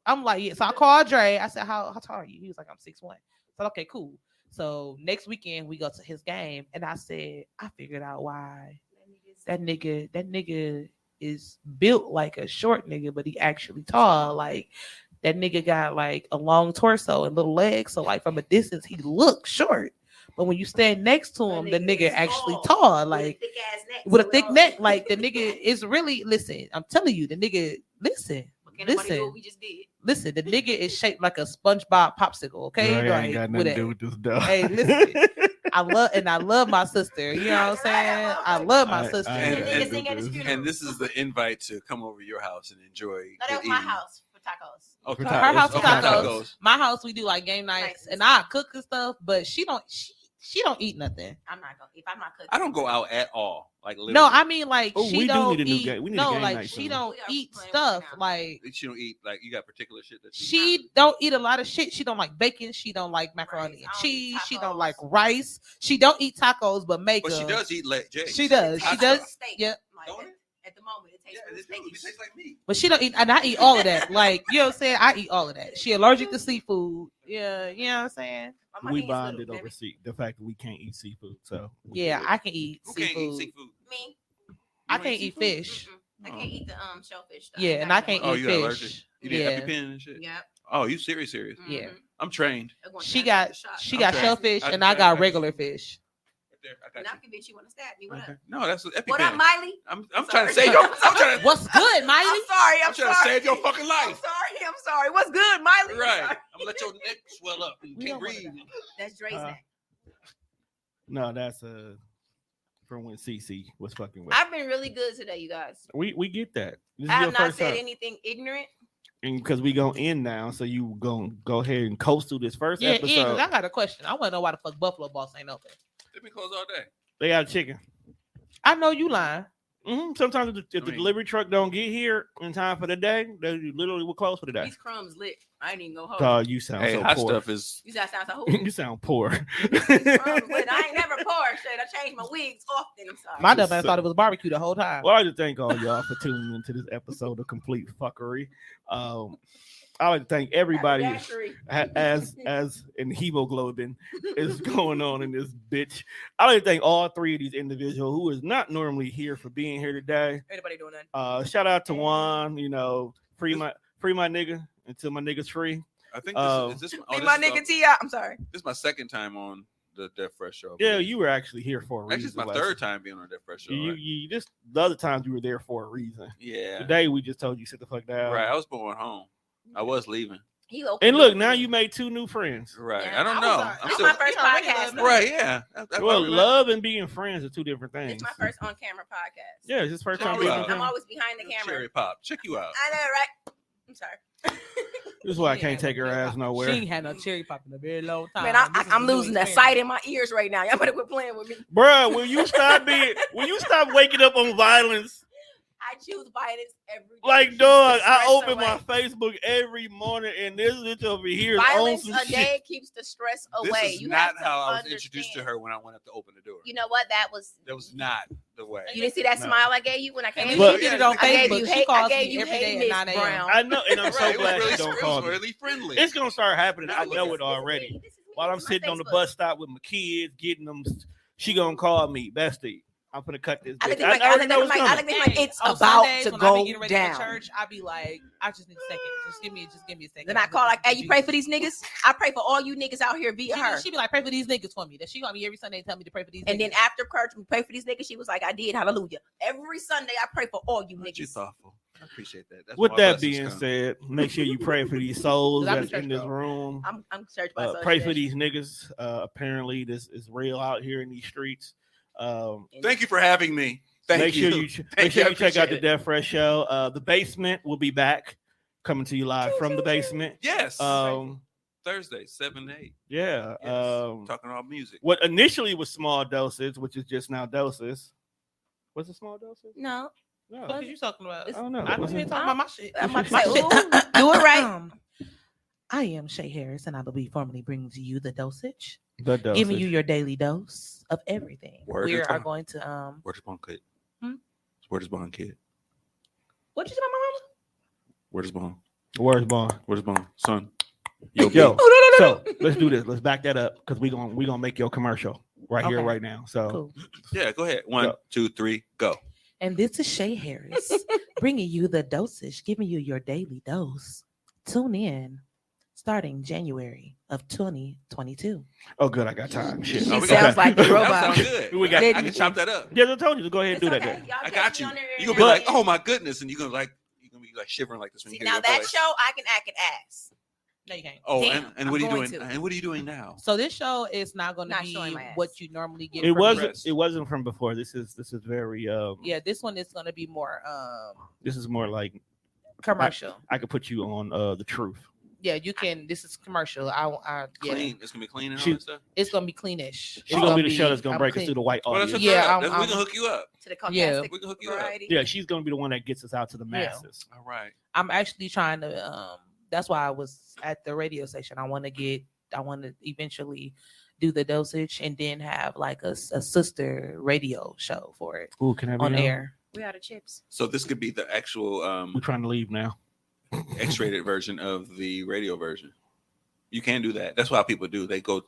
S3: I'm like, yeah. So I called Dre. I said, "How tall are you?" He was like, "I'm 6'1". So okay, cool. So next weekend we go to his game, and I said, I figured out why that nigga is built like a short nigga, but he actually tall. Like that nigga got like a long torso and little legs. So like from a distance, he looks short. But when you stand next to him, the nigga actually tall, like with a thick neck. Like the nigga is really, listen, I'm telling you, the nigga, listen.
S4: We just did.
S3: Listen, the nigga is shaped like a SpongeBob popsicle, okay?
S1: Girl,
S3: like
S1: ain't got nothing to do with this dog.
S3: Hey, listen. I love my sister. You know what I'm saying? I love my sister.
S2: And this is the invite to come over your house and enjoy.
S4: No, that was my house for tacos.
S2: Oh, for
S3: Her
S2: tacos.
S3: house for
S2: Okay,
S3: tacos. My house, we do like game nights, and I cook and stuff. But she don't eat nothing.
S4: I'm not gonna. If I'm not cooking,
S2: I don't go out at all. Like literally.
S3: No, I mean like
S1: Oh,
S3: she
S1: we do
S3: don't
S1: need a new
S3: eat.
S1: game. We need a
S3: No,
S1: game
S3: like
S1: night
S3: she
S1: soon.
S3: don't
S4: We are
S3: eat
S4: playing
S3: stuff.
S4: right now.
S3: Like
S2: she don't eat. Like you got particular shit that
S3: she don't eat a lot of shit. She don't like bacon. She don't like macaroni and
S4: Rice. I don't
S3: cheese.
S4: eat
S3: She don't
S4: tacos.
S3: like rice. She don't eat tacos, but make
S2: But she
S3: them.
S2: does eat like Jay.
S3: She does. She
S2: Pasta.
S3: does.
S4: Steak.
S3: Yeah.
S4: Like,
S2: Don't it?
S4: at the moment, it tastes
S2: Yeah,
S4: really
S2: it
S4: steaky.
S2: tastes like meat.
S3: But she don't eat, and I eat all of that. Like, you know what I'm saying? I eat all of that. She allergic to seafood. Yeah, you know what I'm saying?
S4: My
S1: We
S4: hands
S1: bonded
S4: little,
S1: over
S4: baby.
S1: the fact that we can't eat seafood. So
S3: Yeah, I can eat
S2: Who
S3: seafood.
S2: can't eat seafood?
S4: Me.
S3: I
S2: You don't
S3: can't eat
S2: seafood?
S3: fish.
S4: I can't eat the shellfish. Stuff.
S3: Yeah, and I can't
S2: Oh,
S3: eat
S2: you got allergic.
S3: fish.
S2: You did
S3: Yeah.
S2: EpiPen and shit.
S4: Yep.
S2: Oh, you serious?
S3: Yeah.
S2: I'm trained.
S3: She got
S2: I'm
S3: got
S2: trying.
S3: shellfish,
S2: I
S3: and I
S2: tried
S3: got
S2: that.
S3: regular fish.
S2: Right there, I
S4: And
S2: got
S4: I can bitch you want to stab me.
S2: you.
S4: What up?
S2: Okay. No, that's what EpiPen.
S4: What up, Miley?
S2: I'm
S4: I'm
S2: trying to
S4: sorry.
S2: save your. I'm trying to.
S3: What's good, Miley?
S4: I'm sorry.
S2: I'm trying to save your fucking life.
S4: I'm sorry. What's good, Miley?
S2: Right.
S4: I'm sorry.
S2: I'm gonna let your neck swell up. You
S3: We
S2: can't
S3: don't wanna
S2: breathe.
S3: die.
S4: That's Dre's neck.
S1: no, that's from when CC was fucking with.
S4: I've been really good today, you guys.
S1: We get that. This is
S4: I
S1: your
S4: have not
S1: first
S4: said
S1: time.
S4: anything ignorant.
S1: And because we gonna end now, so you gonna go ahead and coast through this first
S3: Yeah,
S1: episode.
S3: I got a question. I want to know why the fuck Buffalo Boss ain't open.
S2: They've been closed all day.
S1: They got chicken.
S3: I know you lying.
S1: Sometimes if the
S2: I mean-
S1: delivery truck don't get here in time for the day, they literally will close for the day.
S4: These crumbs lit. I ain't even go home.
S1: God, you sound
S2: Hey,
S1: so
S2: hot
S1: poor.
S2: stuff is.
S4: You guys sound so
S1: You sound poor.
S4: crumbs lit. I ain't never poor. Shit, I change my wigs often. I'm sorry.
S3: My dumb ass thought it was barbecue the whole time.
S1: Well, I just thank all y'all for tuning into this episode of Complete Fuckery. I would thank everybody as in hemoglobin is going on in this bitch. I would thank all three of these individuals who is not normally here for being here today.
S4: Anybody doing that?
S1: Shout out to Juan, free my nigga until my nigga's free.
S2: I think this is this.
S4: Be my nigga T.I. I'm sorry.
S2: This is my second time on the Death Fresh show.
S1: Yeah, you were actually here for a reason.
S2: Actually, it's my
S1: Leslie.
S2: third time being on the Death Fresh show.
S1: You
S2: Right?
S1: just the other times you were there for a reason.
S2: Yeah.
S1: Today we just told you sit the fuck down.
S2: Right. I was going home. I was leaving.
S4: He opened
S1: And look,
S4: up
S1: now
S4: for me.
S1: you made 2 new friends.
S2: Right.
S4: Yeah,
S2: I don't
S3: I
S2: know.
S3: was,
S2: I'm
S4: This
S2: still
S4: my first podcast.
S2: right. Yeah.
S1: Well, love and being friends are 2 different things.
S4: It's my first on-camera podcast.
S1: Yeah, it's his first
S2: Check
S1: time
S2: you
S1: being
S2: out.
S1: a
S4: I'm
S1: friend.
S4: always behind the camera.
S2: Cherry Pop. Check you out.
S4: I know, right? I'm sorry.
S1: This is why I can't take her ass
S3: She
S1: nowhere.
S3: ain't had no cherry pop in a very long time.
S4: Man,
S3: This is
S4: I'm
S3: a new
S4: losing the
S3: experience.
S4: sight in my ears right now. Y'all better quit playing with me.
S1: Bruh, will you stop waking up on violence?
S4: I choose violence every day.
S1: Like,
S4: Keeps
S1: dog,
S4: the
S1: I
S4: stress
S1: open
S4: away.
S1: my Facebook every morning and this bitch over here is on
S4: Violence
S1: some
S4: a
S1: shit.
S4: day keeps the stress away.
S2: This is
S4: You
S2: not
S4: have to
S2: how I was introduced to
S4: understand.
S2: her when I went up to open the door.
S4: You know what? That was
S2: not the way.
S4: You didn't see that
S1: No.
S4: smile I gave you when I came in?
S1: But-
S3: She did it on
S4: I gave
S3: Facebook.
S4: you
S3: She
S4: hate.
S3: calls
S4: I gave
S3: me
S4: you
S3: every day
S4: hate,
S3: at
S4: Miss
S3: 9 a.m.
S4: Brown.
S1: I know, and I'm so
S2: Right, it was
S1: glad
S2: really,
S1: you don't
S2: it
S1: call
S2: was
S1: me.
S2: really friendly.
S1: It's gonna start happening. I
S2: No,
S1: know
S2: this
S1: it already.
S4: This is me.
S1: While I'm
S4: This is my
S1: sitting on the
S4: Facebook.
S1: bus stop with my kids, getting them, she gonna call me, Bestie. I'm gonna cut this.
S4: I
S1: Bitch.
S4: looked
S1: I
S4: at
S1: already know
S4: my,
S1: it's
S4: I
S1: coming.
S4: looked at my, it's
S3: On
S4: about
S3: Sundays,
S4: to
S3: when I be
S4: go
S3: getting ready for
S4: down.
S3: church, I be like, I just need a second. Just give me a second.
S4: Then I call like, hey, you pray for these niggas? I pray for all you niggas out here via her.
S3: She be like, pray for these niggas for me. That she call me every Sunday and tell me to pray for these
S4: And
S3: niggas.
S4: then after church, we pray for these niggas. She was like, I did. Hallelujah. Every Sunday, I pray for all you
S2: Aren't you
S4: niggas.
S2: thoughtful? I appreciate that. That's
S1: With
S2: why
S1: that
S2: blessings
S1: being
S2: come.
S1: said, make sure you pray for these souls
S3: 'Cause I'm
S1: that's
S3: a
S1: in this
S3: church
S1: room.
S4: I'm church by
S1: Pray for
S4: association.
S1: these niggas. Apparently, this is real out here in these streets.
S2: Thank you for having me. Thank
S1: Make
S2: you.
S1: sure you
S2: Thank you. I
S1: check out the
S2: appreciate it.
S1: Death Fresh show. The Basement will be back, coming to you live from the basement.
S2: Yes.
S1: Um,
S2: Thursday, 7 to 8.
S1: yeah.
S2: Yes. Talking about music.
S1: What initially was Small Doses, which is just now Doses. Was it Small Doses?
S4: No.
S1: No.
S3: What are you talking about?
S1: I don't know.
S3: I don't even talk about my shit.
S4: I'm about to
S3: My
S4: say,
S3: shit.
S4: ooh, do it right.
S3: I am Chae Harris, and I will be formally bringing to you the dosage,
S1: The Dosage.
S3: giving you your daily dose of everything.
S2: Word
S3: We
S2: is
S3: are
S2: bond.
S3: going to
S2: Word is bond kid.
S3: Hmm?
S2: Word is bond kid.
S4: What you say about my mama?
S2: Word is bond.
S1: Where's Bond?
S2: Word is bond. Son.
S1: Yo,
S2: B.
S1: so let's do this. Let's back that up because we gonna make your commercial right here,
S3: Okay.
S1: right now. So
S3: cool.
S2: Yeah, go ahead. 1,
S1: Go.
S2: 2, 3, go.
S3: And this is Chae Harris bringing you the dosage, giving you your daily dose. Tune in starting January of 2022.
S1: Oh, good. I got time. Shit.
S4: She
S2: Oh, we
S4: sounds
S2: got-
S4: like the
S2: That
S4: robot.
S2: sounds good.
S1: We got-
S2: I can chop that up.
S1: Yeah, I told you to go ahead and do that.
S4: It's okay.
S1: Then.
S4: Y'all
S2: I
S4: catch
S2: got
S4: me
S2: you.
S4: on there
S2: You're gonna be
S4: every
S2: like,
S4: now and
S2: oh my goodness, and you're gonna be like shivering like this when
S4: See,
S2: you hear
S4: now
S2: your
S4: that
S2: voice.
S4: show, I can act an ass.
S3: No, you can't.
S2: Oh,
S4: Damn,
S2: and
S4: I'm
S2: what are you
S4: going
S2: doing?
S4: to.
S2: And what are you doing now?
S3: So this show is not going to
S4: Not
S3: be
S4: showing my ass.
S3: what you normally get.
S1: It
S3: from
S1: wasn't.
S2: rest.
S1: It wasn't from before. This is very.
S3: Yeah, this one is going to be more
S1: This is more like
S3: commercial.
S1: I could put you on the truth.
S3: Yeah, you can. This is commercial. Yeah,
S2: Clean. It's gonna be clean and all
S1: She-
S2: that stuff.
S3: it's going to be cleanish.
S1: She's gonna be the show that's gonna
S3: I'm
S1: break us
S3: clean.
S1: through the white
S2: Well, that's
S1: audience.
S2: what's
S3: Yeah,
S2: up.
S3: I'm-
S2: We can hook you up.
S4: To the
S3: Yeah.
S4: Caucasic
S2: We can hook you up.
S4: variety.
S1: Yeah, she's gonna be the one that gets us out to the
S3: Yeah.
S1: masses.
S2: All right.
S3: I'm actually trying to. That's why I was at the radio station. I want to eventually do the dosage and then have like a sister radio show for it
S1: Ooh, can I be
S3: on air.
S4: We out of chips.
S2: So this could be the actual
S1: We're trying to leave now.
S2: X-rated version of the radio version. You can do that. That's why people do. They go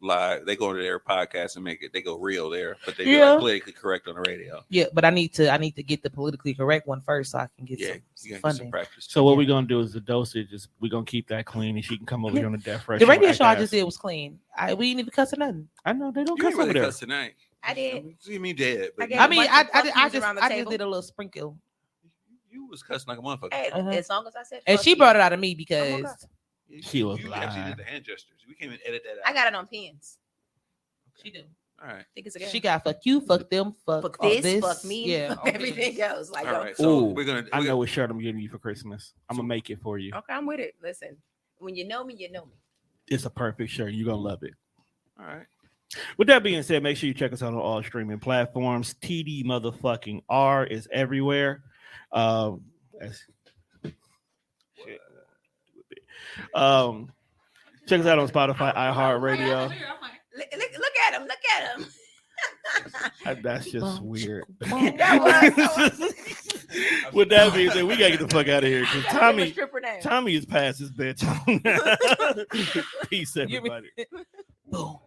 S2: live. They go to their podcast and they go real there, but they do
S3: Yeah.
S2: like politically correct on the radio.
S3: Yeah, but I need to get the politically correct one first so I can get
S2: Yeah,
S3: some
S2: you gotta get some
S3: funding.
S2: practice.
S1: So what
S3: Yeah.
S1: we're gonna do is the dosage is we're gonna keep that clean and she can come over
S3: Yeah.
S1: here on the Death Fresh.
S3: The radio
S1: act
S3: show I
S1: ass.
S3: just did was clean. We didn't even cuss or nothing.
S1: I know they don't
S2: You
S1: cuss
S2: ain't really
S1: over there.
S2: cuss tonight.
S4: I did.
S2: You mean dead? But
S4: I gave
S3: I
S4: a
S3: mean,
S4: bunch
S3: I
S4: of fuck yous
S3: just
S4: around the table.
S3: did a little sprinkle,
S2: you was cussing like a motherfucker.
S4: Hey,
S3: Uh-huh.
S4: as long as I said,
S3: and
S4: fuck
S3: she
S4: you.
S3: brought it out of me
S4: I'm
S3: because
S4: okay.
S1: She was
S2: You actually
S1: lying.
S2: did the hand gestures. We can't even edit that out.
S4: I got it on pins.
S3: she did.
S2: All right.
S4: I think it's a game.
S3: She got fuck you, fuck them, fuck
S4: fuck
S3: all
S4: this, fuck me,
S3: yeah,
S4: fuck
S3: all
S4: everything
S3: this.
S4: else. Like,
S2: All
S4: yo,
S2: right. So
S1: Ooh,
S2: we're gonna.
S1: I know what shirt I'm giving you for Christmas. I'm gonna make it for you.
S4: okay, I'm with it. Listen, when you know me, you know me.
S1: It's a perfect shirt. You're gonna love it.
S2: All right.
S1: With that being said, make sure you check us out on all streaming platforms. TD motherfucking R is everywhere. That's- shit. Check us out on Spotify, iHeartRadio.
S4: Look at him. Look at him.
S1: That's just weird.
S4: That was
S1: With that being said, we gotta get the fuck out of here because Tommy
S4: stripper name.
S1: is past his bedtime. Peace,
S3: You-
S1: everybody.
S3: Boom.